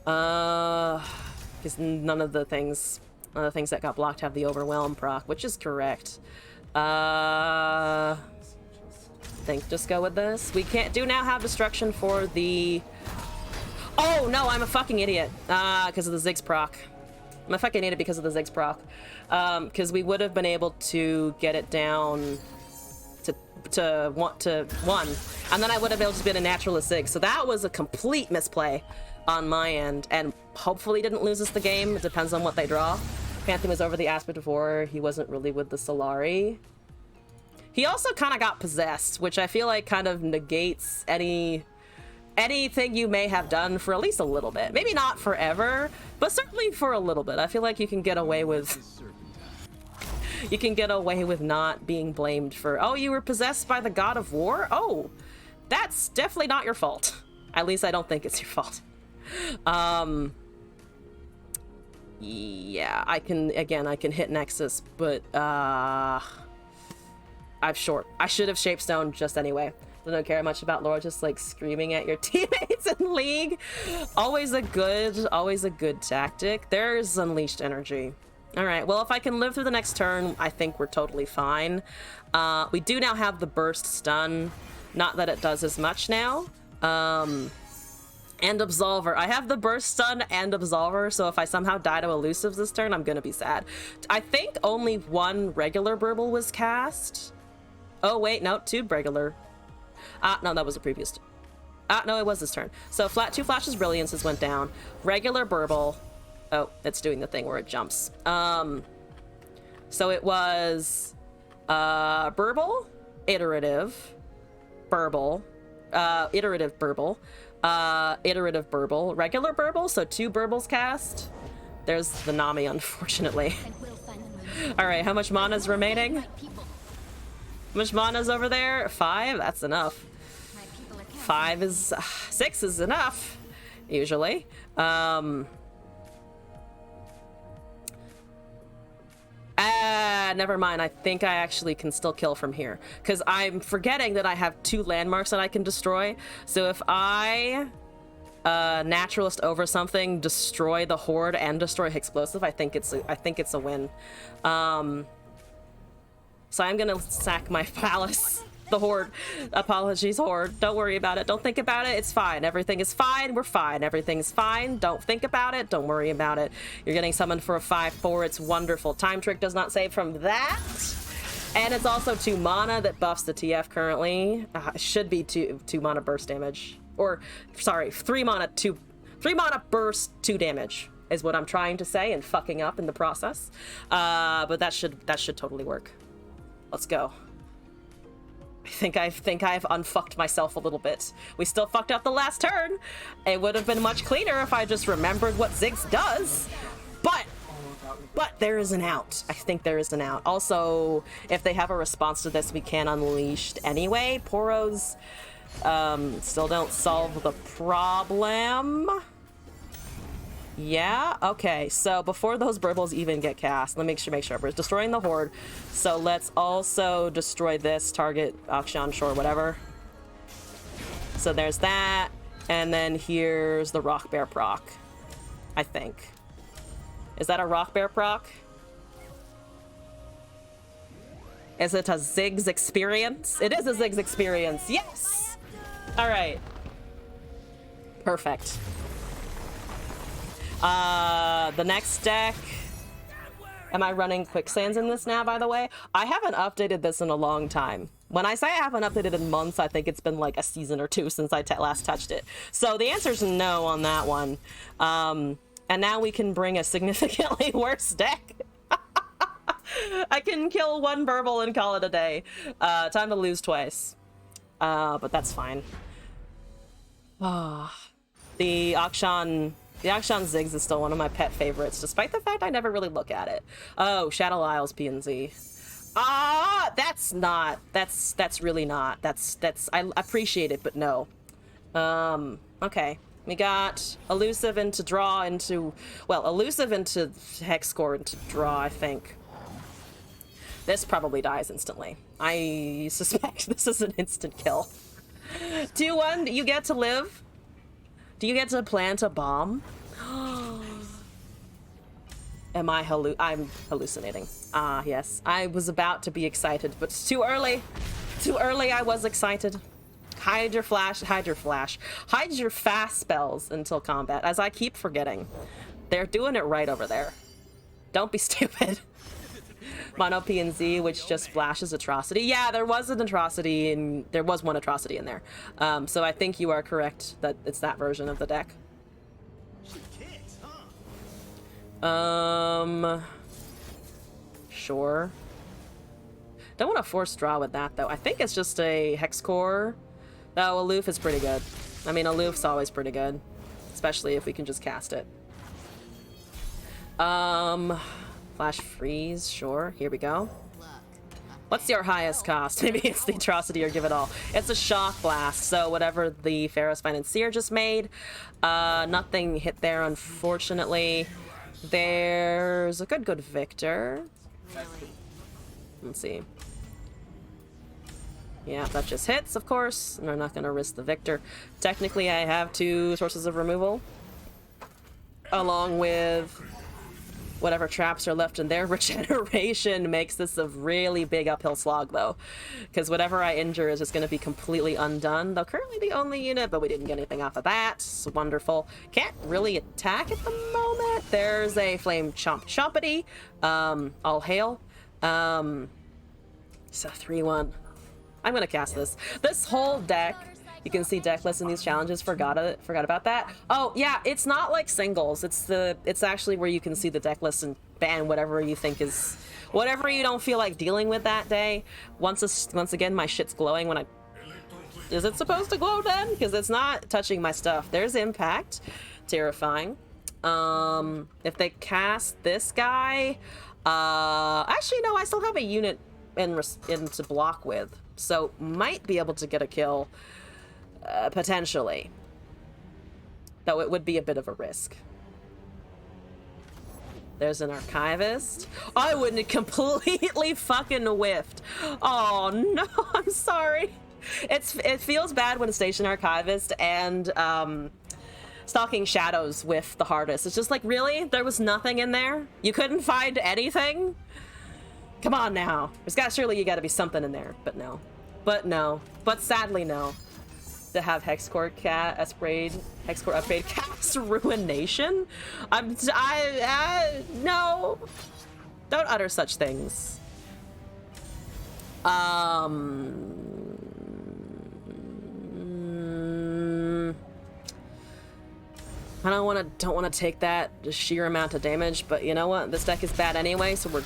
Because none of the things that got blocked have the Overwhelm proc, which is correct. Think just go with this. We do now have destruction for the... Oh no, I'm a fucking idiot. Because of the Ziggs proc. I'm a fucking idiot because of the Ziggs proc. Because we would have been able to get it down to 1, and then I would have been able to be a Naturalist Ziggs. So that was a complete misplay on my end, and hopefully didn't lose us the game. It depends on what they draw. Pantheon was over the Aspect of War. He wasn't really with the Solari. He also kind of got possessed, which I feel like kind of negates anything you may have done for at least a little bit. Maybe not forever, but certainly for a little bit. I feel like you can get away with not being blamed for, oh, you were possessed by the God of War? Oh, that's definitely not your fault. At least I don't think it's your fault. Yeah, I can hit Nexus, but I'm short. I should have Shapestone just anyway. I don't care much about Laura just like screaming at your teammates in League. Always a good tactic. There's Unleashed Energy. All right, well, if I can live through the next turn, I think we're totally fine. We do now have the burst stun. Not that it does as much now. And Absolver. I have the burst stun and Absolver, so if I somehow die to elusives this turn, I'm gonna be sad. I think only 1 regular Burble was cast. Oh, wait, no, 2 regular. No, that was the previous. No, it was this turn. So 2 Flashes Brilliances went down. Regular Burble. Oh, it's doing the thing where it jumps. So it was Burble, Iterative, Burble, Iterative Burble, Iterative Burble, regular Burble, so 2 Burbles cast. There's the Nami, unfortunately. Alright, how much mana's remaining? How much mana's over there? 5? That's enough. 6 is enough, usually. Never mind. I think I actually can still kill from here. Because I'm forgetting that I have 2 landmarks that I can destroy. So if I Naturalist over something, destroy the Horde and destroy Explosive, I think it's a win. So I'm gonna sack my Palace. The Horde. Apologies, Horde. Don't worry about it. Don't think about it. It's fine. Everything is fine. We're fine. Everything's fine. Don't think about it. Don't worry about it. You're getting summoned for a 5/4. It's wonderful. Time Trick does not save from that. And it's also 2 mana that buffs the TF currently. It should be 2 mana burst damage. Or, sorry, 3 mana burst 2 damage. is what I'm trying to say, and fucking up in the process. But that should totally work. Let's go. I think I've unfucked myself a little bit. We still fucked up the last turn. It would have been much cleaner if I just remembered what Ziggs does. But there is an out. I think there is an out. Also, if they have a response to this, we can Unleashed anyway. Poros still don't solve the problem. Yeah, okay. So before those burbles even get cast, let me make sure we're destroying the horde. So let's also destroy this target, Akshan, sure, whatever. So there's that, and then here's the Rock Bear proc, I think. Is that a Rock Bear proc? Is it a Ziggs experience? It is a Ziggs experience, yes! All right. Perfect. The next deck... Am I running Quicksands in this now, by the way? I haven't updated this in a long time. When I say I haven't updated in months, I think it's been like a season or two since I last touched it. So the answer is no on that one. And now we can bring a significantly worse deck. I can kill one Burble and call it a day. Time to lose twice. But that's fine. The Akshan Ziggs is still one of my pet favorites, despite the fact I never really look at it. Oh, Shadow Isles PNZ. That's really not. I appreciate it, but no. Okay. We got Elusive into draw into, well, Elusive into Hexcore into draw, I think. This probably dies instantly. I suspect this is an instant kill. 2-1, you get to live. Do you get to plant a bomb? I'm hallucinating. Ah, yes. I was about to be excited, but it's too early. Too early, I was excited. Hide your flash. Hide your fast spells until combat, as I keep forgetting. They're doing it right over there. Don't be stupid. Mono PNZ, which just flashes atrocity. Yeah, there was an atrocity, and there was one atrocity in there. So I think you are correct that it's that version of the deck. Sure. Don't want to force draw with that, though. I think it's just a Hexcore. Oh, Aloof is pretty good. I mean, Aloof's always pretty good. Especially if we can just cast it. Flash Freeze, sure. Here we go. What's your highest cost? Maybe it's the Atrocity or Give It All. It's a Shock Blast, so whatever the Pharaoh's Financier just made. Nothing hit there, unfortunately. There's a good Victor. Let's see. Yeah, that just hits, of course. And we're not going to risk the Victor. Technically, I have 2 sources of removal. Along with whatever traps are left in there. Regeneration makes this a really big uphill slog, though. Because whatever I injure is just going to be completely undone. Though currently the only unit, but we didn't get anything off of that. It's wonderful. Can't really attack at the moment. There's a Flame Chompity. All hail. So 3-1. I'm gonna cast this. This whole deck, you can see deck lists in these challenges. Forgot about that. Oh yeah, it's not like singles. It's actually where you can see the deck list and ban whatever you think is, whatever you don't feel like dealing with that day. Once again, my shit's glowing when I. Is it supposed to glow then? Because it's not touching my stuff. There's impact. Terrifying. If they cast this guy, actually no, I still have a unit in to block with. So might be able to get a kill, potentially. Though it would be a bit of a risk. There's an Archivist. I wouldn't completely fucking whiffed. Oh no, I'm sorry. It feels bad when Station Archivist and Stalking Shadows whiff the hardest. It's just like, really? There was nothing in there? You couldn't find anything? Come on now. Surely you gotta be something in there, but no. But sadly no. To have Hexcore upgrade cast Ruination? No. Don't utter such things. I don't want to take that sheer amount of damage, but you know what? This deck is bad anyway, so we're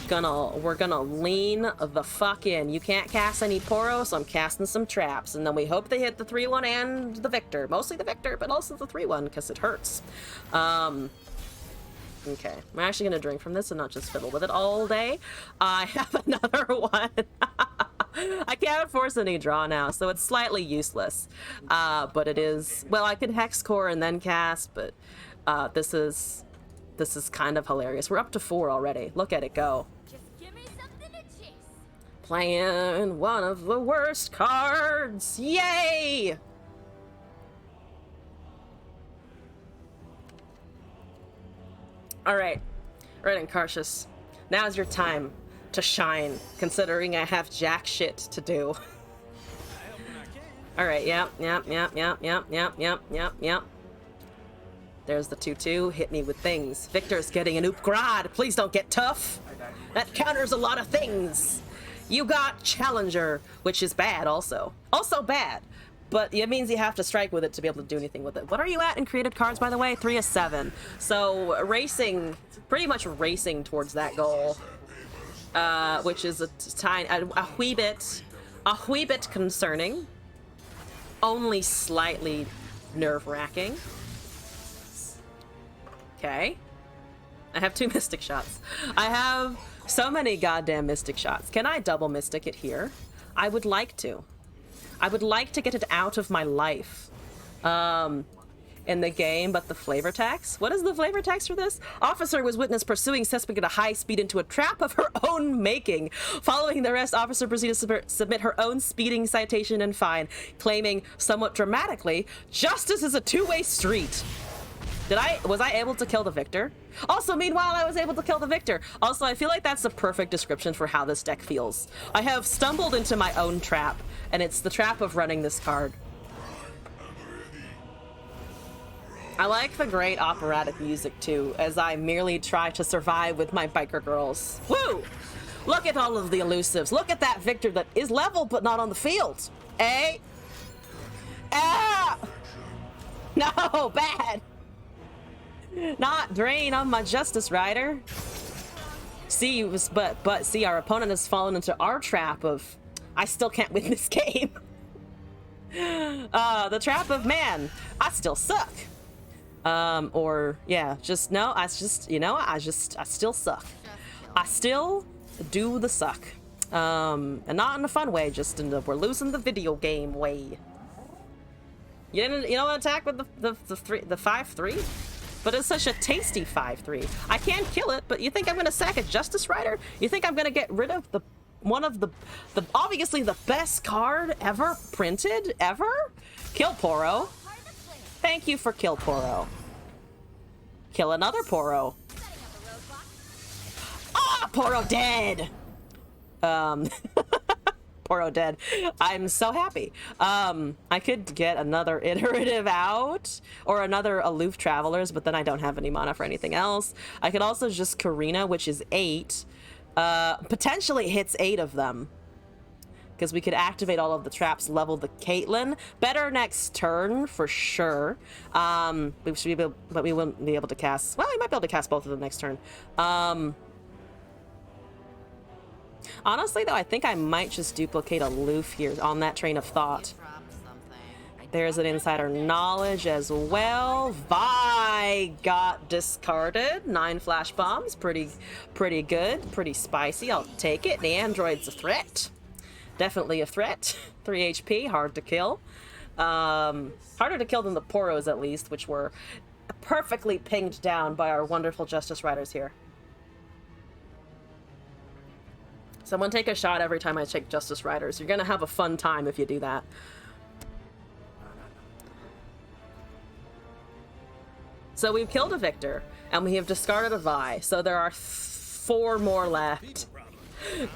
gonna lean the fuck in. You can't cast any Poro, so I'm casting some traps, and then we hope they hit the 3/1 and the Victor, mostly the Victor, but also the 3/1 because it hurts. Okay, I'm actually gonna drink from this and not just fiddle with it all day. I have another one. I can't force any draw now, so it's slightly useless. But it is, well, I could Hex Core and then cast, but this is kind of hilarious. We're up to 4 already. Look at it go. Just give me something to chase. Playing one of the worst cards. Yay! All right, Incarcius. Now's your time to shine, considering I have jack shit to do. All right, yep. There's the 2/2. Hit me with things. Victor's getting an Upgrad. Please don't get tough. That counters a lot of things. You got Challenger, which is bad also. Also bad. But it means you have to strike with it to be able to do anything with it. What are you at in created cards, by the way? 3 of 7. So racing, pretty much racing towards that goal, which is a wee bit concerning. Only slightly nerve-wracking. Okay. I have 2 Mystic Shots. I have so many goddamn Mystic Shots. Can I double Mystic it here? I would like to. I would like to get it out of my life in the game, but the flavor text? What is the flavor text for this? Officer was witnessed pursuing suspect at a high speed into a trap of her own making. Following the arrest, officer proceeded to submit her own speeding citation and fine, claiming somewhat dramatically, justice is a two-way street. Was I able to kill the Victor? Also, meanwhile, I was able to kill the Victor. Also, I feel like that's a perfect description for how this deck feels. I have stumbled into my own trap, and it's the trap of running this card. I like the great operatic music, too, as I merely try to survive with my biker girls. Woo! Look at all of the elusives. Look at that Victor that is level, but not on the field. Eh? Ah! No, bad! Not drain on my Justice Rider. See, but see, our opponent has fallen into our trap of, I still can't win this game. The trap of, man, I still suck. Or yeah, just no, I still suck. I still do the suck. And not in a fun way, just in the we're losing the video game way. You don't attack with the 5/3? But it's such a tasty 5/3. I can kill it, but you think I'm gonna sack a Justice Rider? You think I'm gonna get rid of one of the obviously the best card ever printed ever? Kill Poro. Thank you for kill Poro. Kill another Poro. Ah, Poro dead. Poro dead. I'm so happy. I could get another iterative out or another aloof travelers, but then I don't have any mana for anything else. I could also just Karina, which is 8. Potentially hits 8 of them. Because we could activate all of the traps, level the Caitlyn. Better next turn, for sure. We should be able, but we wouldn't be able to cast... Well, we might be able to cast both of them next turn. Honestly, though, I think I might just duplicate aloof here on that train of thought. There's an insider knowledge as well. Vi got discarded. 9 flash bombs. Pretty good. Pretty spicy. I'll take it. The android's a threat. Definitely a threat. 3 HP. Hard to kill. Harder to kill than the Poros, at least, which were perfectly pinged down by our wonderful Justice Riders here. Someone take a shot every time I take Justice Riders. You're gonna have a fun time if you do that. So we've killed a Victor, and we have discarded a Vi. So there are 4 more left.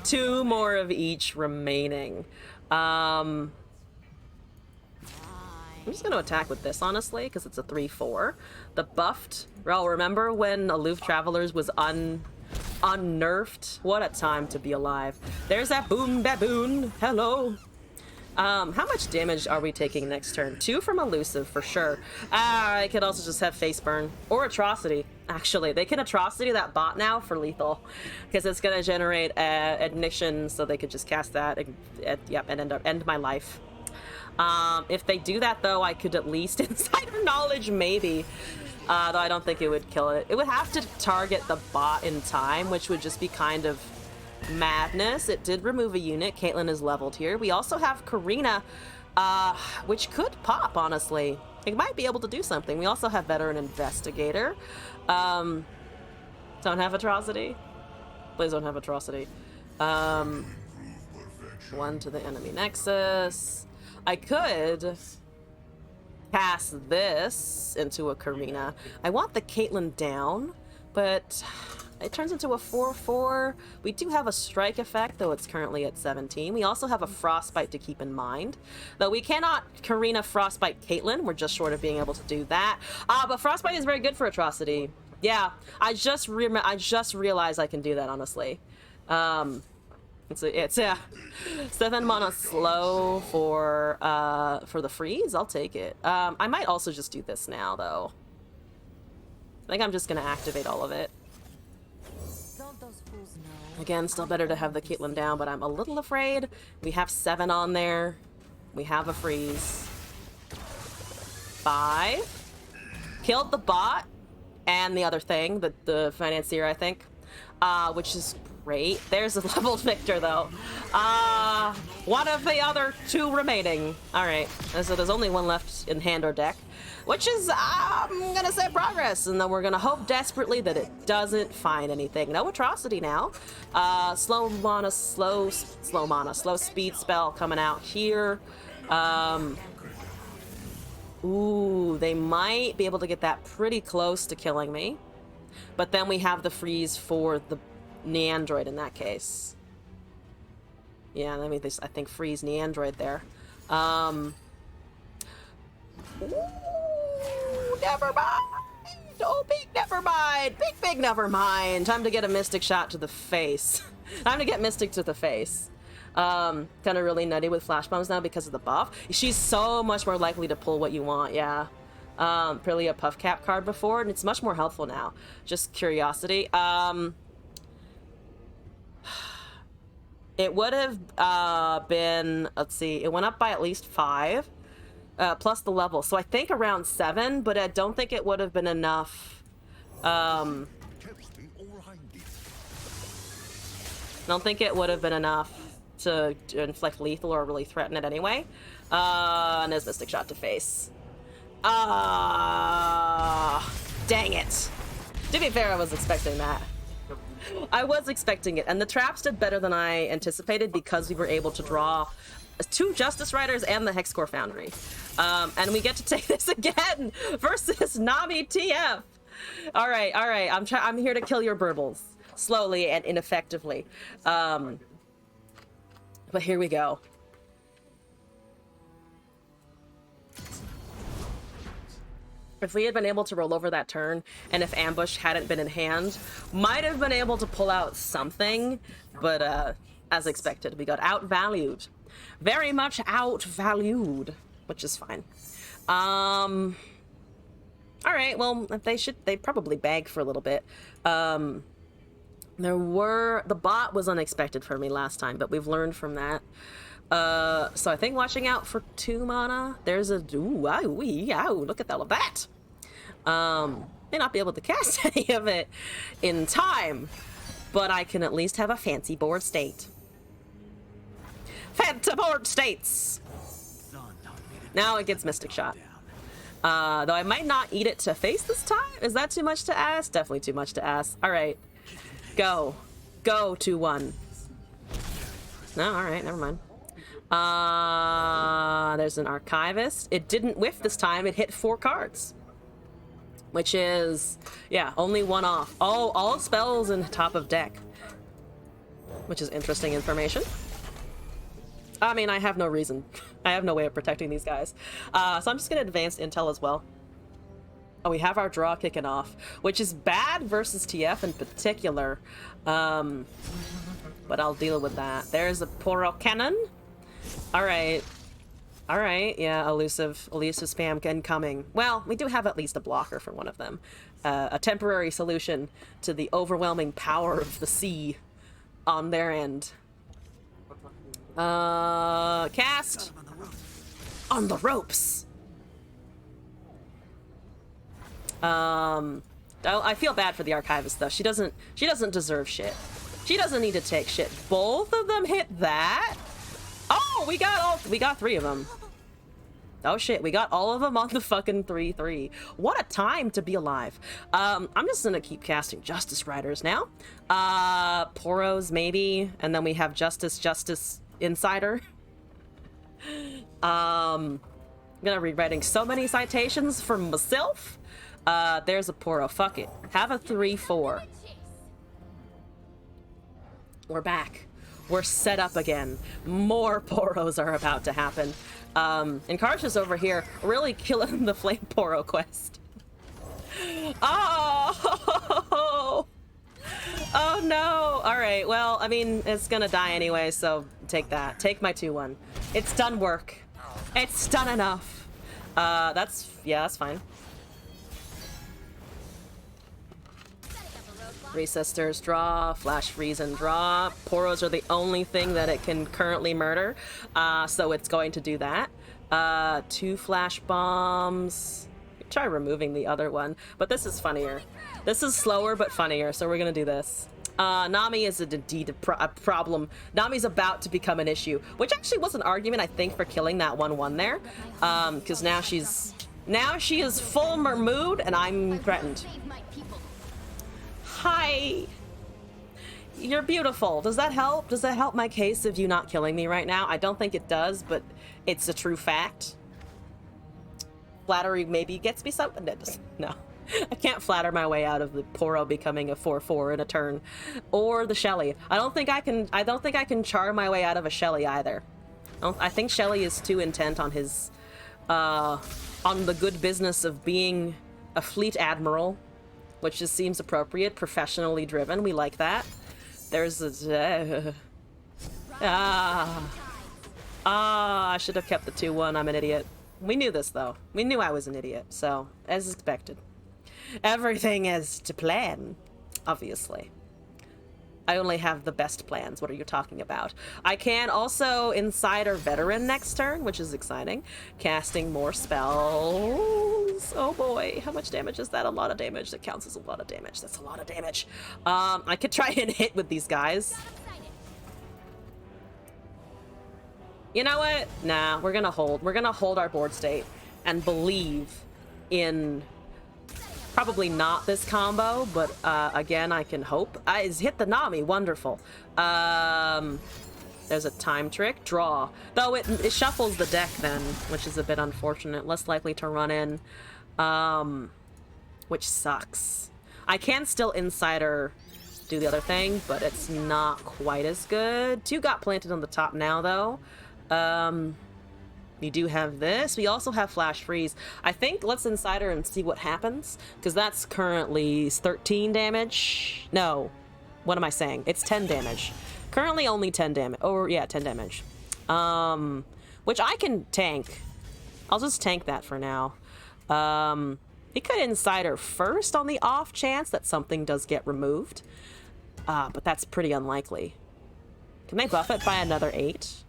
2 more of each remaining. I'm just gonna attack with this, honestly, because it's a 3/4. The buffed. Well, remember when Aloof Travelers was unnerfed? What a time to be alive. There's that Boom Baboon. Hello. How much damage are we taking next turn? 2 from Elusive, for sure. I could also just have Face Burn. Or Atrocity, actually. They can Atrocity that bot now for lethal. Because it's going to generate Ignition, so they could just cast that and end my life. If they do that, though, I could at least Insider Knowledge, maybe. Though I don't think it would kill it. It would have to target the bot in time, which would just be kind of madness. It did remove a unit. Caitlyn is leveled here. We also have Karina, which could pop, honestly. It might be able to do something. We also have Veteran Investigator. Don't have Atrocity. Please don't have Atrocity. 1 to the enemy Nexus. I could cast this into a Karina. I want the Caitlyn down, but it turns into a 4/4. We do have a strike effect, though it's currently at 17. We also have a Frostbite to keep in mind. Though we cannot Karina Frostbite Caitlyn. We're just short of being able to do that. But Frostbite is very good for Atrocity. Yeah, I just realized I can do that, honestly. It's 7 mana slow for the freeze. I'll take it. I might also just do this now, though. I think I'm just gonna activate all of it. Again, still better to have the Caitlyn down, but I'm a little afraid. We have 7 on there. We have a freeze. 5. Killed the bot and the other thing, the financier, I think, which is great. There's a leveled Victor, though. One of the other 2 remaining. All right, so there's only 1 left in hand or deck, which is, I'm gonna say progress, and then we're gonna hope desperately that it doesn't find anything. No Atrocity now. Slow speed spell coming out here. Ooh, they might be able to get that pretty close to killing me. But then we have the freeze for the Neandroid in that case. Yeah, let me I think freeze Neandroid there. Ooh, never mind. Oh, big never mind. Big never mind. Time to get a Mystic shot to the face. Time to get Mystic to the face. Kind of really nutty with flash bombs now because of the buff. She's so much more likely to pull what you want, yeah. Probably a puff cap card before, and it's much more helpful now. Just curiosity. It would have been, let's see, it went up by at least 5, plus the level. So I think around 7, but I don't think it would have been enough. Don't think it would have been enough to inflict lethal or really threaten it anyway. And there's Mystic shot to face. Dang it. To be fair, I was expecting that. I was expecting it, and the traps did better than I anticipated because we were able to draw 2 Justice Riders and the Hexcore Foundry. And we get to take this again versus Nami TF. All right. I'm here to kill your burbles slowly and ineffectively. But here we go. If we had been able to roll over that turn, and if ambush hadn't been in hand, might have been able to pull out something, but as expected, we got outvalued. Very much outvalued, which is fine. All right, well, they probably bag for a little bit. The bot was unexpected for me last time, but we've learned from that. So I think watching out for 2 mana. There's a look at all of that. May not be able to cast any of it in time, but I can at least have a fancy board state. Fancy board states. Now it gets Mystic shot. Though I might not eat it to face this time. Is that too much to ask? Definitely too much to ask. All right, go 2-1. No, all right, never mind. There's an Archivist. It didn't whiff this time. It hit 4 cards, which is, yeah, only 1 off. All spells in top of deck, which is interesting information. I mean, I have no reason. I have no way of protecting these guys. So I'm just gonna advance intel as well. Oh, we have our draw kicking off, which is bad versus TF in particular. But I'll deal with that. There's a Poro Cannon. All right, All right, yeah, elusive spam incoming. Well, we do have at least a blocker for one of them. A temporary solution to the overwhelming power of the sea on their end. Cast on the ropes. I feel bad for the archivist though. She doesn't deserve shit. She doesn't need to take shit. Both of them hit that? Oh, we got 3 of them. Oh shit, we got all of them on the fucking 3/3. What a time to be alive. I'm just gonna keep casting Justice Riders now. Poros maybe, and then we have Justice Insider. I'm gonna be writing so many citations for myself. There's a Poro, fuck it. Have a 3/4. We're back. We're set up again. More Poros are about to happen. And Karsh's over here really killing the Flame Poro quest. Oh! Oh no! Alright, well, I mean, it's gonna die anyway, so take that. Take my 2/1. It's done work. It's done enough. That's fine. 3 Sisters, draw. Flash Freeze and draw. Poros are the only thing that it can currently murder, so it's going to do that. 2 Flash Bombs. Try removing the other one, but this is funnier. This is slower but funnier, so we're gonna do this. Nami is indeed a problem. Nami's about to become an issue, which actually was an argument, I think, for killing that 1/1 there, because now she is full mood, and I'm threatened. Hi. You're beautiful. Does that help? Does that help my case of you not killing me right now? I don't think it does, but it's a true fact. Flattery maybe gets me something. No. I can't flatter my way out of the Poro becoming a 4/4 in a turn. Or the Shelly. I don't think I can char my way out of a Shelly either. I think Shelly is too intent on his on the good business of being a fleet admiral, which just seems appropriate, professionally driven. We like that. There's a... I should have kept the 2/1. I'm an idiot. We knew this, though. We knew I was an idiot, so, as expected. Everything is to plan, obviously. I only have the best plans. What are you talking about? I can also Insider Veteran next turn, which is exciting. Casting more spells. Oh boy, how much damage is that? A lot of damage. That counts as a lot of damage. That's a lot of damage. I could try and hit with these guys. You know what? Nah, we're gonna hold. We're gonna hold our board state and believe in probably not this combo, but again, I can hope. It's hit the Nami. Wonderful. There's a time trick. Draw. Though it shuffles the deck then, which is a bit unfortunate. Less likely to run in. Which sucks. I can still Insider do the other thing, but it's not quite as good. 2 got planted on the top now, though. We do have this. We also have Flash Freeze. I think let's Insider and see what happens, because that's currently 13 damage. No. What am I saying? It's 10 damage. Currently only 10 damage. Or, yeah, 10 damage. Which I can tank. I'll just tank that for now. He could Insider first on the off chance that something does get removed. But that's pretty unlikely. Can they buff it by another 8?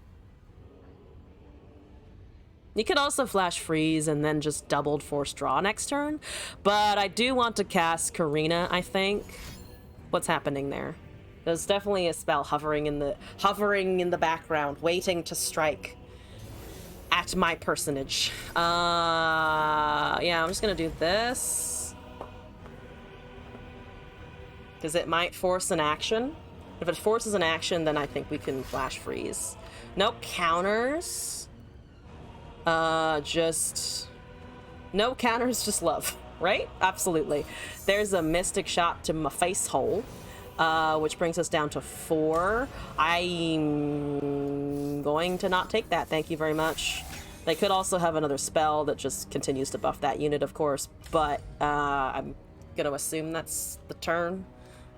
You could also Flash Freeze and then just doubled Force Draw next turn. But I do want to cast Karina, I think. What's happening there? There's definitely a spell hovering in the background, waiting to strike at my personage. Yeah, I'm just gonna do this. Because it might force an action. If it forces an action, then I think we can Flash Freeze. Nope, counters. No counters, just love, right? Absolutely. There's a Mystic Shot to my face hole, which brings us down to 4. I'm going to not take that, thank you very much. They could also have another spell that just continues to buff that unit, of course, but I'm gonna assume that's the turn,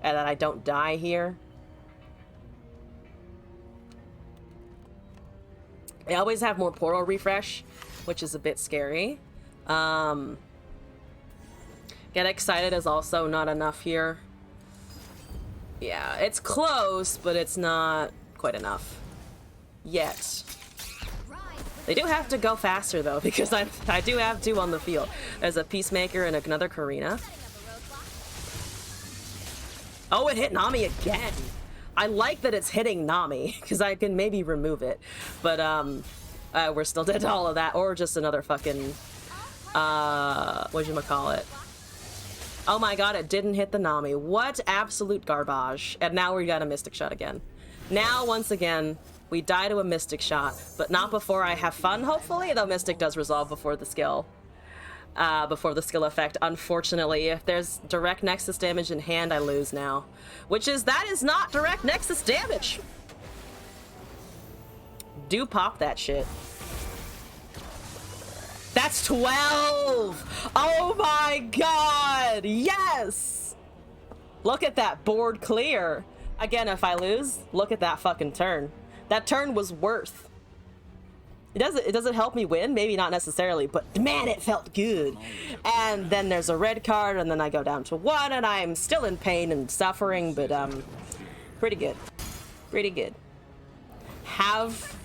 and that I don't die here. They always have more Poro refresh, which is a bit scary. Get excited is also not enough here. Yeah, it's close, but it's not quite enough yet. They do have to go faster though, because I do have 2 on the field. There's a Peacemaker and another Karina. Oh, it hit Nami again. I like that it's hitting Nami, because I can maybe remove it. But, we're still dead to all of that. Or just another fucking, whatchamacallit. Oh my god, it didn't hit the Nami. What absolute garbage. And now we got a Mystic Shot again. Now, once again, we die to a Mystic Shot, but not before I have fun, hopefully, though Mystic does resolve before the skill. Before the skill effect, unfortunately. If there's direct Nexus damage in hand, I lose now. That is not direct Nexus damage! Do pop that shit. That's 12! Oh my god! Yes! Look at that board clear. Again, if I lose, look at that fucking turn. That turn was worth. It doesn't help me win, maybe not necessarily, but man, it felt good. And then there's a red card, and then I go down to 1, and I'm still in pain and suffering, but pretty good. Pretty good. Have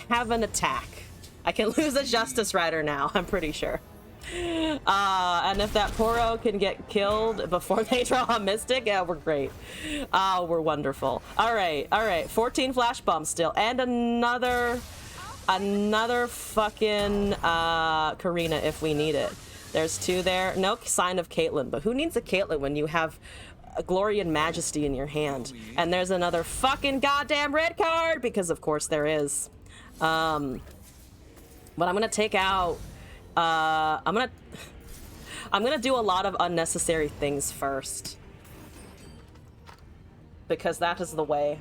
an attack. I can lose a Justice Rider now, I'm pretty sure. And if that Poro can get killed before they draw a Mystic, yeah, we're great. We're wonderful. All right, 14 flash bombs still, and another fucking Karina if we need it. There's 2 there. No sign of Caitlyn, but who needs a Caitlyn when you have a Glory and Majesty in your hand? And there's another fucking goddamn red card, because of course there is. But I'm gonna take out. I'm gonna do a lot of unnecessary things first, because that is the way.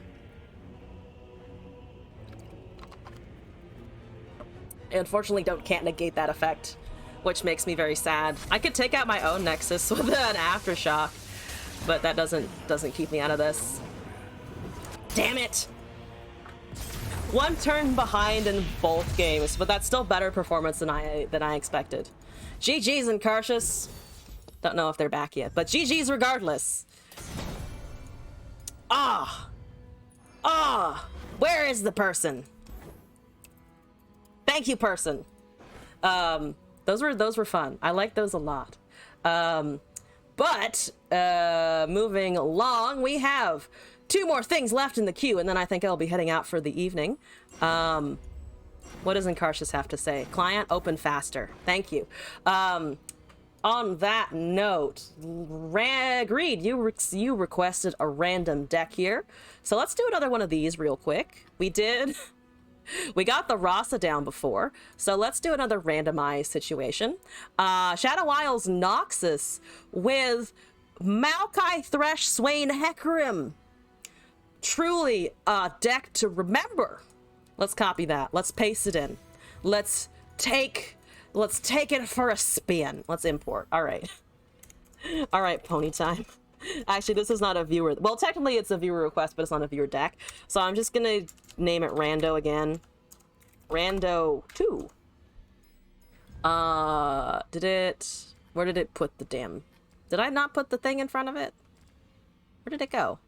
I unfortunately can't negate that effect, which makes me very sad. I could take out my own Nexus with an Aftershock, but that doesn't keep me out of this. Damn it! 1 turn behind in both games, but that's still better performance than I expected. GG's and Karshus. Don't know if they're back yet, but GG's regardless. Where is the person? Thank you, person. Those were fun. I like those a lot. But moving along, we have 2 more things left in the queue, and then I think I'll be heading out for the evening. What does Incarcius have to say? Client, open faster. Thank you. On that note, Greed, you requested a random deck here. So let's do another one of these real quick. We got the Rasa down before, so let's do another randomized situation. Shadow Isles Noxus with Maokai, Thresh, Swain, Hecarim. Truly a deck to remember. Let's copy that. Let's paste it in. Let's take it for a spin. Let's import. All right. All right, pony time. Actually, this is not a viewer. Well, technically it's a viewer request, but it's not a viewer deck. So I'm just gonna name it Rando again. Rando 2. Where did it put the damn? Did I not put the thing in front of it? Where did it go?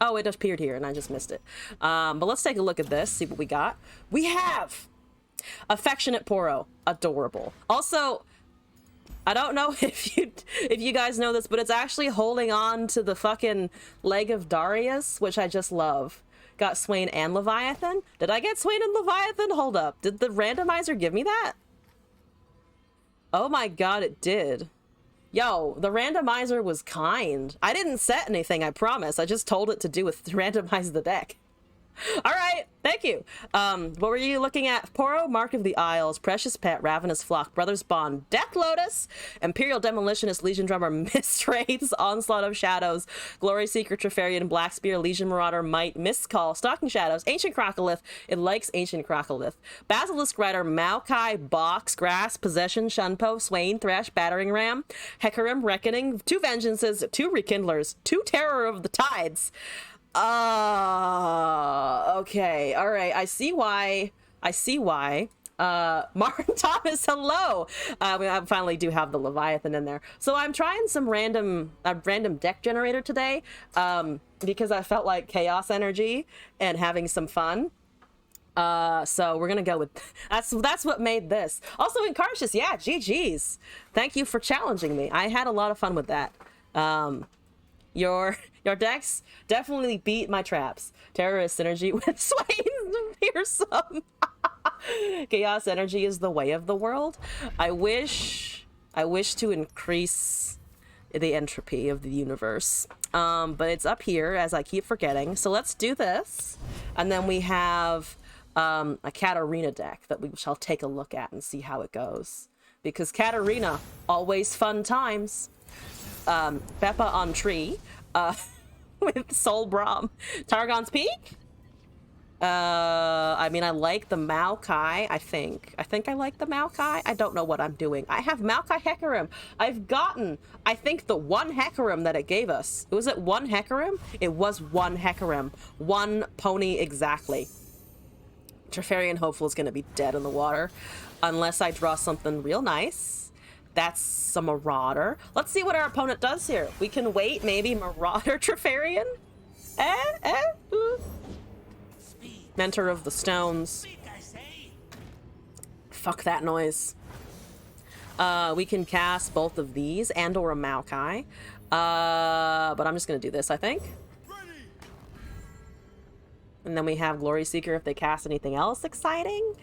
Oh, it appeared here and I just missed it. But let's take a look at this, see what we got. We have Affectionate Poro. Adorable. Also, I don't know if you guys know this, but it's actually holding on to the fucking leg of Darius, which I just love. Got Swain and Leviathan. Did I get Swain and Leviathan? Hold up. Did the randomizer give me that? Oh my god, it did. Yo, the randomizer was kind. I didn't set anything, I promise. I just told it to randomize the deck. All right, thank you. What were you looking at? Poro, Mark of the Isles, Precious Pet, Ravenous Flock, Brothers Bond, Death Lotus, Imperial Demolitionist, Legion Drummer, Mist Wraiths, Onslaught of Shadows, Glory Seeker, Trifarian, Black Spear, Legion Marauder, Might, Mist Call, Stalking Shadows, Ancient Crocolith, it likes Ancient Crocolith, Basilisk Rider, Maokai, Box, Grass, Possession, Shunpo, Swain, Thresh, Battering Ram, Hecarim, Reckoning, 2 Vengeances, 2 Rekindlers, 2 Terror of the Tides, Okay. All right. I see why. Martin Thomas, hello. I finally do have the Leviathan in there. So I'm trying some random deck generator today, because I felt like chaos energy and having some fun. So we're gonna go with that's what made this. Also, Incarcious, yeah, GG's. Thank you for challenging me. I had a lot of fun with that. Your decks definitely beat my traps. Terrorist synergy with Swain fearsome. Chaos energy is the way of the world. I wish to increase the entropy of the universe. But it's up here, as I keep forgetting. So let's do this. And then we have a Katarina deck that we shall take a look at and see how it goes. Because Katarina, always fun times. Beppa on tree. With Soul Braum. Targon's Peak? I mean, I like the Maokai, I think I like the Maokai. I don't know what I'm doing. I have Maokai Hecarim. I've gotten, I think, the one Hecarim that it gave us. Was it one Hecarim? It was one Hecarim. One pony exactly. Treferian Hopeful is going to be dead in the water. Unless I draw something real nice. That's a Marauder. Let's see what our opponent does here. We can wait, maybe Marauder Treferian? Mentor of the Stones. Fuck that noise. We can cast both of these and or a Maokai. But I'm just gonna do this, I think. And then we have Glory Seeker if they cast anything else exciting.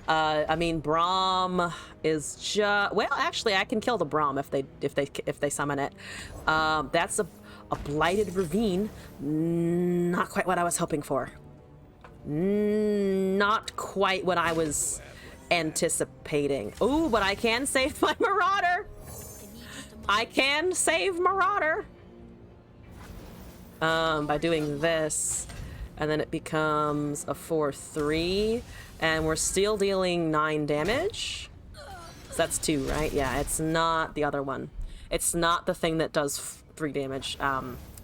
I mean, Braum is just, well, actually I can kill the Braum if they summon it. That's a Blighted Ravine. Not quite what I was hoping for. Not quite what I was anticipating. Ooh, but I can save my Marauder. I can save Marauder. By doing this. And then it becomes a 4/3. And we're still dealing 9 damage. So that's 2, right? Yeah, it's not the other one. It's not the thing that does 3 damage.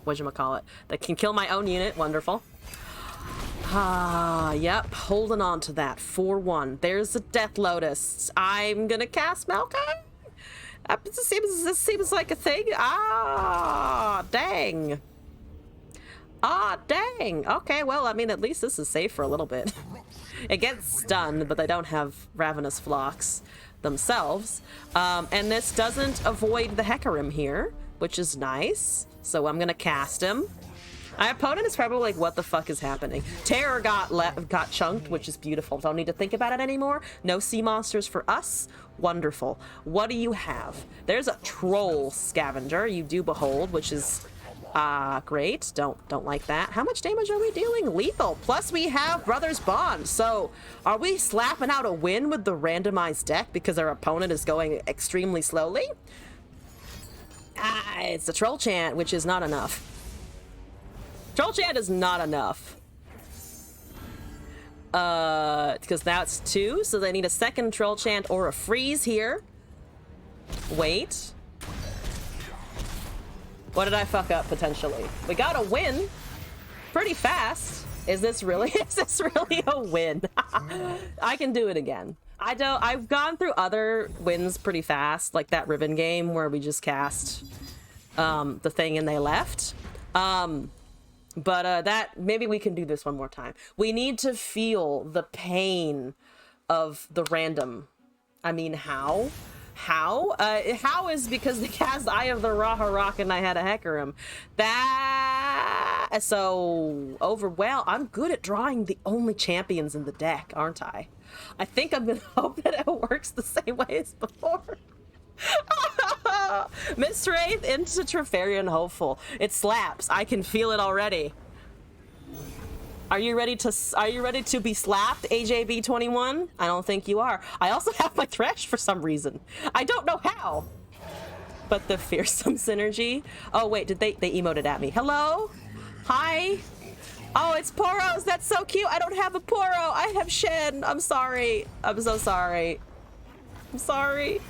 Whatchamacallit. That can kill my own unit. Wonderful. Yep, holding on to that. 4/1. There's a Death Lotus. I'm gonna cast Maokai. This seems like a thing. Dang. Dang. Okay, well, I mean, at least this is safe for a little bit. It gets stunned, but they don't have Ravenous Flocks themselves. And this doesn't avoid the Hecarim here, which is nice. So I'm gonna cast him. My opponent is probably like, what the fuck is happening? Terror got chunked, which is beautiful. Don't need to think about it anymore. No sea monsters for us. Wonderful. What do you have? There's a Troll Scavenger. You do behold, which is great. Don't like that. How much damage are we dealing? Lethal. Plus we have Brothers Bond. So are we slapping out a win with the randomized deck because our opponent is going extremely slowly? It's a Troll Chant, which is not enough. Troll Chant is not enough. Because that's 2, so they need a second Troll Chant or a freeze here. Wait. What did I fuck up, potentially? We got a win pretty fast. Is this really a win? I can do it again. I've gone through other wins pretty fast, like that Ribbon game where we just cast the thing and they left. But that, maybe we can do this one more time. We need to feel the pain of the random. I mean, how? How? How is because they cast Eye of the Raharok and I had a Hecarim. Well, I'm good at drawing the only champions in the deck, aren't I? I think I'm gonna hope that it works the same way as before. Miss Wraith into Treferian Hopeful. It slaps. I can feel it already. Are you ready to be slapped, AJB21? I don't think you are. I also have my Thresh for some reason. I don't know how. But the fearsome synergy. Oh wait, did they emoted at me. Hello? Hi? Oh, it's Poros. That's so cute. I don't have a Poro. I have Shen. I'm sorry. I'm so sorry. I'm sorry.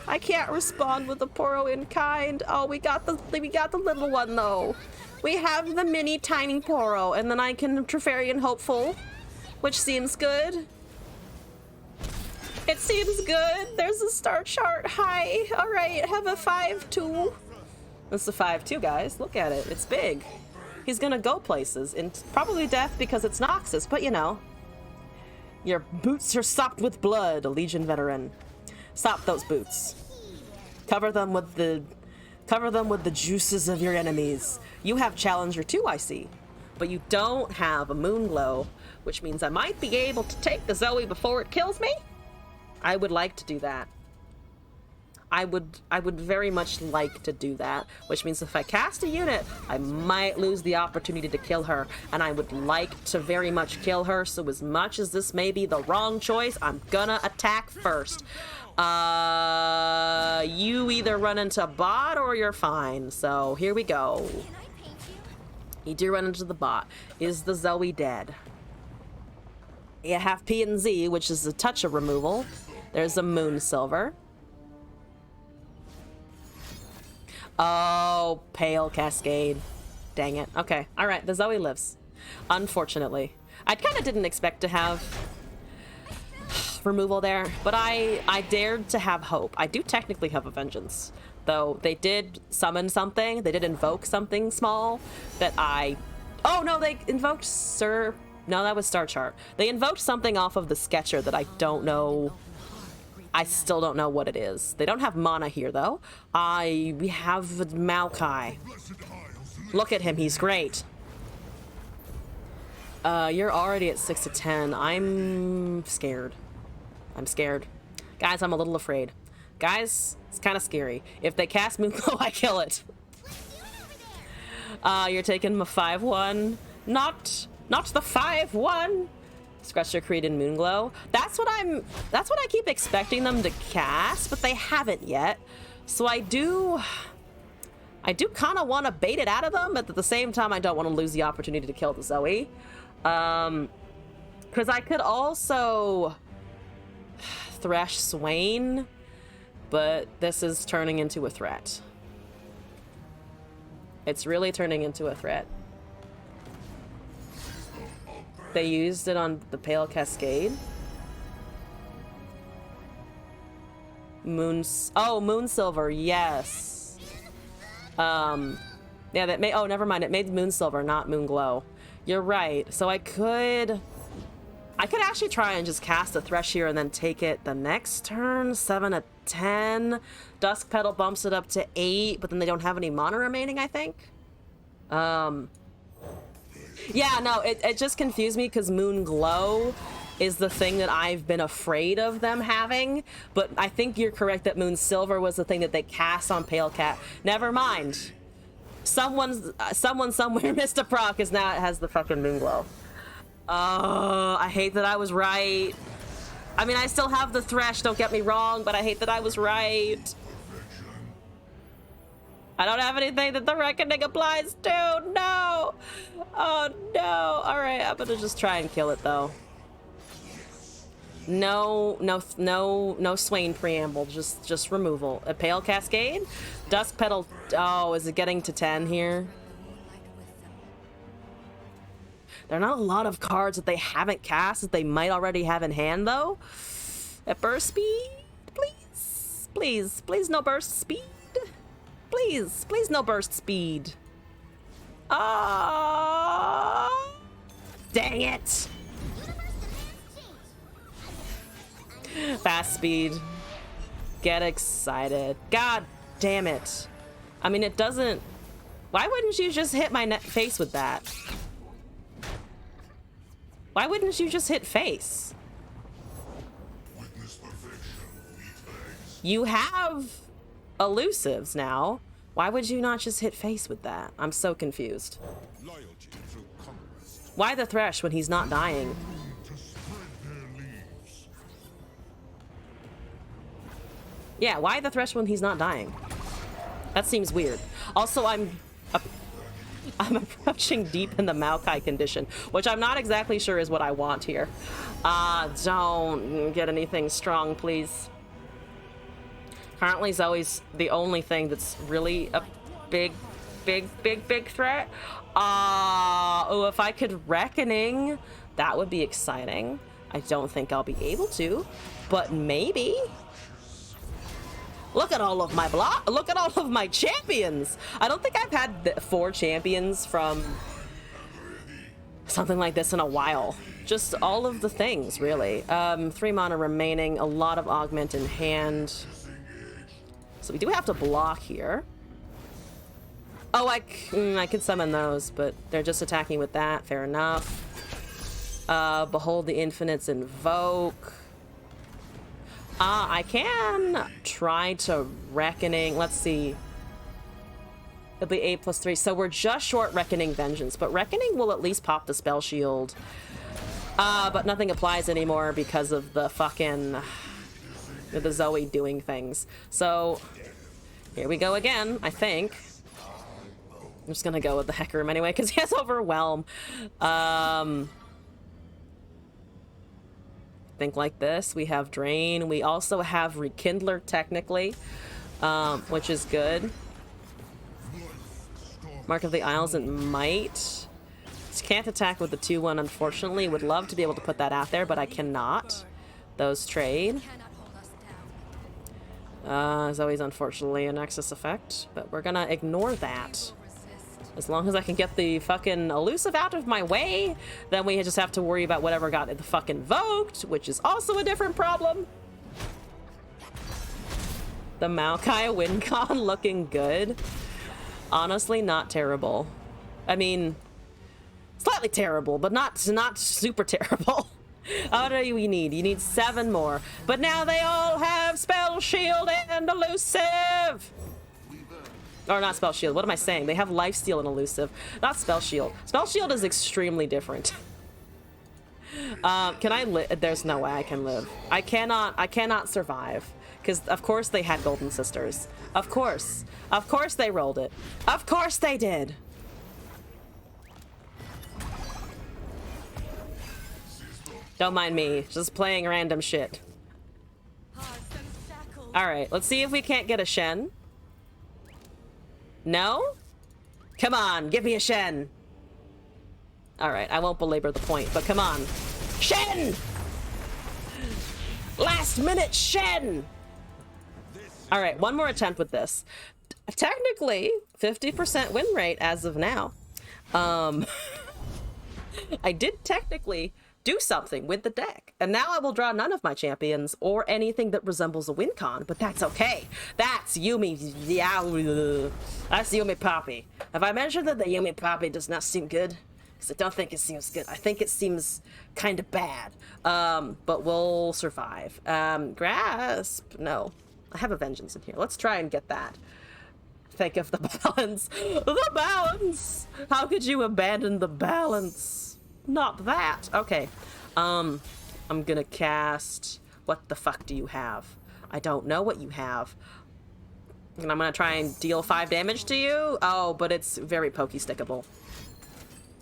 I can't respond with a Poro in kind. Oh, we got the little one though. We have the mini tiny Poro, and then I can Trifarian Hopeful, which seems good. It seems good. There's a star chart. Hi. All right. Have a 5-2. That's a 5-2, guys. Look at it. It's big. He's gonna go places, and probably death because it's Noxus, but you know. Your boots are sopped with blood, a Legion veteran. Sop those boots. Cover them with the juices of your enemies. You have Challenger 2, I see. But you don't have a Moonglow, which means I might be able to take the Zoe before it kills me. I would like to do that. I would very much like to do that, which means if I cast a unit, I might lose the opportunity to kill her, and I would like to very much kill her, so as much as this may be the wrong choice, I'm gonna attack first. You either run into bot or you're fine, so here we go. Can I paint you? You do run into the bot. Is the Zoe dead? You have P and Z, which is a touch of removal. There's a Moon Silver. Oh, Pale Cascade. Dang it. Okay. All right. The Zoe lives. Unfortunately. I kind of didn't expect to have removal there, but I dared to have hope. I do technically have a Vengeance, though they did summon something. They did invoke something small that I... Oh, no, they invoked Sir... No, that was Star Chart. They invoked something off of the Sketcher that I don't know... I still don't know what it is. They don't have mana here, though. We have Maokai. Look at him. He's great. You're already at 6 to 10. I'm scared. I'm scared. Guys, I'm a little afraid. Guys, it's kind of scary. If they cast Moonglow, I kill it. You're taking my 5-1. Not the 5-1. Scratch your Creed and Moonglow. That's what I keep expecting them to cast, but they haven't yet. So I do kind of want to bait it out of them, but at the same time I don't want to lose the opportunity to kill the Zoe. Because I could also Thresh Swain, but this is turning into a threat. It's really turning into a threat. They used it on the Pale Cascade. Moon Silver, yes. Yeah, that may... Oh, never mind. It made Moon Silver, not Moonglow. You're right. So I could actually try and just cast a Thresh here and then take it the next turn. 7 to 10. Dusk Petal bumps it up to 8, but then they don't have any mana remaining, I think. Yeah, no, it just confused me because Moonglow is the thing that I've been afraid of them having, but I think you're correct that Moon Silver was the thing that they cast on Pale Cat. Never mind. Someone somewhere missed a proc because now it has the fucking Moonglow. Oh, I hate that I was right. I mean, I still have the Thresh, don't get me wrong, but I hate that I was right. I don't have anything that the Reckoning applies to. No. Oh, no. All right, I'm gonna just try and kill it, though. No Swain preamble, just removal. A Pale Cascade? Dusk Petal. Oh, is it getting to 10 here? There are not a lot of cards that they haven't cast that they might already have in hand, though. At burst speed, please. Please, no burst speed. Please, no burst speed. Oh, dang it. Fast speed. Get excited. God damn it. I mean, it doesn't... Why wouldn't you just hit my face with that? Why wouldn't you just hit face? You have elusives now. Why would you not just hit face with that? I'm so confused. Why the Thresh when he's not dying? Yeah, why the Thresh when he's not dying? That seems weird. Also, I'm approaching deep in the Maokai condition, which I'm not exactly sure is what I want here. Don't get anything strong, please. Currently, Zoe's the only thing that's really a big big threat. Oh, if I could Reckoning, that would be exciting. I don't think I'll be able to, but maybe. Look at all of my look at all of my champions. I don't think I've had 4 champions from something like this in a while. Just all of the things, really. 3 mana remaining, a lot of augment in hand. So we do have to block here. Oh, I could summon those, but they're just attacking with that. Fair enough. Behold the Infinites Invoke. I can try to Reckoning. Let's see. It'll be 8+3. So we're just short Reckoning Vengeance, but Reckoning will at least pop the spell shield. But nothing applies anymore because of the fucking... the Zoe doing things. So, here we go again, I think. I'm just gonna go with the Hecarim anyway, because he has Overwhelm. Think like this. We have Drain. We also have Rekindler, technically, which is good. Mark of the Isles and Might. Can't attack with the 2-1, unfortunately. Would love to be able to put that out there, but I cannot. Those trade. Zoe's unfortunately a Nexus effect, but we're gonna ignore that. As long as I can get the fucking elusive out of my way, then we just have to worry about whatever got the fucking invoked, which is also a different problem. The Maokai WinCon looking good. Honestly, not terrible. I mean, slightly terrible, but not super terrible. What do you need? You need 7 more. But now they all have Spell Shield and Elusive! Or not Spell Shield, what am I saying? They have Lifesteal and Elusive, not Spell Shield. Spell Shield is extremely different. Can I live? There's no way I can live. I cannot survive. Because of course they had Golden Sisters. Of course they rolled it. Of course they did. Don't mind me, just playing random shit. Alright, let's see if we can't get a Shen. No? Come on, give me a Shen. Alright, I won't belabor the point, but come on. Shen! Last minute Shen! Alright, one more attempt with this. Technically, 50% win rate as of now. I did technically do something with the deck. And now I will draw none of my champions or anything that resembles a win con, but that's okay. That's Yuumi. That's Yuumi Poppy. Have I mentioned that the Yuumi Poppy does not seem good? Because I don't think it seems good. I think it seems kind of bad. But we'll survive. Grasp. No. I have a Vengeance in here. Let's try and get that. Think of the balance. The balance! How could you abandon the balance? Not that. Okay. I'm gonna cast... What the fuck do you have? I don't know what you have. And I'm gonna try and deal 5 damage to you? Oh, but it's very Pokestickable.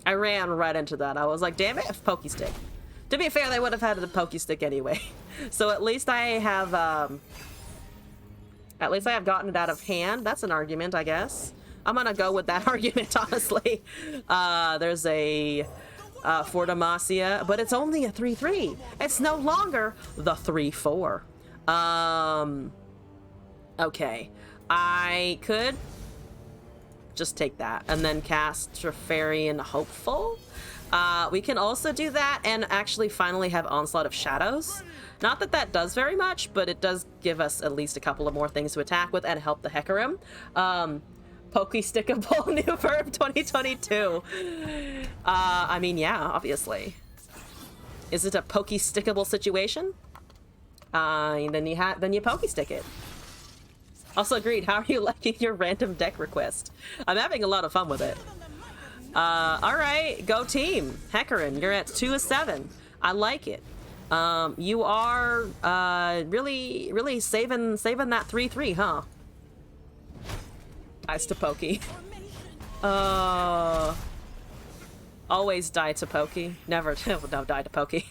I ran right into that. I was like, damn it, Pokestick. To be fair, they would have had a Pokestick anyway. So at least I have, at least I have gotten it out of hand. That's an argument, I guess. I'm gonna go with that argument, honestly. There's a... for Demacia, but it's only a 3/3. It's no longer the 3/4. Okay. I could just take that and then cast Trifarian Hopeful. We can also do that and actually finally have Onslaught of Shadows. Not that that does very much, but it does give us at least a couple of more things to attack with and help the Hecarim. Pokestickable new verb 2022. I mean, yeah, obviously. Is it a Pokestickable situation? Then you Pokestick it. Also agreed. How are you liking your random deck request? I'm having a lot of fun with it. All right, go team. Hecarim, you're at 2 of 7. I like it. You are really saving that 3/3, huh? Eyes to Pokey. Always die to Pokey. Never no die to Pokey.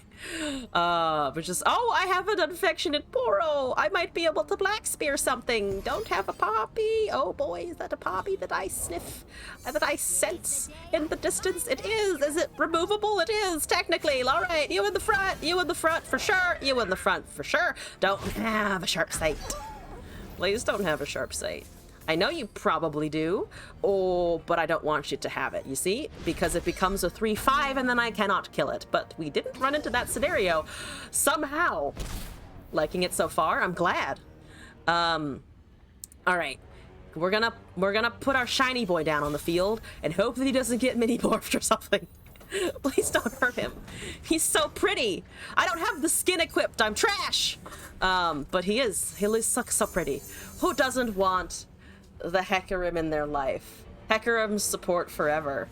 But just, oh, I have an affectionate Poro. I might be able to black spear something. Don't have a poppy. Oh boy, is that a poppy that I sniff, that I sense in the distance? It is. Is it removable? It is, technically. All right, you in the front. You in the front for sure. You in the front for sure. Don't have a sharp sight. Please don't have a sharp sight. I know you probably do, but I don't want you to have it, you see? Because it becomes a 3-5 and then I cannot kill it. But we didn't run into that scenario somehow. Liking it so far, I'm glad. All right. We're gonna put our shiny boy down on the field and hope that he doesn't get mini morphed or something. Please don't hurt him. He's so pretty. I don't have the skin equipped. I'm trash. But he is so pretty. Who doesn't want the Hecarim in their life? Hecarim's support forever.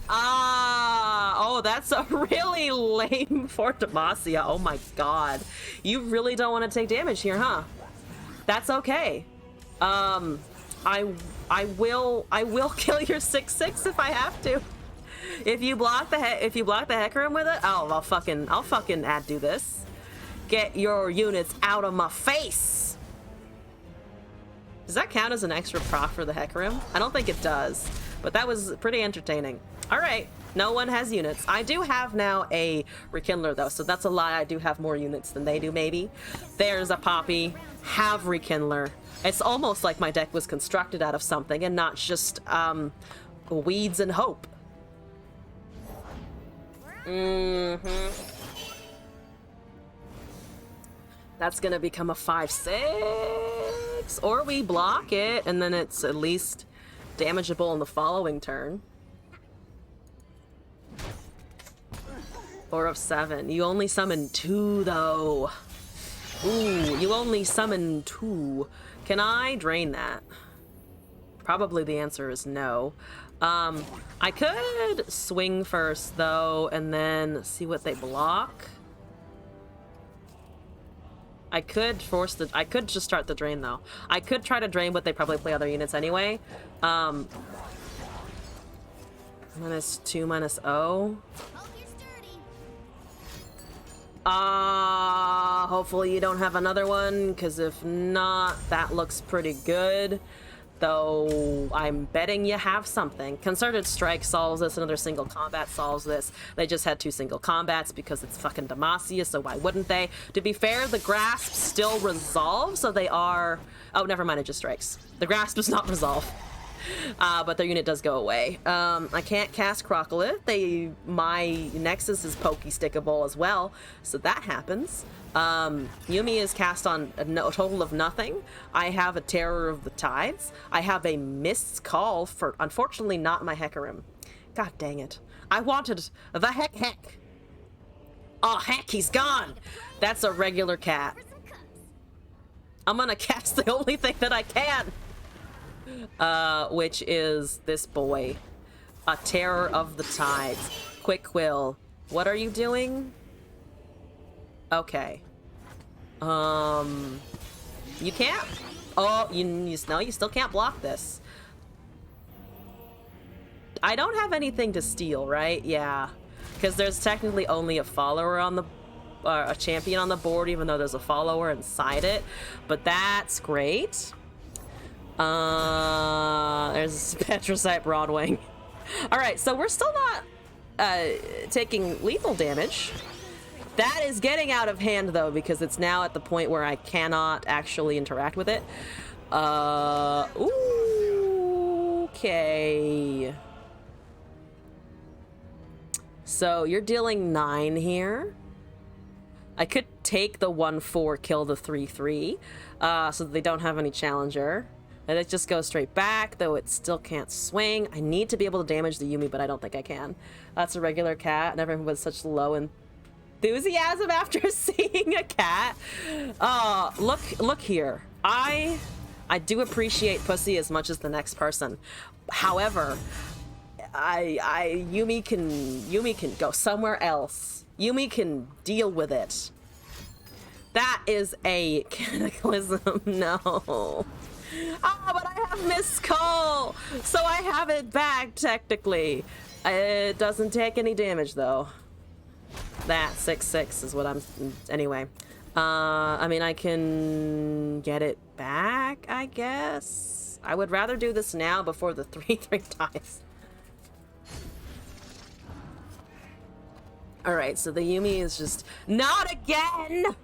Oh, that's a really lame for Demacia. Oh my god. You really don't want to take damage here, huh? That's okay. I will kill your 6/6 if I have to. If you block the Hecarim with it, oh, I'll fucking do this. Get your units out of my face. Does that count as an extra proc for the Hecarim? I don't think it does, but that was pretty entertaining. All right, no one has units. I do have now a Rekindler though, so that's a lie. I do have more units than they do, maybe. There's a Poppy. Have Rekindler. It's almost like my deck was constructed out of something and not just weeds and hope. That's gonna become a 5/6, or we block it and then it's at least damageable in the following turn. 4 of 7. You only summon 2 though. Ooh, you only summon 2. Can I drain that? Probably the answer is no. I could swing first though and then see what they block. I could just start the drain though. I could try to drain, but they probably play other units anyway. -2, -0. Hopefully you don't have another one, because if not, that looks pretty good. Though I'm betting you have something. Concerted Strike solves this, another single combat solves this. They just had 2 single combats because it's fucking Demacia, so why wouldn't they? To be fair, the Grasp still resolves, so they are... Oh, never mind, it just strikes. The Grasp does not resolve. But their unit does go away. I can't cast Crocolith. My Nexus is Pokestickable as well, so that happens. Yuumi is cast on a total of nothing. I have a Terror of the Tides. I have a Mist's Call for, unfortunately, not my Hecarim. God dang it. I wanted the heck. Oh, heck, he's gone. That's a regular cat. I'm gonna cast the only thing that I can. Which is this boy. A Terror of the Tides. Quick Quill. What are you doing? Okay. You can't... Oh, you still can't block this. I don't have anything to steal, right? Yeah. Because there's technically only a follower on the... a champion on the board, even though there's a follower inside it. But that's great. There's Petrocyte Broadwing. Alright, so we're still not taking lethal damage. That is getting out of hand though, because it's now at the point where I cannot actually interact with it. Okay. So you're dealing 9 here. I could take the 1/4, kill the 3/3, so that they don't have any challenger. And it just goes straight back, though it still can't swing. I need to be able to damage the Yuumi, but I don't think I can. That's a regular cat. Never with such low enthusiasm after seeing a cat. Look here. I do appreciate pussy as much as the next person. However, Yuumi can go somewhere else. Yuumi can deal with it. That is a cataclysm. No. Ah, but I have Mist Call, so I have it back technically. It doesn't take any damage though. That 6/6 is what I'm. Anyway, I mean I can get it back. I guess I would rather do this now before the 3/3 dies. All right, so the Yuumi is just not again.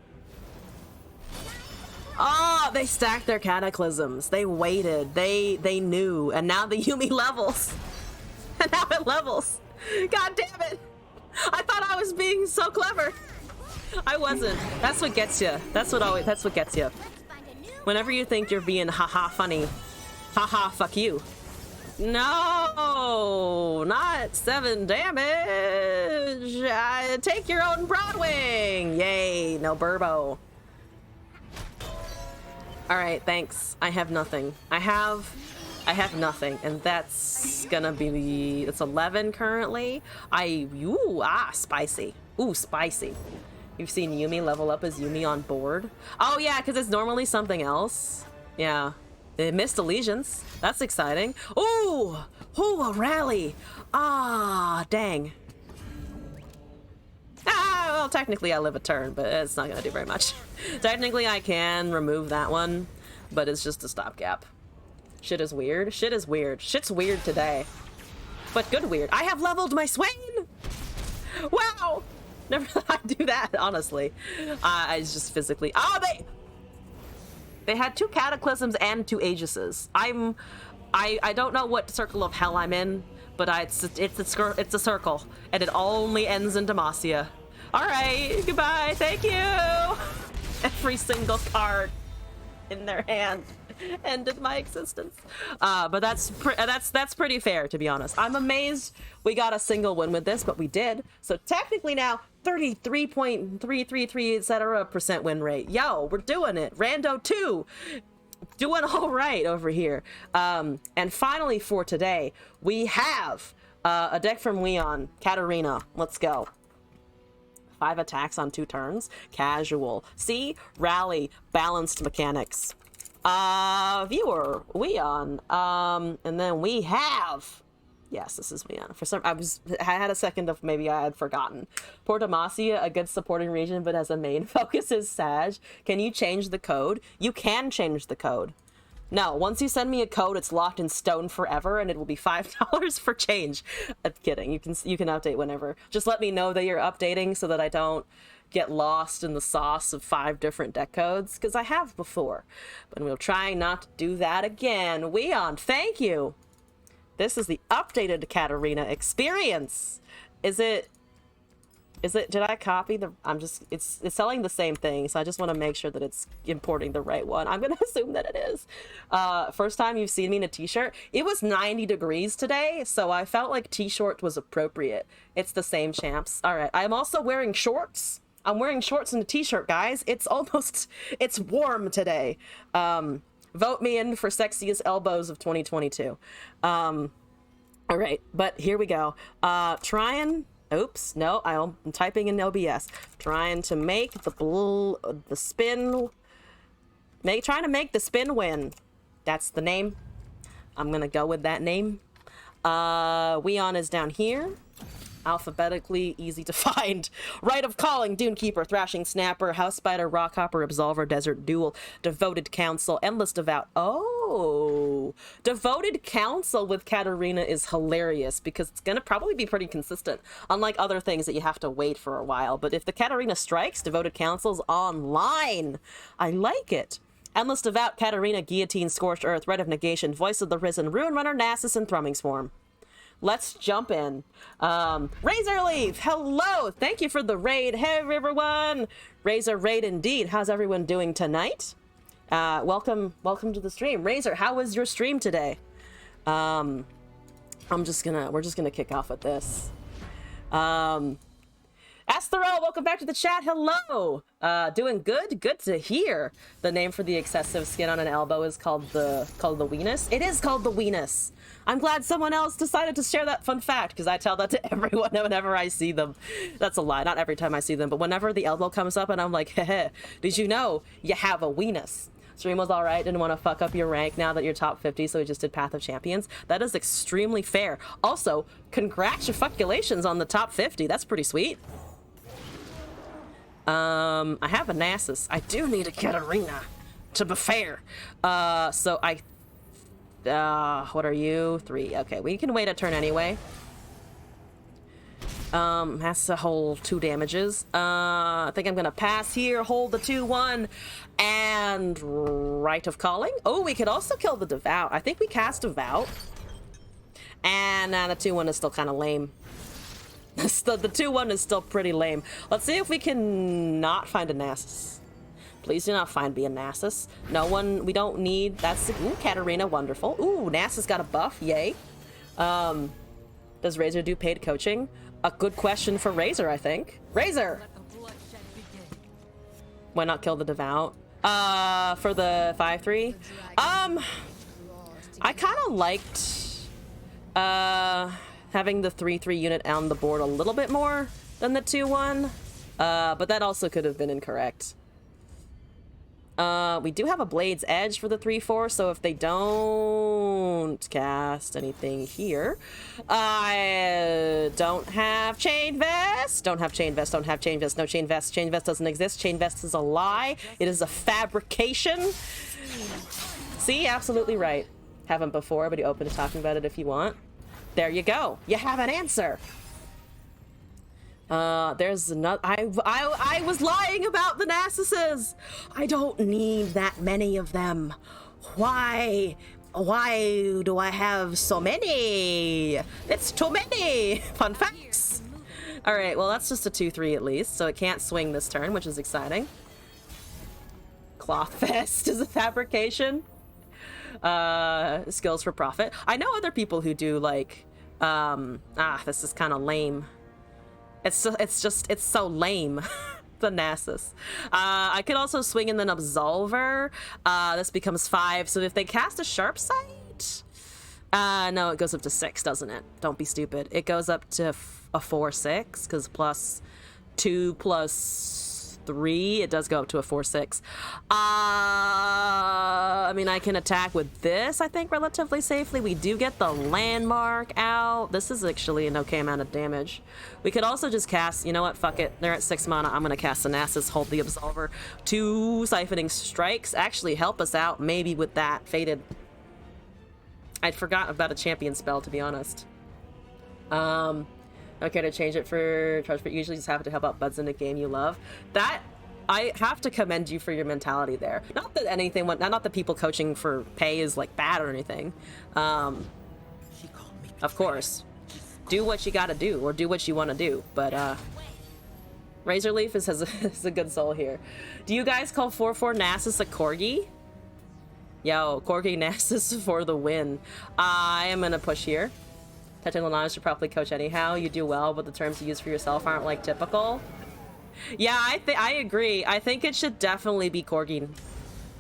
Oh, they stacked their cataclysms. They waited. They knew, and now the Yuumi levels. And now it levels. God damn it! I thought I was being so clever. I wasn't. That's what gets you. That's what gets you. Whenever you think you're being haha funny, haha fuck you. No, not 7 damage. Take your own Broadwing. Yay, no Burbo. All right, thanks. I have nothing. I have nothing, and that's gonna be, it's 11 currently. Spicy. Ooh, spicy. You've seen Yuumi level up as Yuumi on board. Oh yeah, because it's normally something else. Yeah. They missed allegiance. That's exciting. Ooh, a rally. Ah, dang. Well, technically I live a turn, but it's not gonna do very much. Technically I can remove that one, but it's just a stopgap. Shit is weird. Shit is weird. Shit's weird today. But good weird. I have leveled my Swain! Wow! Never thought I'd do that, honestly. I just physically... Oh, they had 2 Cataclysms and 2 Aegises. I don't know what circle of hell I'm in, but it's a circle, and it only ends in Demacia. All right, goodbye, thank you. Every single card in their hand ended my existence. But that's pretty fair, to be honest. I'm amazed we got a single win with this, but we did. So technically now 33.333 etc. % win rate. Yo, we're doing it. Rando 2 doing all right over here. And finally for today, we have a deck from Leon, Katarina. Let's go. 5 attacks on 2 turns. Casual. See? Rally. Balanced mechanics. Viewer. Leon. And then we have... Yes, this is Leon. For some, I had a second of maybe I had forgotten. Port Demacia, a good supporting region, but as a main focus is Sag. Can you change the code? You can change the code. No, once you send me a code, it's locked in stone forever, and it will be $5 for change. I'm kidding. You can update whenever. Just let me know that you're updating so that I don't get lost in the sauce of 5 different deck codes, because I have before. But we'll try not to do that again. Leon, thank you. This is the updated Katarina experience. Is it, did I copy the, it's selling the same thing, so I just want to make sure that it's importing the right one. I'm going to assume that it is. First time you've seen me in a t-shirt. It was 90 degrees today, so I felt like t-shirt was appropriate. It's the same, champs. All right, I'm also wearing shorts. I'm wearing shorts and a t-shirt, guys. It's warm today. Vote me in for sexiest elbows of 2022. All right, but here we go. Oops, no, I'm typing in OBS. Trying to make the spin. Trying to make the spin win. That's the name. I'm gonna go with that name. Weon is down here. Alphabetically easy to find. Rite of Calling, Dunekeeper, Thrashing Snapper, House Spider, Rockhopper, Absolver, Desert Duel, Devoted Council, Endless Devout. Oh, Devoted Council with Katarina is hilarious because it's gonna probably be pretty consistent, unlike other things that you have to wait for a while. But if the Katarina strikes, Devoted Council's online. I like it. Endless Devout, Katarina, Guillotine, Scorched Earth, Rite of Negation, Voice of the Risen, Ruin Runner, Nasus, and Thrumming Swarm. Let's jump in. Razor Leaf, hello. Thank you for the raid. Hey, everyone. Razor raid indeed. How's everyone doing tonight? Welcome to the stream. Razor, how was your stream today? We're just gonna kick off with this. Astero, welcome back to the chat. Hello. Doing good. Good to hear. The name for the excessive skin on an elbow is called the weenus. It is called the weenus. I'm glad someone else decided to share that fun fact, because I tell that to everyone whenever I see them. That's a lie. Not every time I see them, but whenever the elbow comes up and I'm like, heh, did you know you have a weenus? Stream was alright, didn't want to fuck up your rank now that you're top 50, so we just did Path of Champions. That is extremely fair. Also, congratulations on the top 50. That's pretty sweet. I have a Nasus. I do need a Katarina, to be fair. So what are you? 3. Okay, we can wait a turn anyway. Has to hold 2 damages. I think I'm gonna pass here, hold the 2-1, and Rite of Calling. Oh, we could also kill the Devout. I think we cast Devout. And the 2-1 is still kind of lame. The 2-1 is still pretty lame. Let's see if we can not find a Nasus. Please do not find me a Nasus. No one, we don't need, that's, ooh, Katarina, wonderful. Ooh, Nasus got a buff, yay. Does Razor do paid coaching? A good question for Razor, I think. Razor! Why not kill the Devout? For the 5-3? I kind of liked, having the 3-3 unit on the board a little bit more than the 2-1. But that also could have been incorrect. We do have a Blade's Edge for the 3-4, so if they don't cast anything here, I don't have Chain Vest, don't have Chain Vest, don't have Chain Vest, no Chain Vest, Chain Vest doesn't exist, Chain Vest is a lie, it is a fabrication. See, absolutely right. Haven't before, but you're open to talking about it if you want. There you go, you have an answer. There's another. I was lying about the Nasuses. I don't need that many of them. Why do I have so many? It's too many. Fun facts. All right. Well, that's just a 2-3 at least, so it can't swing this turn, which is exciting. Cloth Vest is a fabrication. Skills for profit. I know other people who do like. This is kind of lame. It's so lame. The Nasus. I could also swing in an Absolver. This becomes 5. So if they cast a Sharp Sight, no, it goes up to 6, doesn't it? Don't be stupid. It goes up to a 4-6 because plus 2 plus 3, it does go up to a 4-6. I mean, I can attack with this, I think, relatively safely. We do get the Landmark out. This is actually an okay amount of damage. We could also just cast, you know what, fuck it. They're at 6 mana. I'm gonna cast the Nasus, hold the Absolver. 2 Siphoning Strikes actually help us out, maybe with that Fated. I'd forgot about a champion spell, to be honest. Okay, to change it for charge, but usually just have to help out buds in a game you love. That, I have to commend you for your mentality there. Not that anything, not that people coaching for pay is like bad or anything. Of course, do what you gotta do, or do what you want to do. But Razorleaf has a good soul here. Do you guys call 4-4 Nasus a Corgi? Yo, Corgi Nasus for the win. I am gonna push here. Technical knowledge to properly coach anyhow. You do well, but the terms you use for yourself aren't like typical. Yeah, I agree. I think it should definitely be Corgi.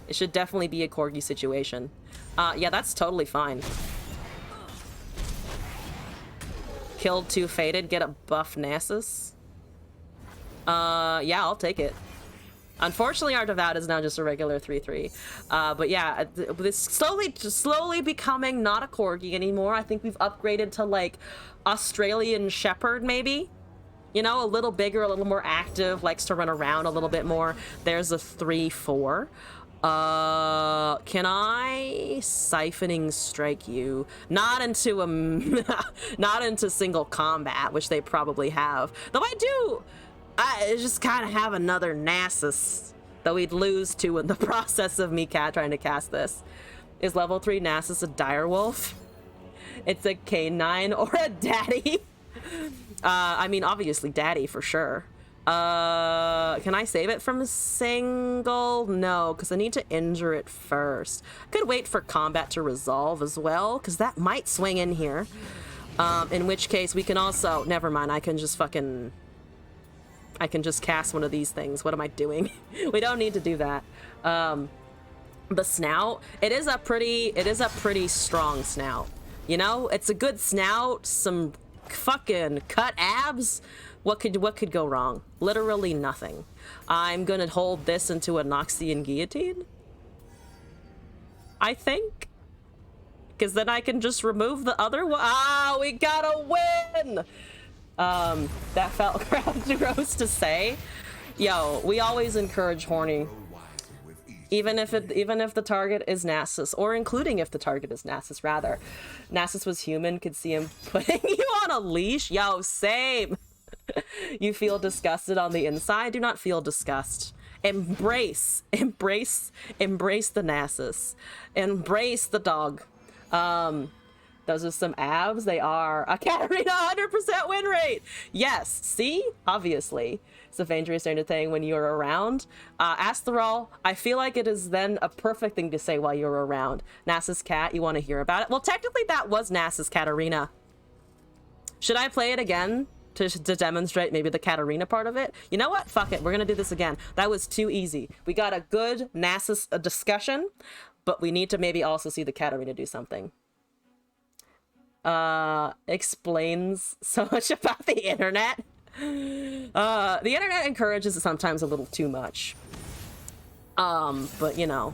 It should definitely be a Corgi situation. Yeah, that's totally fine. Killed 2 Fated, get a buff Nasus. Yeah, I'll take it. Unfortunately, our Devout is now just a regular 3-3. But yeah, it's slowly becoming not a Corgi anymore. I think we've upgraded to like Australian Shepherd, maybe. You know, a little bigger, a little more active, likes to run around a little bit more. There's a 3-4. Can I Siphoning Strike you? Not into not into single combat, which they probably have. Though I just kind of have another Nasus that we'd lose to in the process of me trying to cast this. Is level 3 Nasus a direwolf? It's a K9 or a daddy? I mean, obviously daddy for sure. Can I save it from a single? No, because I need to injure it first. I could wait for combat to resolve as well, because that might swing in here. In which case we can also, never mind, I can just cast one of these things. What am I doing? We don't need to do that. The snout, it is a pretty strong snout. You know, it's a good snout, some fucking cut abs. What could go wrong? Literally nothing. I'm gonna hold this into a Noxian Guillotine. I think. Because then I can just remove the other one. Ah, we got a win! That felt gross to say. Yo, we always encourage horny. Even if the target is Nasus, or including if the target is Nasus, rather. Nasus was human, could see him putting you on a leash. Yo, same! You feel disgusted on the inside? Do not feel disgust. Embrace the Nasus. Embrace the dog. Those are some abs. They are a Katarina 100% win rate. Yes, see? Obviously. Sylvain is starting to thing when you're around. Astral, I feel like it is then a perfect thing to say while you're around. Nasus cat, you want to hear about it? Well, technically that was Nasus Katarina. Should I play it again to demonstrate maybe the Katarina part of it? You know what? Fuck it. We're gonna do this again. That was too easy. We got a good Nasus discussion, but we need to maybe also see the Katarina do something. Explains so much about the internet. The internet encourages it sometimes a little too much. But you know,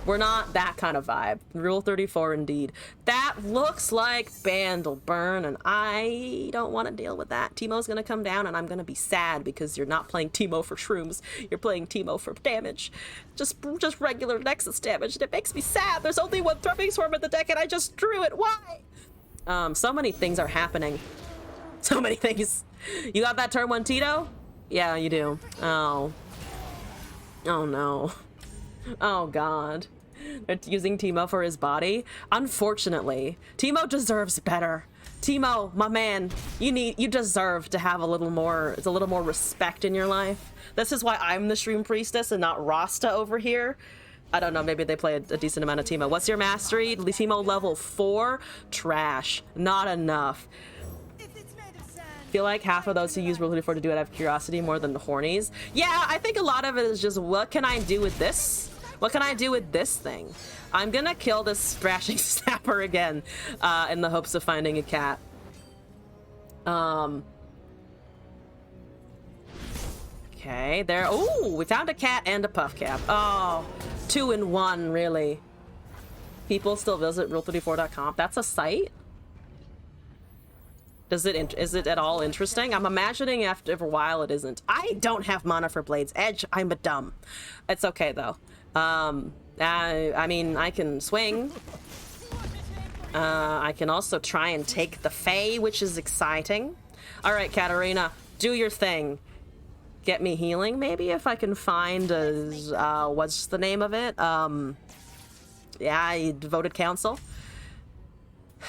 we're not that kind of vibe. Rule 34 indeed. That looks like Bandle Burn, and I don't want to deal with that. Teemo's gonna come down, and I'm gonna be sad because you're not playing Teemo for shrooms. You're playing Teemo for damage. Just regular Nexus damage, and it makes me sad. There's only one Thrumming Swarm in the deck, and I just drew it. Why? So many things are happening. So many things. You got that turn 1 Tito? Yeah, you do. Oh. Oh no. Oh god. They're using Teemo for his body? Unfortunately. Teemo deserves better. Teemo, my man, you deserve to have a little more respect in your life. This is why I'm the Shroom Priestess and not Rasta over here. I don't know, maybe they play a decent amount of Teemo. What's your mastery? Teemo level 4? Trash. Not enough. Feel like half of those who use Rule 34 to do it have curiosity more than the hornies. Yeah, I think a lot of it is just, what can I do with this? What can I do with this thing? I'm gonna kill this Thrashing Snapper again, in the hopes of finding a cat. Okay, there. Oh, we found a cat and a puff cap. Oh, 2 in 1, really. People still visit rule34.com. That's a site? Is it at all interesting? I'm imagining after a while it isn't. I don't have mana for Blade's Edge. I'm a dumb. It's okay though. I mean, I can swing. I can also try and take the Fae, which is exciting. All right, Katarina, do your thing. Get me healing, maybe, if I can find a, what's the name of it? Yeah, Devoted Council.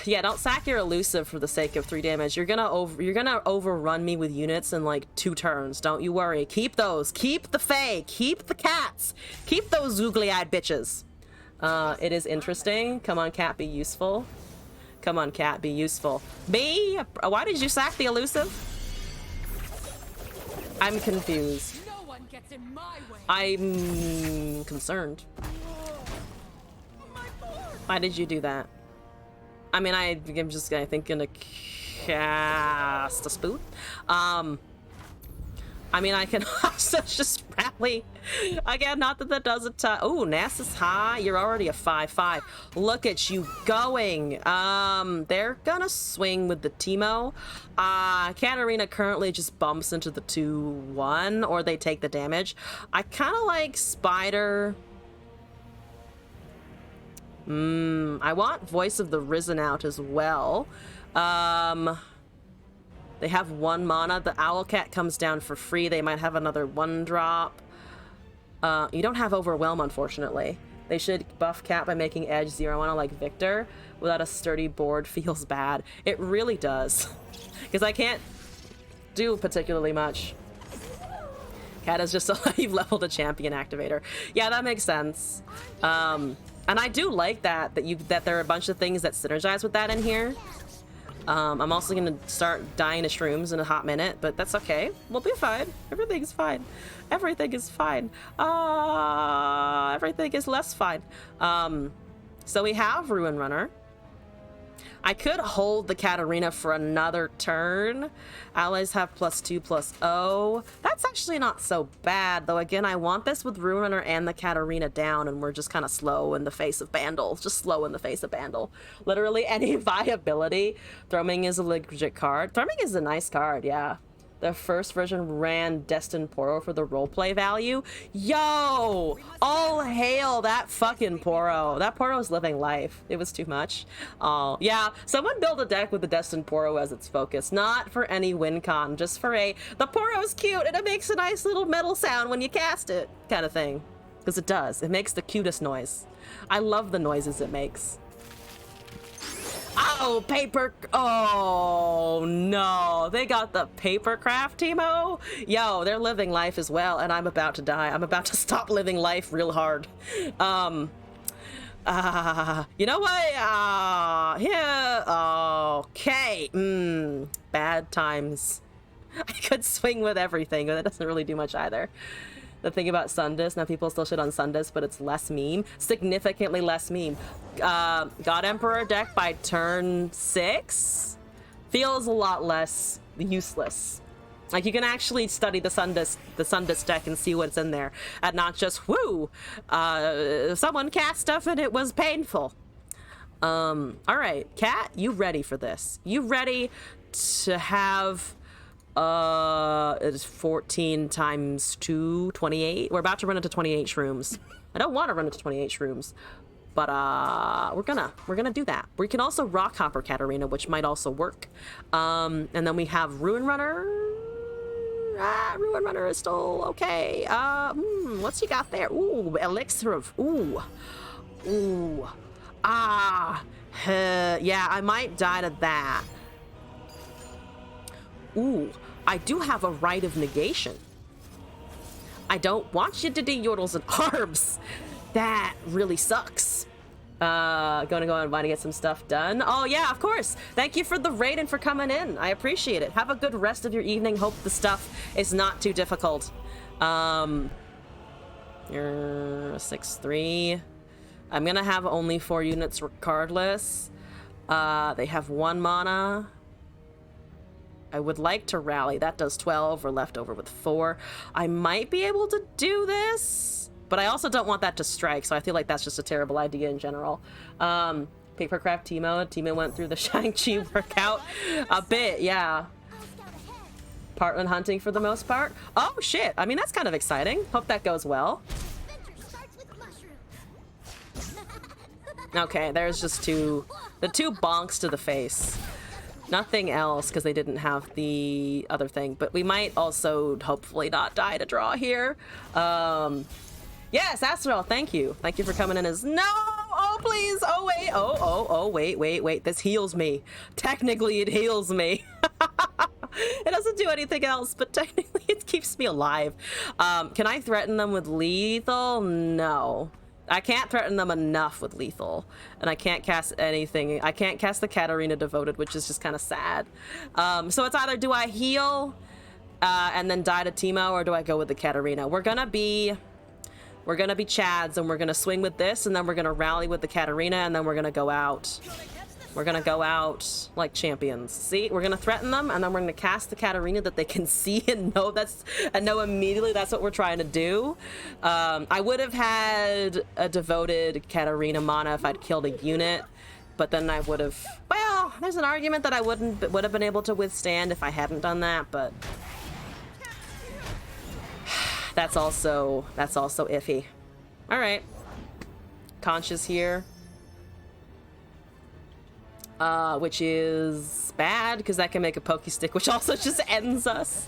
Yeah, don't sack your elusive for the sake of 3 damage. You're gonna overrun me with units in like 2 turns. Don't you worry. Keep those. Keep the Fae. Keep the cats. Keep those googly-eyed bitches. It is interesting. Come on, cat, be useful. Come on, cat, be useful. Me? Why did you sack the elusive? I'm confused. No one gets in my way. I'm concerned. Why did you do that? I mean, I'm just gonna gonna cast a spoon. I mean, I can also just rally again. Not that that does it. Oh, Nasus high. You're already a 5/5. Look at you going. They're gonna swing with the Teemo. Katarina currently just bumps into the 2/1, or they take the damage. I kind of like Spider. I want Voice of the Risen out as well. They have 1 mana. The Owlcat comes down for free. They might have another 1-drop. You don't have Overwhelm, unfortunately. They should buff Cat by making Edge 0 mana like Victor. Without a sturdy board feels bad. It really does. Because I can't do particularly much. Cat is just you've leveled a champion activator. Yeah, that makes sense. And I do like that there are a bunch of things that synergize with that in here. I'm also gonna start dying to shrooms in a hot minute, but that's okay. We'll be fine. Everything's fine. Everything is fine. Everything is less fine. So we have Ruin Runner. I could hold the Katarina for another turn. Allies have +2/+0. That's actually not so bad, though. Again, I want this with Ruin Runner and the Katarina down, and we're just kind of slow in the face of Bandle. Just slow in the face of Bandle. Literally any viability. Thrumming is a legit card. Thrumming is a nice card, yeah. The first version ran Destined Poro for the roleplay value. Yo! All hail that fucking Poro. That Poro's living life. It was too much. Oh, yeah. Someone build a deck with the Destined Poro as its focus. Not for any win con, just for a, the Poro's cute and it makes a nice little metal sound when you cast it kind of thing. Because it does. It makes the cutest noise. I love the noises it makes. Oh, paper. Oh, no. They got the papercraft, Teemo. Yo, they're living life as well, and I'm about to die. I'm about to stop living life real hard. You know what? Yeah. Okay. Bad times. I could swing with everything, but that doesn't really do much either. The thing about Sundus, now people still shit on Sundus, but it's less meme. Significantly less meme. God Emperor deck by turn 6 feels a lot less useless. Like, you can actually study the Sundus deck and see what's in there, and not just, whoo, someone cast stuff and it was painful. All right, Kat, you ready for this? You ready to have... it's 14 times 2, 28. We're about to run into 28 shrooms. I don't want to run into 28 shrooms, but we're gonna do that. We can also rock hopper Katarina, which might also work. And then we have Ruin Runner. Ruin Runner is still okay. What's you got there? Ooh, elixir of yeah, I might die to that. Ooh, I do have a Rite of Negation. I don't want you to do yordles and arms. That really sucks. Gonna go and get some stuff done. Oh yeah, of course. Thank you for the raid and for coming in. I appreciate it. Have a good rest of your evening. Hope the stuff is not too difficult. You're 6-3. I'm gonna have only 4 units regardless. They have 1 mana. I would like to rally. That does 12. We're left over with 4. I might be able to do this, but I also don't want that to strike, so I feel like that's just a terrible idea in general. Papercraft Teemo. Teemo went through the Shang-Chi workout a bit, yeah. Partland hunting for the most part. Oh, shit. I mean, that's kind of exciting. Hope that goes well. Okay, there's just the 2 bonks to the face. Nothing else, because they didn't have the other thing. But we might also hopefully not die to draw here. Yes, Astral, thank you. Thank you for coming in as... No! Oh, please! Oh, wait! Oh, wait. This heals me. Technically, it heals me. It doesn't do anything else, but technically it keeps me alive. Can I threaten them with lethal? No. I can't threaten them enough with lethal, and I can't cast anything. I can't cast the Katarina Devoted, which is just kind of sad. So it's either do I heal and then die to Teemo, or do I go with the Katarina? We're gonna be Chads, and we're gonna swing with this, and then we're gonna rally with the Katarina, and then we're gonna go out. We're gonna go out like champions. See, we're gonna threaten them, and then we're gonna cast the Katarina that they can see and know immediately that's what we're trying to do. I would have had a Devoted Katarina mana if I'd killed a unit, but then I would have. Well, there's an argument that I would have been able to withstand if I hadn't done that, but that's also iffy. All right, Conscious here. Which is bad, because that can make a Poke Stick, which also just ends us.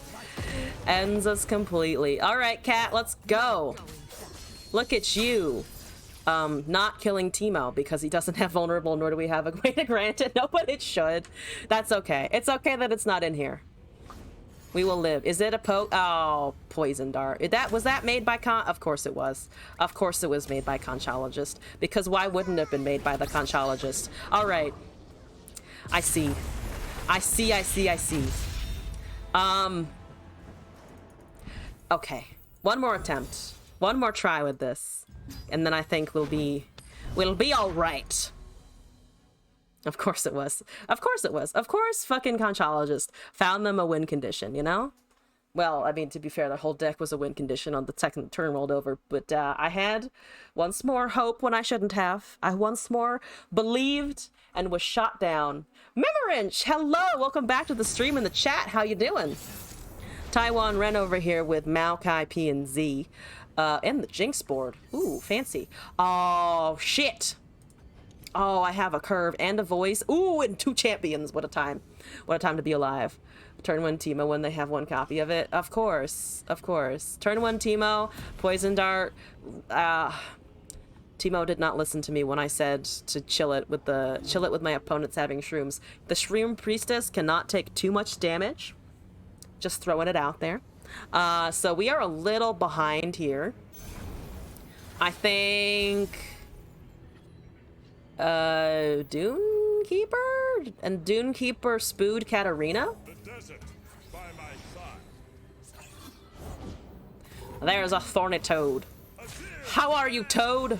Ends us completely. Alright, Cat, let's go. Look at you. Not killing Teemo, because he doesn't have vulnerable, nor do we have a way to grant it. No, but it should. That's okay. It's okay that it's not in here. We will live. Is it a Oh, Poison Dart. Was that made by Of course it was. Of course it was made by Conchologist, because why wouldn't it have been made by the Conchologist? Alright. I see. Okay. One more attempt. One more try with this. And then I think we'll be all right. Of course it was. Of course it was. Of course fucking Conchologist found them a win condition, you know? Well, I mean, to be fair, the whole deck was a win condition on the second turn rolled over, but I had once more hope when I shouldn't have. I once more believed and was shot down. Memorinch, hello! Welcome back to the stream in the chat. How you doing? Taiwan Ren over here with Maokai P and Z. And the Jinx board. Ooh, fancy. Oh, shit! Oh, I have a curve and a voice. Ooh, and 2 champions. What a time. What a time to be alive. Turn 1 Teemo when they have 1 copy of it. Of course. Of course. Turn 1 Teemo. Poison Dart. Teemo did not listen to me when I said to chill it with my opponents having shrooms. The Shroom Priestess cannot take too much damage. Just throwing it out there. So we are a little behind here. I think... Dune Keeper? And Dune Keeper spooed Katarina? There's a thorny toad. How are you, Toad?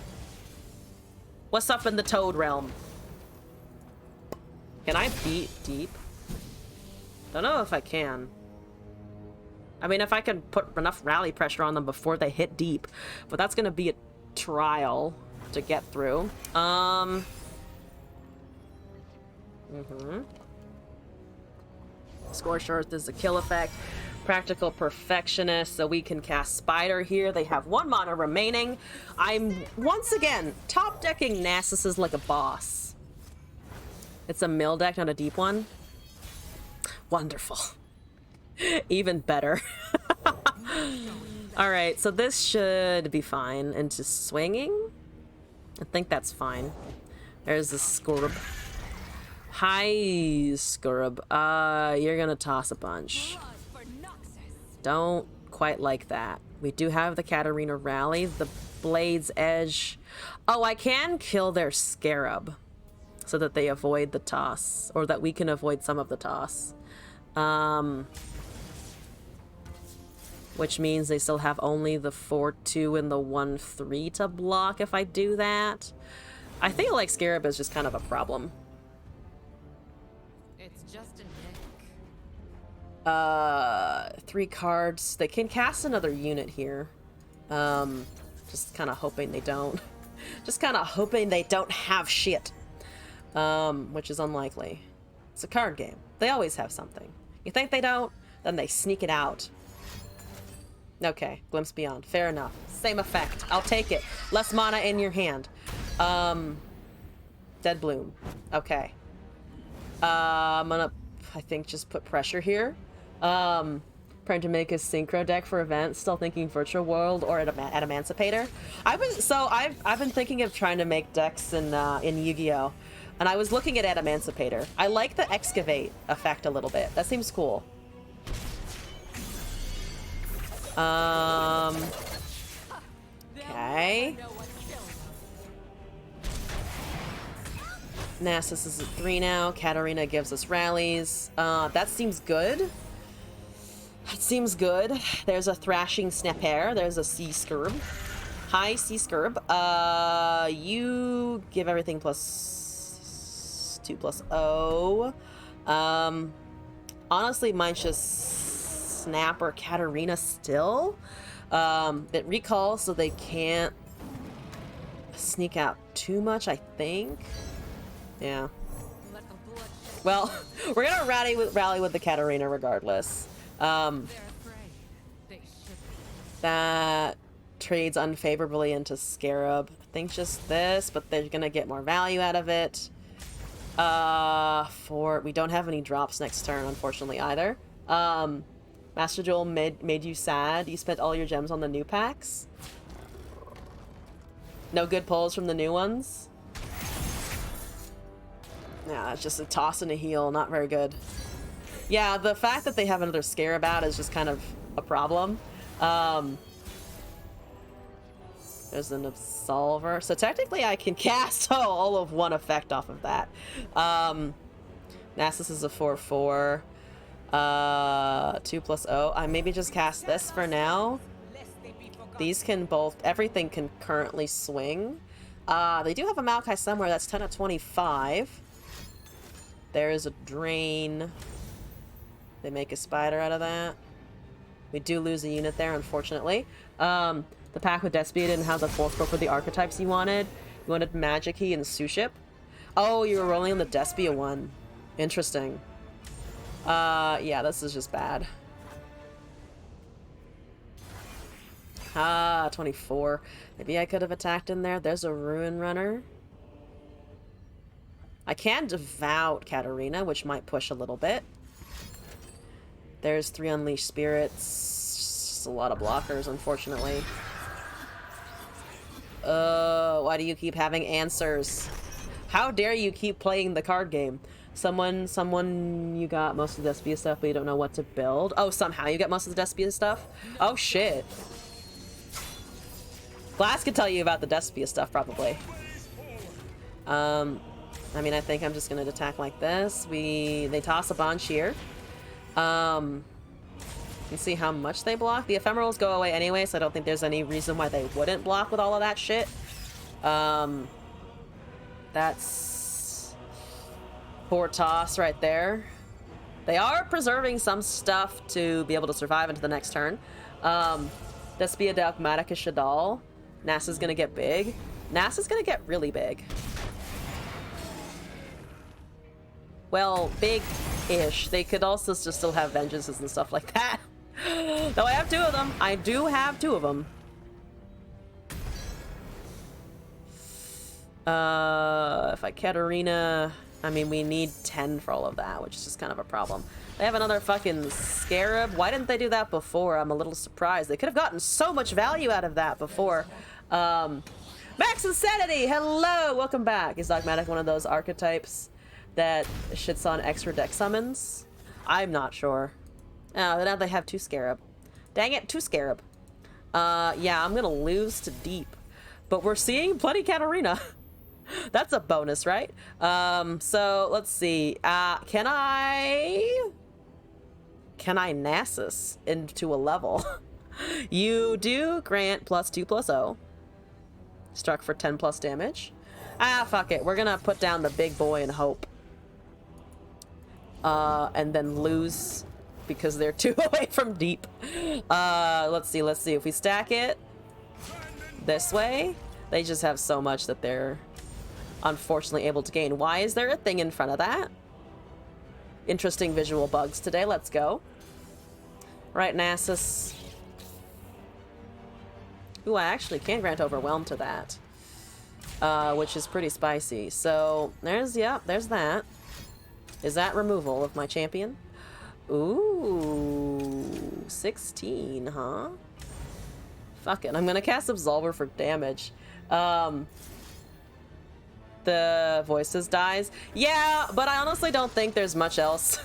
What's up in the Toad realm? Can I beat deep? Don't know if I can. I mean, if I can put enough rally pressure on them before they hit deep, but that's gonna be a trial to get through. Scorched Earth is a kill effect. Practical Perfectionist, so we can cast Spider here. They have 1 mana remaining. I'm, once again, top decking Nasus like a boss. It's a mill deck, not a deep one. Wonderful. Even better. Alright, so this should be fine. Into swinging? I think that's fine. There's the Scorb. Hi, Scorb. You're gonna toss a bunch. Don't quite like that. We do have the Katarina Rally, the Blade's Edge. Oh, I can kill their Scarab so that they avoid the toss, or that we can avoid some of the toss. Which means they still have only the 4/2 and the 1/3 to block if I do that. I feel like Scarab is just kind of a problem. It's just a nick. 3 cards. They can cast another unit here. Just kind of hoping they don't. Just kind of hoping they don't have shit. Which is unlikely. It's a card game. They always have something. You think they don't? Then they sneak it out. Okay, Glimpse Beyond. Fair enough. Same effect. I'll take it. Less mana in your hand. Dead Bloom. Okay. I'm gonna, I think, just put pressure here. Trying to make a synchro deck for events. Still thinking Virtual World or at Emancipator. I've been thinking of trying to make decks in Yu-Gi-Oh, and I was looking at Emancipator. I like the Excavate effect a little bit. That seems cool. Okay. Nasus is at 3 now. Katarina gives us rallies. That seems good. That seems good. There's a Thrashing Snapper. There's a Sea Scurb. Hi, Sea Scurb. You give everything plus 2/0. Honestly, mine's just Snap or Katarina still. It recalls, so they can't sneak out too much, I think. Yeah. Well, we're gonna rally with the Katarina regardless. That trades unfavorably into Scarab. I think just this, but they're gonna get more value out of it. We don't have any drops next turn, unfortunately, either. Master Joel made you sad. You spent all your gems on the new packs. No good pulls from the new ones. Yeah, it's just a toss and a heal. Not very good. Yeah, the fact that they have another Scarab out is just kind of a problem. There's an Absolver. So technically I can cast all of one effect off of that. Nasus is a 4/4. 2/0. I maybe just cast this for now. These can both... Everything can currently swing. They do have a Maokai somewhere. That's 10 of 25. There is a Drain. They make a Spider out of that. We do lose a unit there, unfortunately. The pack with Despia didn't have the 4th book with the archetypes you wanted. You wanted Magic Key and Suship. Oh, you were rolling on the Despia one. Interesting. Yeah, this is just bad. 24. Maybe I could have attacked in there. There's a Ruin Runner. I can Devout Katarina, which might push a little bit. There's 3 Unleashed Spirits. Just a lot of blockers, unfortunately. Why do you keep having answers? How dare you keep playing the card game? Someone, you got most of the Despia stuff, but you don't know what to build. Oh, somehow you get most of the Despia stuff? Oh, shit. Glass could tell you about the Despia stuff, probably. I mean, I think I'm just gonna attack like this. They toss a Bon Shear. You can see how much they block. The ephemerals go away anyway, so I don't think there's any reason why they wouldn't block with all of that shit. That's poor toss right there. They are preserving some stuff to be able to survive into the next turn. Despia Dogmatica Shadal. NASA's gonna get big. NASA's gonna get really big. Well, big-ish. They could also just still have vengeances and stuff like that. Though I have 2 of them. I do have 2 of them. If I Katarina... I mean, we need 10 for all of that, which is just kind of a problem. They have another fucking Scarab. Why didn't they do that before? I'm a little surprised. They could have gotten so much value out of that before. Max Insanity! Hello! Welcome back. Is Dogmatic one of those archetypes that shits on extra deck summons? I'm not sure. Oh, now they have 2 Scarab. Dang it, 2 Scarab. Yeah, I'm gonna lose to Deep. But we're seeing plenty Katarina. That's a bonus, right? So let's see. Can I Nasus into a level? You do grant +2/+0. Struck for 10+ damage. Fuck it. We're gonna put down the big boy and hope. And then lose because they're 2 away from Deep. Let's see. If we stack it this way, they just have so much that they're unfortunately able to gain. Why is there a thing in front of that? Interesting visual bugs today. Let's go. Right, Nasus. Ooh, I actually can grant Overwhelm to that. Which is pretty spicy. So, there's that. Is that removal of my champion? Ooh, 16, huh? Fuck it, I'm gonna cast Absolver for damage. The Voices dies. Yeah, but I honestly don't think there's much else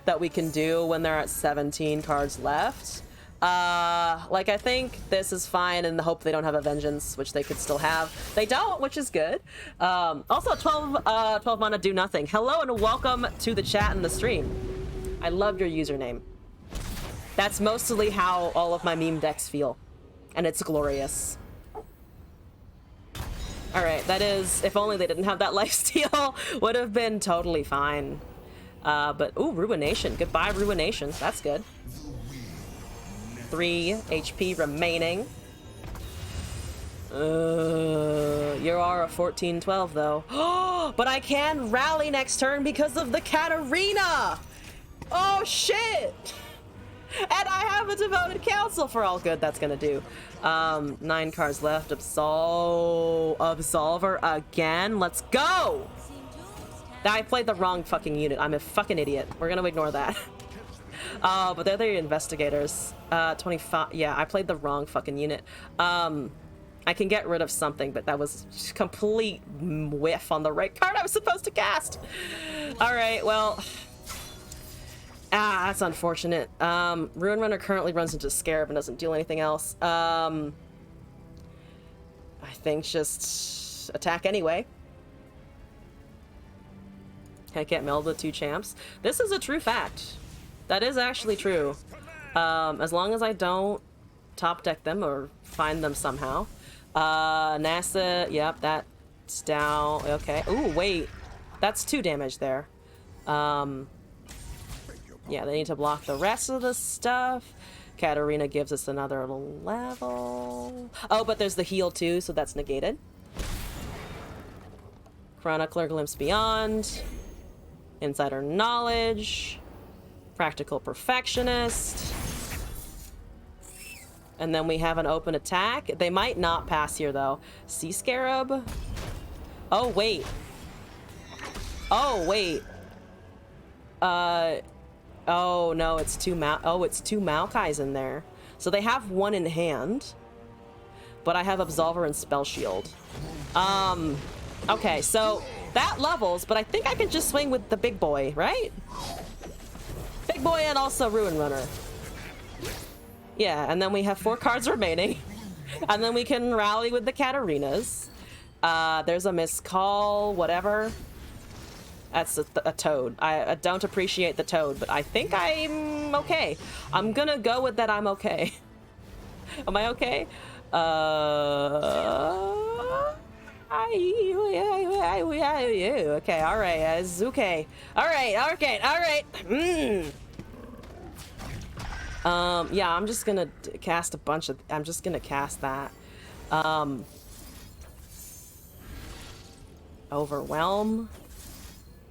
that we can do when they're at 17 cards left. Like, I think this is fine in the hope they don't have a Vengeance, which they could still have. They don't, which is good. Also, 12 mana do nothing. Hello and welcome to the chat and the stream. I love your username. That's mostly how all of my meme decks feel. And it's glorious. Alright, that is, if only they didn't have that lifesteal, would have been totally fine. But, ooh, Ruination. Goodbye, Ruination. That's good. 3 HP remaining. You are a 14-12, though. But I can rally next turn because of the Katarina! Oh, shit! And I have a Devoted Council for all good that's gonna do. 9 cards left. Absolver again. Let's go! I played the wrong fucking unit. I'm a fucking idiot. We're gonna ignore that. But they're the investigators. 25. Yeah, I played the wrong fucking unit. I can get rid of something, but that was just complete whiff on the right card I was supposed to cast. Alright, well... that's unfortunate. Ruin Runner currently runs into Scarab and doesn't do anything else. I think just attack anyway. I can't meld with 2 champs. This is a true fact. That is actually true. As long as I don't top deck them or find them somehow. NASA, yep, that's down. Okay. Ooh, wait. That's 2 damage there. Yeah, they need to block the rest of the stuff. Katarina gives us another level. Oh, but there's the heal too, so that's negated. Chronicler Glimpse Beyond. Insider Knowledge. Practical Perfectionist. And then we have an open attack. They might not pass here, though. Sea Scarab. Oh, wait. Oh, wait. Oh, no, it's two Maokais in there. So they have one in hand. But I have Absolver and Spell Shield. Okay, so that levels, but I think I can just swing with the big boy, right? Big boy and also Ruin Runner. Yeah, and then we have 4 cards remaining. And then we can rally with the Katarinas. There's a Miscall, whatever. That's a toad. I don't appreciate the toad, but I think I'm okay. I'm gonna go with that I'm okay. Am I okay? Okay, alright, it's okay. Alright, okay, alright. Yeah, I'm just gonna cast a bunch of... I'm just gonna cast that. Overwhelm.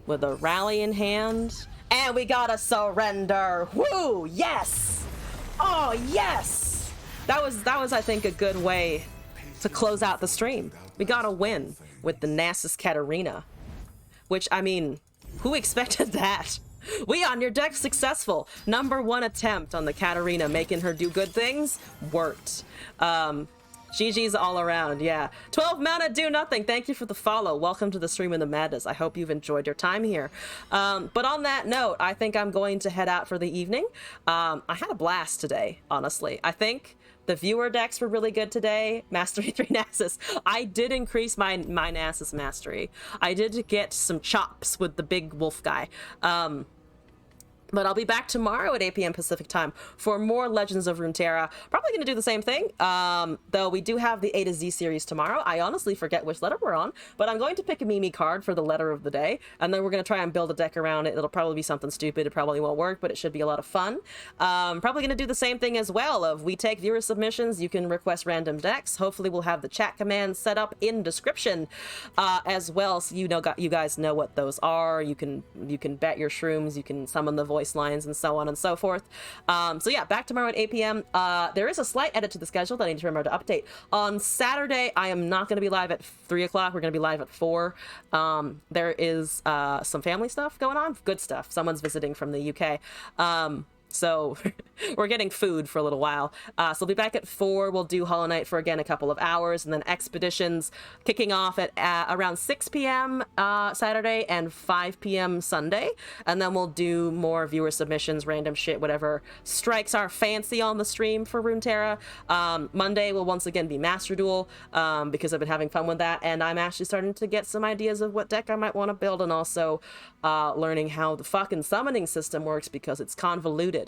With a rally in hand. And we got a surrender! Woo! Yes! Oh, yes! That was, I think, a good way to close out the stream. We got a win with the Nasus Katarina. Which, I mean, who expected that? We on your deck successful. #1 attempt on the Katarina, making her do good things. Worked. GG's all around, yeah. 12 mana, do nothing. Thank you for the follow. Welcome to the stream in the madness. I hope you've enjoyed your time here. But on that note, I think I'm going to head out for the evening. I had a blast today, honestly. I think the viewer decks were really good today. Mastery 3 Nasus. I did increase my Nasus mastery. I did get some chops with the big wolf guy. But I'll be back tomorrow at 8 p.m. Pacific time for more Legends of Runeterra. Probably going to do the same thing, though we do have the A to Z series tomorrow. I honestly forget which letter we're on, but I'm going to pick a Mimi card for the letter of the day, and then we're going to try and build a deck around it. It'll probably be something stupid. It probably won't work, but it should be a lot of fun. Probably going to do the same thing as well. Of we take viewer submissions, you can request random decks. Hopefully we'll have the chat commands set up in description as well, so you guys know what those are. You can bet your shrooms, you can summon the voice lines and so on and so forth. So yeah, back tomorrow at 8 p.m. There is a slight edit to the schedule that I need to remember to update. On Saturday, I am not going to be live at 3 o'clock. We're going to be live at 4. There is some family stuff going on. Good stuff. Someone's visiting from the UK. So we're getting food for a little while. So we'll be back at 4. We'll do Hollow Knight for, again, a couple of hours. And then Expeditions kicking off at around 6 p.m. Saturday and 5 p.m. Sunday. And then we'll do more viewer submissions, random shit, whatever strikes our fancy on the stream for Runeterra. Monday will once again be Master Duel because I've been having fun with that. And I'm actually starting to get some ideas of what deck I might want to build, and also learning how the fucking summoning system works because it's convoluted.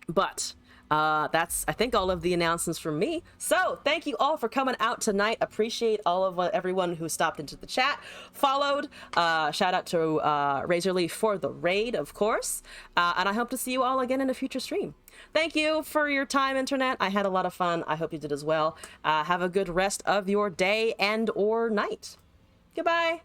But that's, I think, all of the announcements from me. So thank you all for coming out tonight. Appreciate all of everyone who stopped into the chat, followed. Shout out to Razorleaf for the raid, of course. And I hope to see you all again in a future stream. Thank you for your time, Internet. I had a lot of fun. I hope you did as well. Have a good rest of your day and or night. Goodbye.